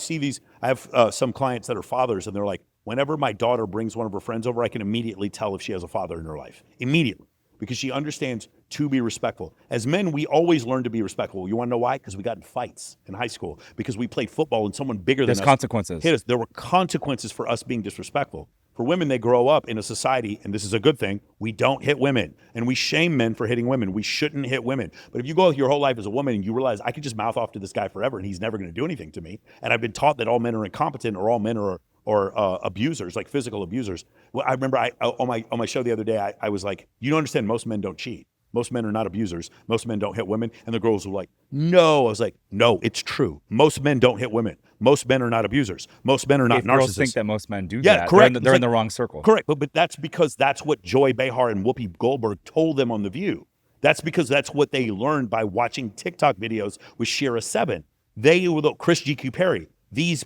have some clients that are fathers, and they're like, whenever my daughter brings one of her friends over, I can immediately tell if she has a father in her life. Immediately. Because she understands to be respectful. As men, we always learn to be respectful. You want to know why? Because we got in fights in high school. Because we played football and someone bigger than us consequences. hit us. There were consequences for us being disrespectful. For women, they grow up in a society, and this is a good thing, we don't hit women. And we shame men for hitting women. We shouldn't hit women. But if you go your whole life as a woman and you realize I could just mouth off to this guy forever and he's never going to do anything to me, and I've been taught that all men are incompetent or all men are abusers, like physical abusers. Well, I remember on my show the other day, I was like, you don't understand, most men don't cheat. Most men are not abusers. Most men don't hit women. And the girls were like, no. I was like, no, it's true. Most men don't hit women. Most men are not abusers. Most men are not If narcissists. girls think that most men do Yeah, that, correct. they're in the wrong circle. Correct, but that's because that's what Joy Behar and Whoopi Goldberg told them on The View. That's because that's what they learned by watching TikTok videos with Shira Seven. They were Chris GQ Perry. These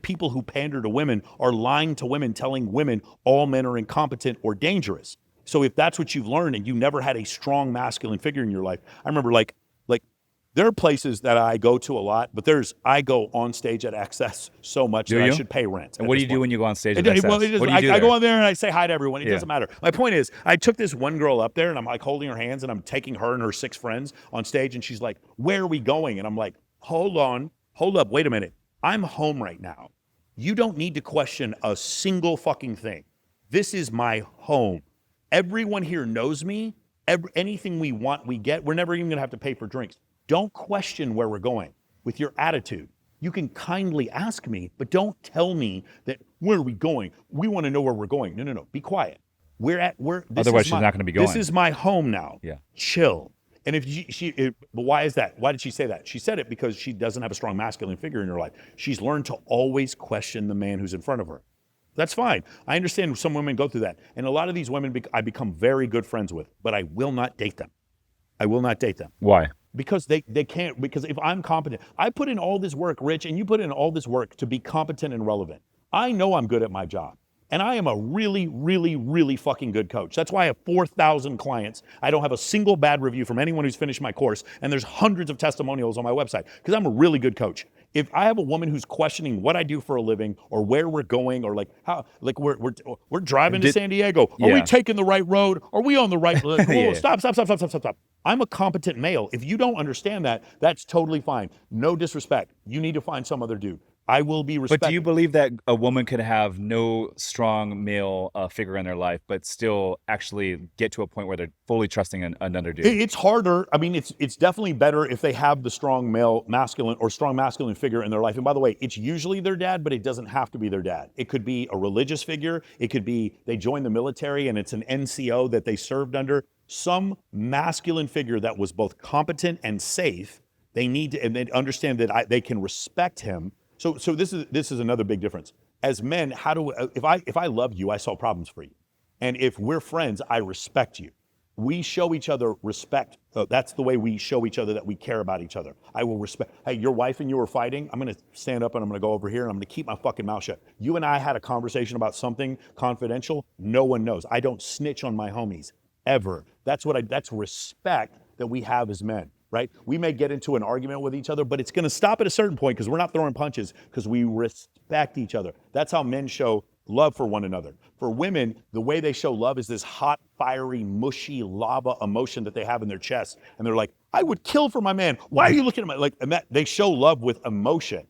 people who pander to women are lying to women, telling women all men are incompetent or dangerous. So if that's what you've learned and you never had a strong masculine figure in your life, I remember like there are places that I go to a lot, but I go on stage at XS so much that I should pay rent. And what do you do when you go on stage at Well, XS? What do you do I there? go on there and I say hi to everyone. It doesn't matter. My point is, I took this one girl up there and I'm like holding her hands and I'm taking her and her 6 friends on stage and she's like, where are we going? And I'm like, hold up, wait a minute. I'm home right now. You don't need to question a single fucking thing. This is my home. Everyone here knows me. Anything we want, we get. We're never even gonna have to pay for drinks. Don't question where we're going with your attitude. You can kindly ask me, but don't tell me that, where are we going? We want to know where we're going. No. Be quiet. Otherwise, she's not going to be going. This is my home now. Yeah. Chill. And if but why is that? Why did she say that? She said it because she doesn't have a strong masculine figure in her life. She's learned to always question the man who's in front of her. That's fine. I understand some women go through that. And a lot of these women I become very good friends with, but I will not date them. I will not date them. Why? Because they can't, because if I'm competent, I put in all this work, Rich, and you put in all this work to be competent and relevant. I know I'm good at my job. And I am a really, really, really fucking good coach. That's why I have 4,000 clients. I don't have a single bad review from anyone who's finished my course. And there's hundreds of testimonials on my website because I'm a really good coach. If I have a woman who's questioning what I do for a living or where we're going or like how, like we're driving to San Diego. Are we taking the right road? Are we on the right? Stop. I'm a competent male. If you don't understand that, that's totally fine. No disrespect. You need to find some other dude. I will be respected. But do you believe that a woman could have no strong male figure in their life, but still actually get to a point where they're fully trusting another dude? It's harder. I mean, it's definitely better if they have the strong masculine figure in their life. And by the way, it's usually their dad, but it doesn't have to be their dad. It could be a religious figure. It could be they joined the military and it's an NCO that they served under. Some masculine figure that was both competent and safe. They need to, and they understand that they can respect him. So this is another big difference. As men, if I love you, I solve problems for you. And if we're friends, I respect you. We show each other respect. That's the way we show each other that we care about each other. I will respect, hey, your wife and you are fighting. I'm gonna stand up and I'm gonna go over here and I'm gonna keep my fucking mouth shut. You and I had a conversation about something confidential. No one knows. I don't snitch on my homies, ever. That's respect that we have as men. Right? We may get into an argument with each other, but it's going to stop at a certain point because we're not throwing punches because we respect each other. That's how men show love for one another. For women, the way they show love is this hot, fiery, mushy lava emotion that they have in their chest. And they're like, I would kill for my man. Why are you looking at my, and that they show love with emotion.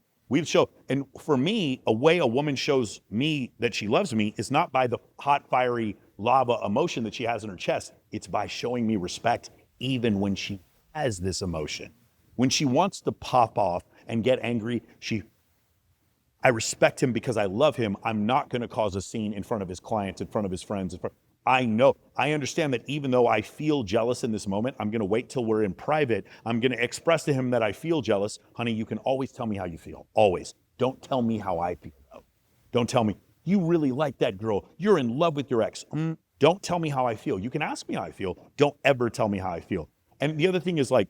And for me, a way a woman shows me that she loves me is not by the hot, fiery lava emotion that she has in her chest. It's by showing me respect even when she has this emotion. When she wants to pop off and get angry, I respect him because I love him. I'm not going to cause a scene in front of his clients, in front of his friends. I understand that even though I feel jealous in this moment, I'm going to wait till we're in private. I'm going to express to him that I feel jealous. Honey, you can always tell me how you feel. Always. Don't tell me how I feel. Don't tell me, you really like that girl. You're in love with your ex. Don't tell me how I feel. You can ask me how I feel. Don't ever tell me how I feel. And the other thing is like,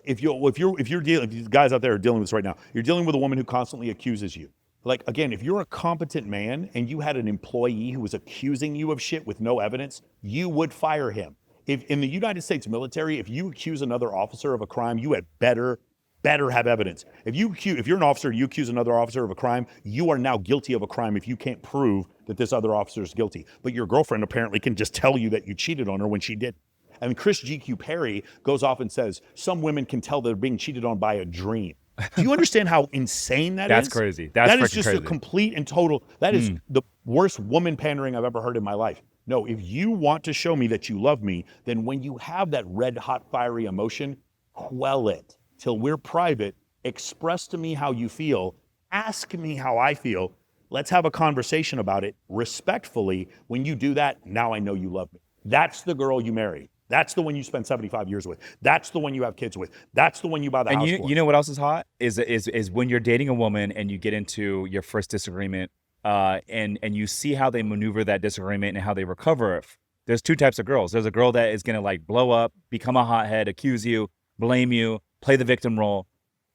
if these guys out there are dealing with this right now, you're dealing with a woman who constantly accuses you. Like, again, if you're a competent man and you had an employee who was accusing you of shit with no evidence, you would fire him. If in the United States military, if you accuse another officer of a crime, you had better have evidence. If you're an officer, you accuse another officer of a crime, you are now guilty of a crime if you can't prove that this other officer is guilty. But your girlfriend apparently can just tell you that you cheated on her when she did. And Chris GQ Perry goes off and says, some women can tell they're being cheated on by a dream. Do you understand how insane that That's is? crazy. That's That is freaking just crazy. a complete and total, that is the worst woman pandering I've ever heard in my life. No, if you want to show me that you love me, then when you have that red hot fiery emotion, quell it till we're private. Express to me how you feel. Ask me how I feel. Let's have a conversation about it respectfully. When you do that, now I know you love me. That's the girl you marry. That's the one you spend 75 years with. That's the one you have kids with. That's the one you buy the And house you, for. you know what else is hot is when you're dating a woman and you get into your first disagreement, and you see how they maneuver that disagreement and how they recover it. There's two types of girls. There's a girl that is gonna like blow up, become a hothead, accuse you, blame you, play the victim role,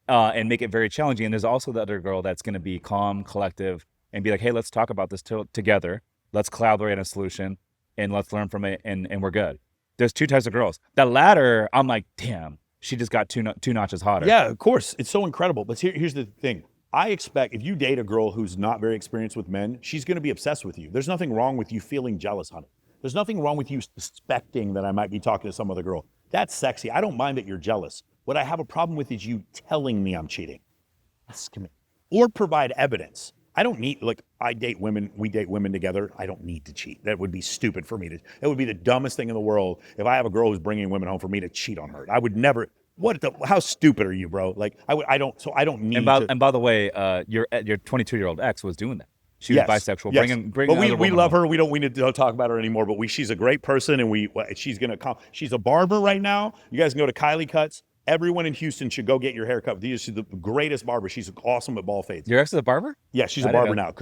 and make it very challenging. And there's also the other girl that's gonna be calm, collective, and be like, hey, let's talk about this together. Let's collaborate on a solution and let's learn from it, and we're good. There's two types of girls. The latter, I'm like, damn, she just got two notches hotter. Yeah, of course. It's so incredible. But here's the thing. I expect if you date a girl who's not very experienced with men, she's going to be obsessed with you. There's nothing wrong with you feeling jealous, honey. There's nothing wrong with you suspecting that I might be talking to some other girl. That's sexy. I don't mind that you're jealous. What I have a problem with is you telling me I'm cheating. Ask me. Or provide evidence. I don't need, like, we date women together. I don't need to cheat. That would be stupid for me to, that would be the dumbest thing in the world if I have a girl who's bringing women home for me to cheat on her. I would never, how stupid are you, bro? Like, I don't need And by the way, your 22-year-old ex was doing that. She was bisexual. Yes. Bringing but another we woman love home. her. We don't need to talk about her anymore, but she's a great person, and she's going to come. She's a barber right now. You guys can go to Kylie Cuts. Everyone in Houston should go get your hair cut. She's the greatest barber. She's awesome at ball fades. Your ex is a barber? Yeah, she's a barber now.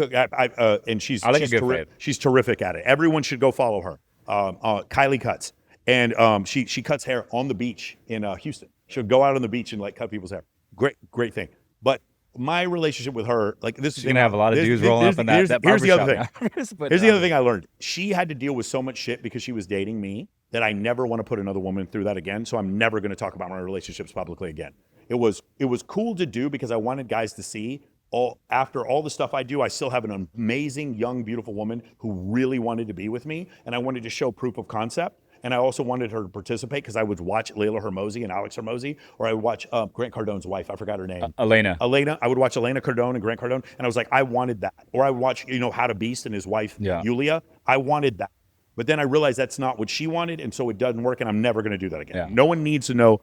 And she's I like a good fade. She's terrific at it. Everyone should go follow her. Kylie Cuts, and she cuts hair on the beach in Houston. She'll go out on the beach and like cut people's hair. Great thing. But my relationship with her, like this She's is gonna have a lot of dudes rolling up in that Here's the other barbershop thing. now. Here's the other thing I learned. She had to deal with so much shit because she was dating me that I never want to put another woman through that again. So I'm never going to talk about my relationships publicly again. It was cool to do because I wanted guys to see after all the stuff I do, I still have an amazing, young, beautiful woman who really wanted to be with me. And I wanted to show proof of concept. And I also wanted her to participate because I would watch Layla Hermosi and Alex Hermosi, or I would watch Grant Cardone's wife. I forgot her name. Elena. I would watch Elena Cardone and Grant Cardone. And I was like, I wanted that. Or I would watch, How to Beast and his wife, Yulia. I wanted that. But then I realized that's not what she wanted. And so it doesn't work. And I'm never going to do that again. Yeah. No one needs to know.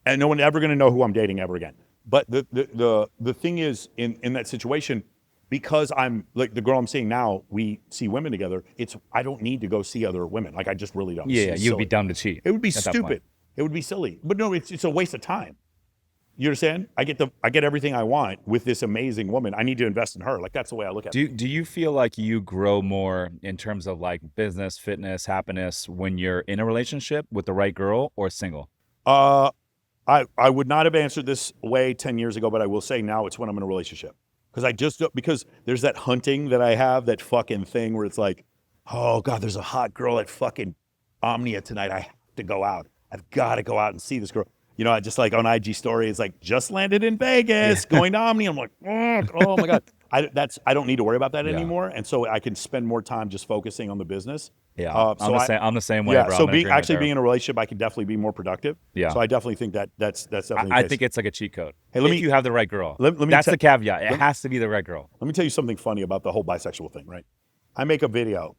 And no one ever going to know who I'm dating ever again. But the thing is, in that situation, because I'm like the girl I'm seeing now, we see women together. I don't need to go see other women. Like I just really don't. Yeah, you'd be dumb to cheat. It would be stupid. It would be silly. But no, it's a waste of time. You understand? I get everything I want with this amazing woman. I need to invest in her. Like that's the way I look at it. Do you feel like you grow more in terms of like business, fitness, happiness when you're in a relationship with the right girl or single? I would not have answered this way 10 years ago, but I will say now it's when I'm in a relationship. Because there's that hunting that I have, that fucking thing where it's like, oh God, there's a hot girl at fucking Omnia tonight. I have to go out. I've got to go out and see this girl. I just like on IG story, it's like just landed in Vegas, going to Omnia. I'm like, oh my God. I don't need to worry about that anymore. And so I can spend more time just focusing on the business. Yeah, I'm the same way. Yeah, bro. so being in a relationship, I can definitely be more productive. Yeah. So I definitely think that's definitely. I think it's like a cheat code. Hey, if you have the right girl, that's the caveat. It has to be the right girl. Let me tell you something funny about the whole bisexual thing. Right? I make a video.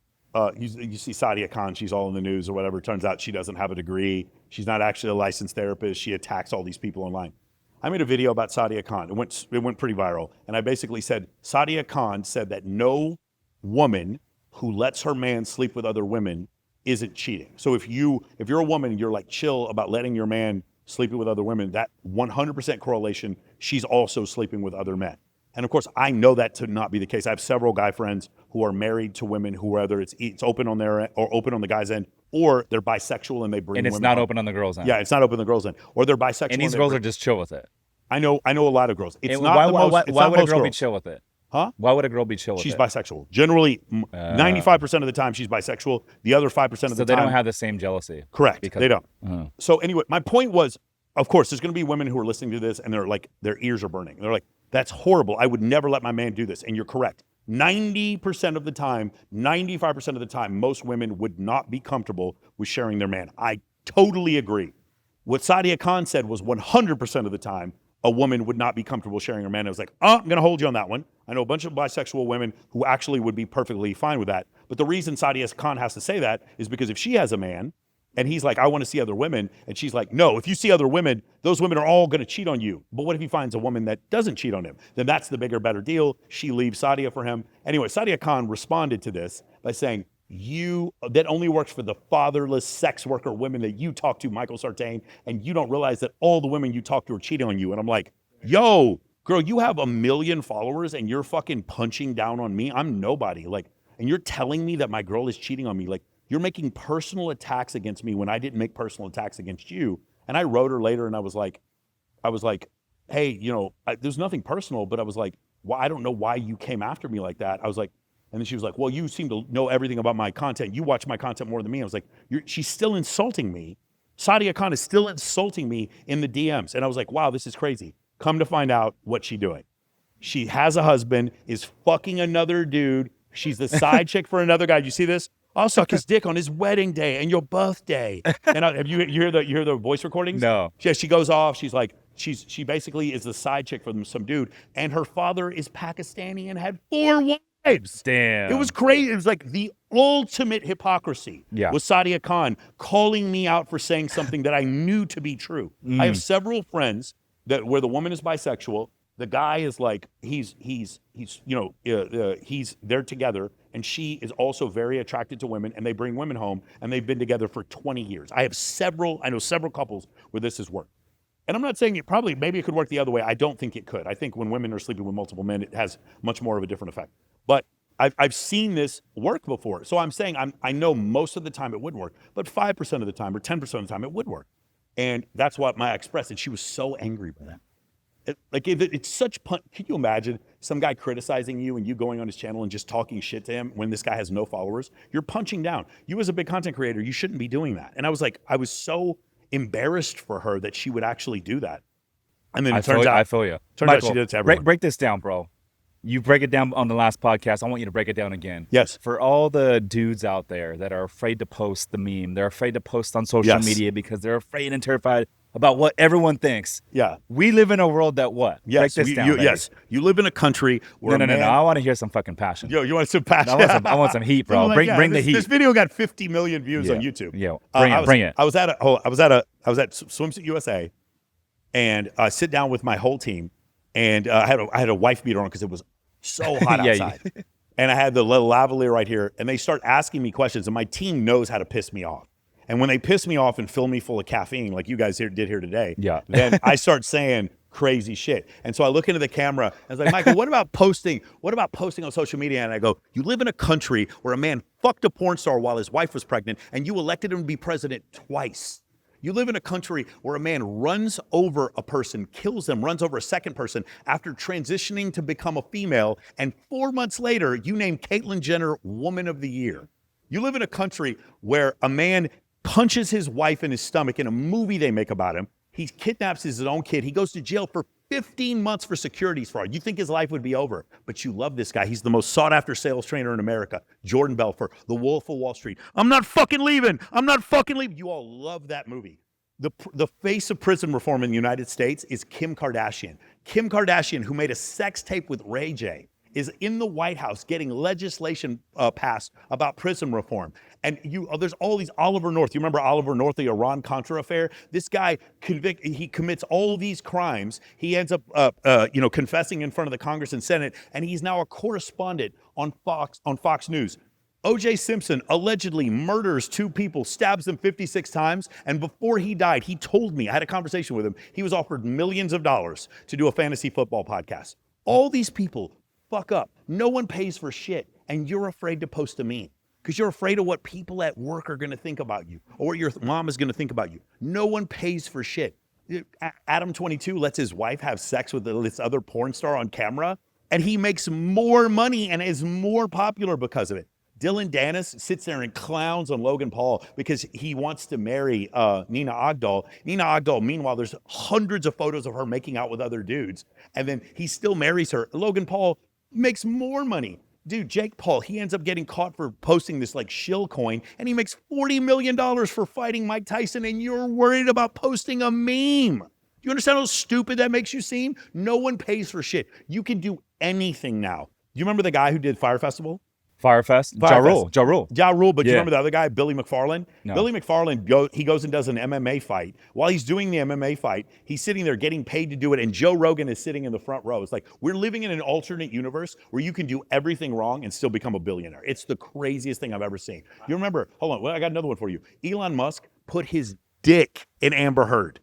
You see Sadia Khan, she's all in the news or whatever. Turns out she doesn't have a degree. She's not actually a licensed therapist. She attacks all these people online. I made a video about Sadia Khan. It went pretty viral. And I basically said, Sadia Khan said that no woman who lets her man sleep with other women isn't cheating. So if you're a woman, you're like chill about letting your man sleeping with other women, that 100% correlation, she's also sleeping with other men. And of course, I know that to not be the case. I have several guy friends who are married to women who whether it's open on their end or open on the guy's end, or they're bisexual and they bring women. And it's not open on the girl's end. Yeah, it's not open on the girl's end. Or they're bisexual. And these girls are just chill with it. I know a lot of girls. It's why would a girl be chill with it? Huh? Why would a girl be chill with it? She's bisexual. Generally, 95% of the time she's bisexual. The other 5% of the time. So they don't have the same jealousy. Correct. They don't. So anyway, my point was, of course, there's going to be women who are listening to this and they're like, their ears are burning. They're like, that's horrible. I would never let my man do this. And you're correct. 90% of the time, 95% of the time, most women would not be comfortable with sharing their man. I totally agree. What Sadia Khan said was 100% of the time, a woman would not be comfortable sharing her man. I was like, I'm going to hold you on that one. I know a bunch of bisexual women who actually would be perfectly fine with that. But the reason Sadia Khan has to say that is because if she has a man and he's like, I want to see other women, and she's like, no, if you see other women, those women are all going to cheat on you. But what if he finds a woman that doesn't cheat on him? Then that's the bigger, better deal. She leaves Sadia for him. Anyway, Sadia Khan responded to this by saying, that only works for the fatherless sex worker women that you talk to, Michael Sartain, and you don't realize that all the women you talk to are cheating on you. And I'm like, yo, girl, you have 1 million followers and you're fucking punching down on me. I'm nobody. Like, and you're telling me that my girl is cheating on me. Like, you're making personal attacks against me when I didn't make personal attacks against you. And I wrote her later and I was like, hey, there's nothing personal, but I was like, well, I don't know why you came after me like that. I was like, and then she was like, well, you seem to know everything about my content. You watch my content more than me. I was like, she's still insulting me. Sadia Khan is still insulting me in the DMs. And I was like, wow, this is crazy. Come to find out what she's doing. She has a husband, is fucking another dude. She's the side chick for another guy. Did you see this? I'll suck his dick on his wedding day and your birthday. And have you hear the voice recordings? No. Yeah, she goes off. She's like, she basically is the side chick for some dude. And her father is Pakistani and had 4 wives. Damn. It was crazy. It was like the ultimate hypocrisy. Yeah. Was Sadia Khan calling me out for saying something that I knew to be true. I have several friends where the woman is bisexual. The guy is like, he's they're together, and she is also very attracted to women, and they bring women home, and they've been together for 20 years. I know several couples where this has worked. And I'm not saying maybe it could work the other way. I don't think it could. I think when women are sleeping with multiple men, it has much more of a different effect. But I've seen this work before. So I'm saying I know most of the time it wouldn't work, but 5% of the time or 10% of the time it would work. And that's what Maya expressed, and she was so angry by that. It's such Can you imagine some guy criticizing you and you going on his channel and just talking shit to him when this guy has no followers? You're punching down. You as a big content creator, you shouldn't be doing that. And I was like, I was so embarrassed for her that she would actually do that. And then it turns out, I feel you. Turns out she did it to everyone. Break this down, bro. You break it down on the last podcast. I want you to break it down again. Yes. For all the dudes out there that are afraid to post the meme, they're afraid to post on social media because they're afraid and terrified about what everyone thinks. Yeah. We live in a world that what? Yes. Break this down, yes. You live in a country where No. I want to hear some fucking passion. Yo, you want some passion? I want some heat, bro. Bring the heat. This video got 50 million views on YouTube. Yeah. Bring it. I was at Swimsuit USA, and I sit down with my whole team, and I had a wife beater on because it was so hot outside. And I had the little lavalier right here, and they start asking me questions, and my team knows how to piss me off. And when they piss me off and fill me full of caffeine, like you guys did here today, then I start saying crazy shit. And so I look into the camera, and I was like, Michael, what about posting on social media? And I go, you live in a country where a man fucked a porn star while his wife was pregnant, and you elected him to be president twice. You live in a country where a man runs over a person, kills them, runs over a second person after transitioning to become a female, and 4 months later, you name Caitlyn Jenner Woman of the Year. You live in a country where a man punches his wife in his stomach in a movie they make about him. He kidnaps his own kid. He goes to jail for 15 months for securities fraud. You think his life would be over, but you love this guy. He's the most sought after sales trainer in America. Jordan Belfort, The Wolf of Wall Street. I'm not fucking leaving. You all love that movie. The face of prison reform in the United States is Kim Kardashian. Kim Kardashian, who made a sex tape with Ray J, is in the White House getting legislation passed about prison reform. And there's all these Oliver North. You remember Oliver North, the Iran-Contra affair? This guy he commits all these crimes. He ends up confessing in front of the Congress and Senate, and he's now a correspondent on Fox News. O.J. Simpson allegedly murders 2 people, stabs them 56 times, and before he died, he told me, I had a conversation with him, he was offered millions of dollars to do a fantasy football podcast. All these people fuck up. No one pays for shit, and you're afraid to post a meme because you're afraid of what people at work are going to think about you or what your mom is going to think about you. No one pays for shit. Adam 22 lets his wife have sex with this other porn star on camera, and he makes more money and is more popular because of it. Dylan Dennis sits there and clowns on Logan Paul because he wants to marry Nina Agdal. Nina Agdal, meanwhile, there's hundreds of photos of her making out with other dudes, and then he still marries her. Logan Paul makes more money. Dude, Jake Paul, he ends up getting caught for posting this like shill coin, and he makes $40 million for fighting Mike Tyson, and you're worried about posting a meme. you understand how stupid that makes you seem? No one pays for shit. You can do anything now. Do you remember the guy who did Fire Festival? Firefest? Ja Rule. Ja Rule. Ja Rule, but Yeah. you remember the other guy, Billy McFarland? No. Billy McFarland, he goes and does an MMA fight. While he's doing the MMA fight, he's sitting there getting paid to do it, and Joe Rogan is sitting in the front row. It's like, we're living in an alternate universe where you can do everything wrong and still become a billionaire. It's the craziest thing I've ever seen. You remember, hold on, well, I got another one for you. Elon Musk put his dick in Amber Heard.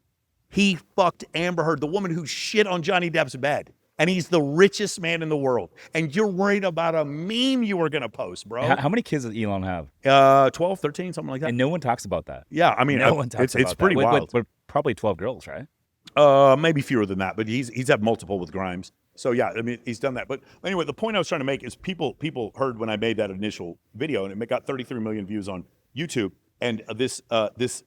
He fucked Amber Heard, the woman who shit on Johnny Depp's bed. And he's the richest man in the world. And you're worried about a meme you were going to post, bro. How many kids does Elon have? 12, 13, something like that. And no one talks about that. Yeah, I mean, No one talks about it's pretty that. wild. With probably 12 girls, right? Maybe fewer than that, but he's had multiple with Grimes. So yeah, I mean, he's done that. But anyway, the point I was trying to make is people heard when I made that initial video, and it got 33 million views on YouTube. And this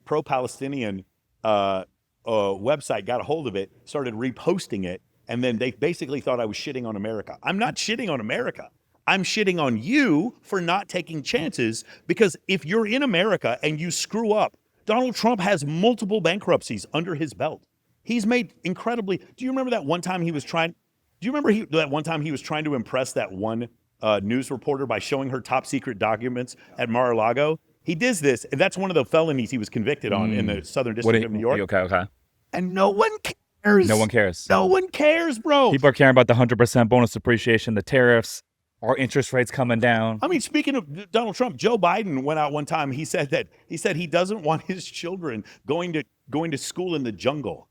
pro-Palestinian website got a hold of it, started reposting it. And then they basically thought I was shitting on America. I'm not shitting on America. I'm shitting on you for not taking chances, because if you're in America and you screw up, Donald Trump has multiple bankruptcies under his belt. He's made incredibly. Do you remember that one time he was trying? Do you remember that one time he was trying to impress that one news reporter by showing her top secret documents at Mar-a-Lago? He does this, and that's one of the felonies he was convicted on in the Southern District of New York. Okay. And no one cares. No one cares. No one cares, bro. People are caring about the 100% bonus depreciation, the tariffs, our interest rates coming down. I mean, speaking of Donald Trump, Joe Biden went out one time. He said he doesn't want his children going to school in the jungle.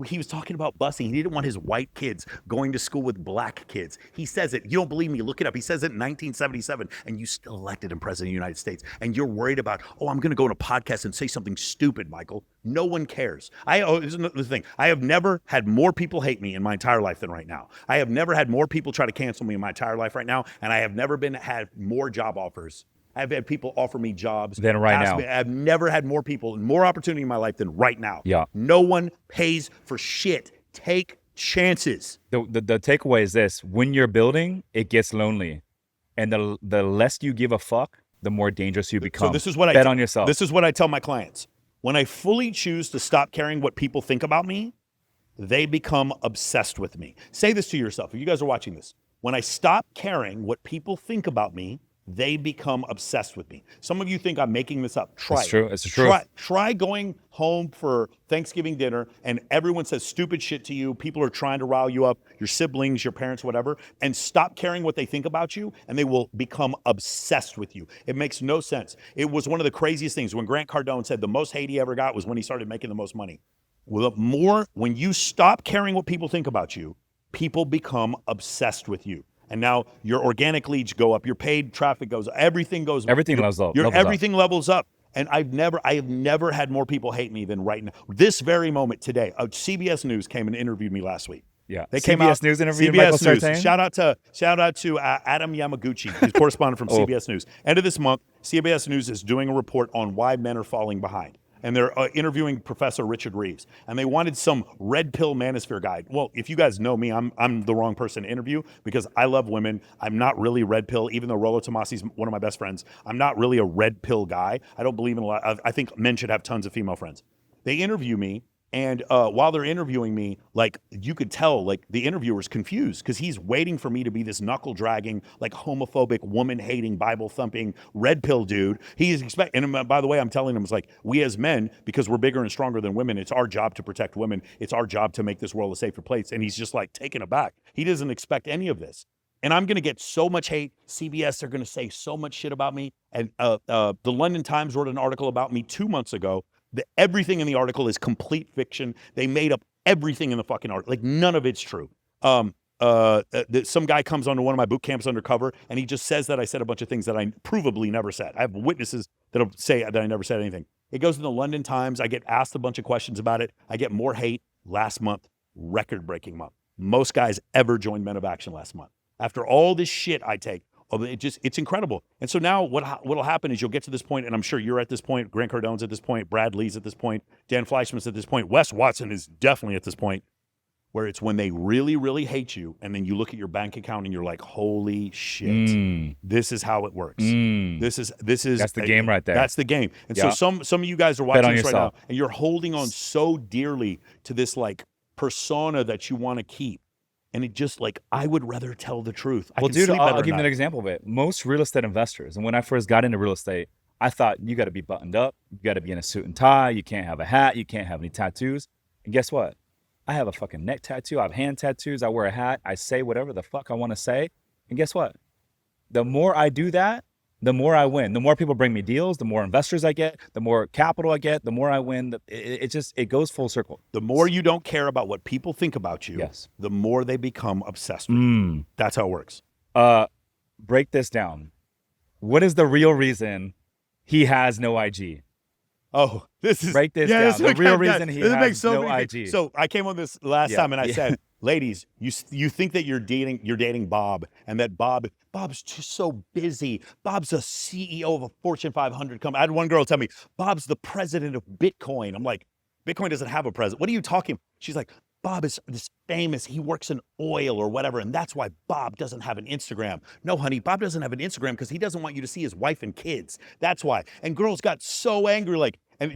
He was talking about busing. He didn't want his white kids going to school with black kids. He says it. You don't believe me? Look it up. He says it in 1977, and you still elected him president of the United States. And you're worried about, I'm going to go on a podcast and say something stupid, Michael. No one cares. Here's another thing. I have never had more people hate me in my entire life than right now. I have never had more people try to cancel me in my entire life right now, and I have never had more job offers. I've had people offer me jobs. Than right now. I've never had more people, more opportunity in my life than right now. Yeah. No one pays for shit. Take chances. The takeaway is this: when you're building, it gets lonely, and the less you give a fuck, the more dangerous you become. So this is what bet on yourself. This is what I tell my clients. When I fully choose to stop caring what people think about me, they become obsessed with me. Say this to yourself. If you guys are watching this, when I stop caring what people think about me, they become obsessed with me. Some of you think I'm making this up. Try It's it. true. It's the truth. Try going home for Thanksgiving dinner and everyone says stupid shit to you. People are trying to rile you up, your siblings, your parents, whatever, and stop caring what they think about you, and they will become obsessed with you. It makes no sense. It was one of the craziest things when Grant Cardone said the most hate he ever got was when he started making the most money. When you stop caring what people think about you, people become obsessed with you. And now your organic leads go up, your paid traffic goes up, everything goes up. Everything levels up. Everything levels up. And I have never had more people hate me than right now. This very moment today, CBS News came and interviewed me last week. Yeah. They CBS came out. News interviewed CBS Michael News. Sartain. Shout out to Adam Yamaguchi, who's correspondent from CBS News. End of this month, CBS News is doing a report on why men are falling behind. And they're interviewing Professor Richard Reeves. And they wanted some red pill manosphere guy. Well, if you guys know me, I'm the wrong person to interview because I love women. I'm not really red pill, even though Rollo Tomasi's one of my best friends. I'm not really a red pill guy. I don't believe in a lot. I think men should have tons of female friends. They interview me. And while they're interviewing me, like you could tell, like the interviewer's confused because he's waiting for me to be this knuckle dragging, like homophobic, woman hating, Bible thumping, red pill dude. He's expecting. And by the way, I'm telling him, it's like we as men, because we're bigger and stronger than women, it's our job to protect women. It's our job to make this world a safer place. And he's just like taken aback. He doesn't expect any of this. And I'm going to get so much hate. CBS are going to say so much shit about me. And the London Times wrote an article about me 2 months ago. Everything in the article is complete fiction. They made up everything in the fucking article. Like none of it's true. Some guy comes onto one of my boot camps undercover and he just says that I said a bunch of things that I provably never said. I have witnesses that'll say that I never said anything. It goes in the London Times. I get asked a bunch of questions about it. I get more hate. Last month, record-breaking month. Most guys ever joined Men of Action last month. After all this shit I take, it's incredible. And so now what'll happen is you'll get to this point, and I'm sure you're at this point, Grant Cardone's at this point, Brad Lee's at this point, Dan Fleischman's at this point, Wes Watson is definitely at this point, where it's when they really, really hate you, and then you look at your bank account and you're like, holy shit, this is how it works. This is That's the game right there. That's the game. And so some of you guys are watching this right now, yourself. and you're holding on so dearly to this like persona that you want to keep. And it just like, I would rather tell the truth. I Well, can dude, sleep I'll better at give you an night. example of it. Most real estate investors, and when I first got into real estate, I thought you got to be buttoned up, you got to be in a suit and tie, you can't have a hat, you can't have any tattoos. And guess what? I have a fucking neck tattoo, I have hand tattoos, I wear a hat, I say whatever the fuck I want to say. And guess what? The more I do that, the more I win. The more people bring me deals, the more investors I get, the more capital I get, the more I win. It goes full circle. The more you don't care about what people think about you, Yes. the more they become obsessed with you. That's how it works. Break this down. What is the real reason he has no IG? Oh, this is Break this down. this The is- real reason he this has makes no many IG. things. So I came on this last Yeah, time and I yeah. said, ladies, you think that you're dating Bob, and that Bob's just so busy. Bob's a CEO of a Fortune 500 company. I had one girl tell me, Bob's the president of Bitcoin. I'm like, Bitcoin doesn't have a president. What are you talking? She's like, Bob is this famous, he works in oil or whatever, and that's why Bob doesn't have an Instagram. No, honey, Bob doesn't have an Instagram because he doesn't want you to see his wife and kids. That's why. And girls got so angry, like, and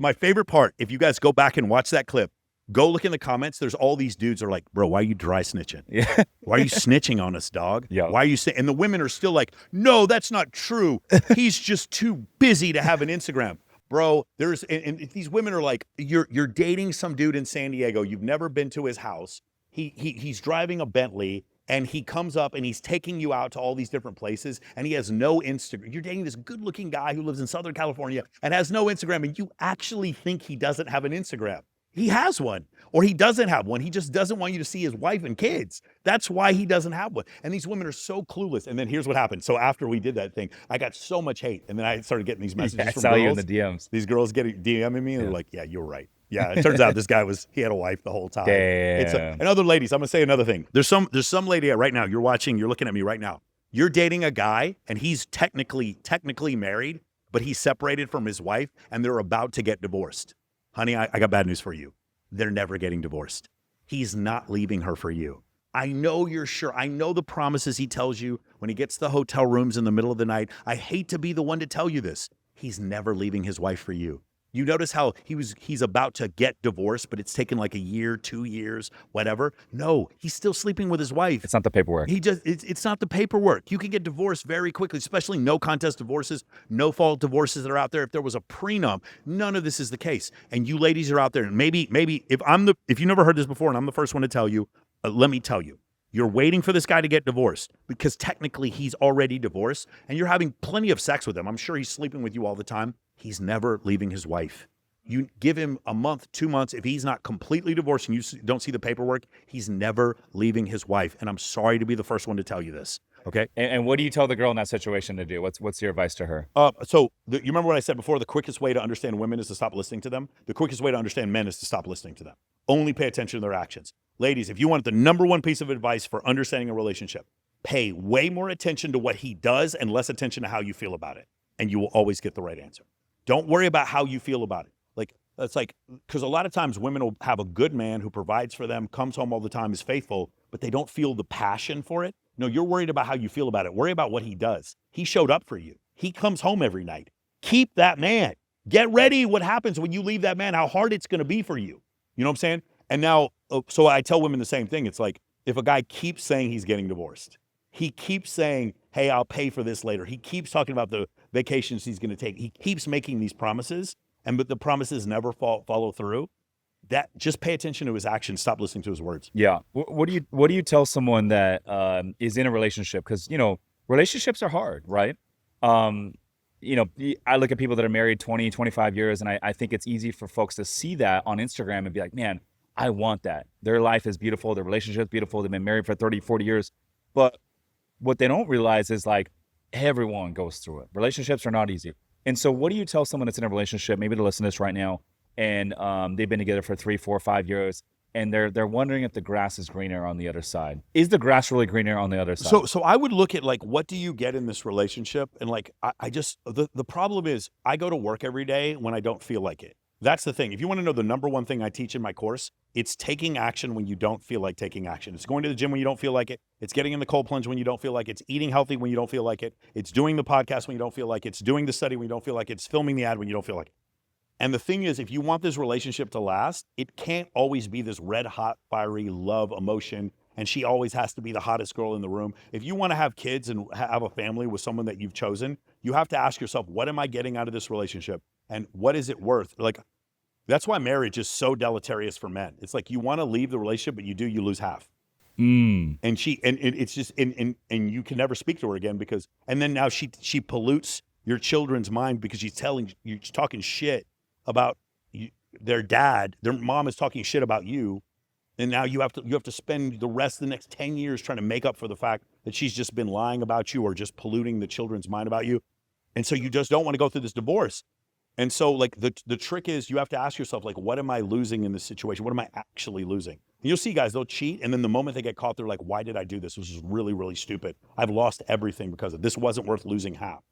my favorite part, if you guys go back and watch that clip, go look in the comments. There's all these dudes are like, bro, why are you dry snitching? Yeah. Why are you snitching on us, dog? Yeah. Why are you saying? And the women are still like, no, that's not true. He's just too busy to have an Instagram. Bro, and these women are like, you're dating some dude in San Diego. You've never been to his house. He's driving a Bentley, and he comes up and he's taking you out to all these different places, and he has no Instagram. You're dating this good-looking guy who lives in Southern California and has no Instagram, and you actually think he doesn't have an Instagram. He has one, or he doesn't have one. He just doesn't want you to see his wife and kids. That's why he doesn't have one. And these women are so clueless. And then here's what happened. So after we did that thing, I got so much hate. And then I started getting these messages I from saw girls. you in the DMs. These girls DMing me, and they're like, yeah, you're right. Yeah, it turns out this guy he had a wife the whole time. Damn. And other ladies, I'm gonna say another thing. There's some lady right now, you're looking at me right now. You're dating a guy, and he's technically married, but he's separated from his wife, and they're about to get divorced. Honey, I got bad news for you. They're never getting divorced. He's not leaving her for you. I know you're sure. I know the promises he tells you when he gets to the hotel rooms in the middle of the night. I hate to be the one to tell you this. He's never leaving his wife for you. You notice how he's about to get divorced, but it's taken like a year, 2 years, whatever. No, he's still sleeping with his wife. It's not the paperwork. It's not the paperwork. You can get divorced very quickly, especially no contest divorces, no fault divorces that are out there. If there was a prenup, none of this is the case. And you ladies are out there, and maybe if you never heard this before, and I'm the first one to tell you, let me tell you. You're waiting for this guy to get divorced because technically he's already divorced, and you're having plenty of sex with him. I'm sure he's sleeping with you all the time. He's never leaving his wife. You give him a month, 2 months. If he's not completely divorced and you don't see the paperwork, he's never leaving his wife. And I'm sorry to be the first one to tell you this. Okay. And what do you tell the girl in that situation to do? What's your advice to her? You remember what I said before? The quickest way to understand women is to stop listening to them. The quickest way to understand men is to stop listening to them. Only pay attention to their actions. Ladies, if you want the number one piece of advice for understanding a relationship, pay way more attention to what he does and less attention to how you feel about it. And you will always get the right answer. Don't worry about how you feel about it. Because a lot of times women will have a good man who provides for them, comes home all the time, is faithful, but they don't feel the passion for it. No, you're worried about how you feel about it. Worry about what he does. He showed up for you. He comes home every night. Keep that man. Get ready what happens when you leave that man, how hard it's going to be for you. You know what I'm saying? And now, so I tell women the same thing. It's like, if a guy keeps saying he's getting divorced, he keeps saying, hey, I'll pay for this later. He keeps talking about the vacations he's going to take. He keeps making these promises, but the promises never follow through. That just pay attention to his actions. Stop listening to his words. Yeah. What do you tell someone that is in a relationship? Because relationships are hard, right? I look at people that are married 20, 25 years, and I think it's easy for folks to see that on Instagram and be like, man, I want that. Their life is beautiful. Their relationship is beautiful. They've been married for 30, 40 years. But what they don't realize is like everyone goes through it. Relationships are not easy. And so what do you tell someone that's in a relationship, maybe to listen to this right now, and they've been together for 3, 4, 5 years, and they're wondering if the grass is greener on the other side. Is the grass really greener on the other side? So I would look at like, what do you get in this relationship? And like, the problem is I go to work every day when I don't feel like it. That's the thing. If you want to know the number one thing I teach in my course, it's taking action when you don't feel like taking action. It's going to the gym when you don't feel like it. It's getting in the cold plunge when you don't feel like it. It's eating healthy when you don't feel like it. It's doing the podcast when you don't feel like it. It's doing the study when you don't feel like it. It's filming the ad when you don't feel like it. And the thing is, if you want this relationship to last, it can't always be this red hot, fiery love emotion. And she always has to be the hottest girl in the room. If you want to have kids and have a family with someone that you've chosen, you have to ask yourself, what am I getting out of this relationship? And what is it worth? Like, that's why marriage is so deleterious for men. It's like you want to leave the relationship, but you lose half. And it's just, and you can never speak to her again because, and then now she pollutes your children's mind because she's talking shit about their dad. Their mom is talking shit about you. And now you have to spend the rest of the next 10 years trying to make up for the fact that she's just been lying about you or just polluting the children's mind about you. And so you just don't want to go through this divorce. And so like the trick is you have to ask yourself, like, what am I losing in this situation? What am I actually losing? And you'll see guys, they'll cheat. And then the moment they get caught, they're like, why did I do this? This is really, really stupid. I've lost everything because of this. Wasn't worth losing half.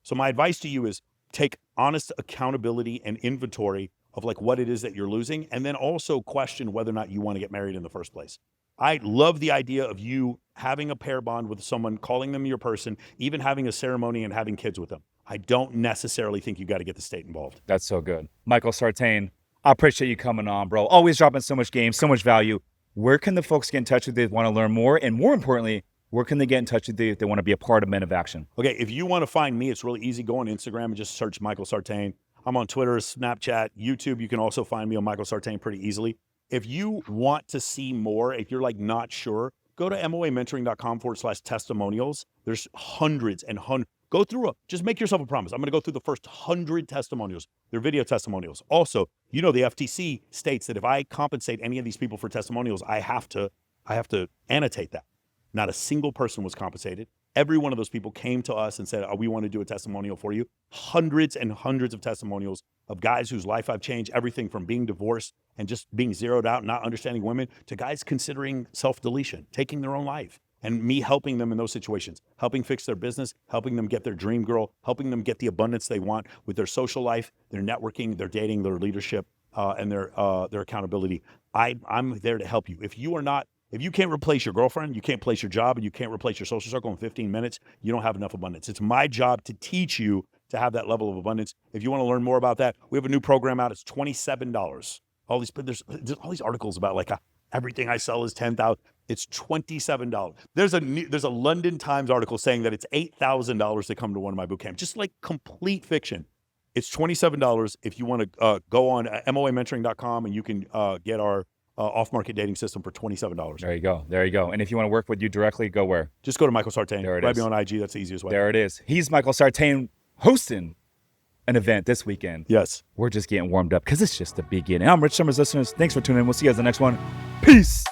So my advice to you is take honest accountability and inventory of like what it is that you're losing. And then also question whether or not you want to get married in the first place. I love the idea of you having a pair bond with someone, calling them your person, even having a ceremony and having kids with them. I don't necessarily think you got to get the state involved. That's so good. Michael Sartain, I appreciate you coming on, bro. Always dropping so much game, so much value. Where can the folks get in touch with you if they want to learn more? And more importantly, where can they get in touch with you if they want to be a part of Men of Action? Okay, if you want to find me, it's really easy. Go on Instagram and just search Michael Sartain. I'm on Twitter, Snapchat, YouTube. You can also find me on Michael Sartain pretty easily. If you want to see more, if you're like not sure, go to moamentoring.com/testimonials. There's hundreds and hundreds. Go through just make yourself a promise. I'm going to go through the first 100 testimonials. They're video testimonials. Also, you know, the FTC states that if I compensate any of these people for testimonials, I have to annotate that. Not a single person was compensated. Every one of those people came to us and said, we want to do a testimonial for you. Hundreds and hundreds of testimonials of guys whose life I've changed, everything from being divorced and just being zeroed out, not understanding women, to guys considering self-deletion, taking their own life, and me helping them in those situations, helping fix their business, helping them get their dream girl, helping them get the abundance they want with their social life, their networking, their dating, their leadership, and their accountability. I'm there to help you. If you can't replace your girlfriend, you can't replace your job, and you can't replace your social circle in 15 minutes, you don't have enough abundance. It's my job to teach you to have that level of abundance. If you want to learn more about that, we have a new program out. It's $27. There's all these articles about like everything I sell is $10,000. It's $27. There's a London Times article saying that it's $8,000 to come to one of my boot camps. Just like complete fiction. It's $27 if you want to go on MOAmentoring.com and you can get our off-market dating system for $27. There you go. There you go. And if you want to work with you directly, go where? Just go to Michael Sartain. There it Write is. me on IG. That's the easiest way. There it is. He's Michael Sartain hosting an event this weekend. Yes. We're just getting warmed up because it's just the beginning. I'm Rich Summers, listeners. Thanks for tuning in. We'll see you guys in the next one. Peace.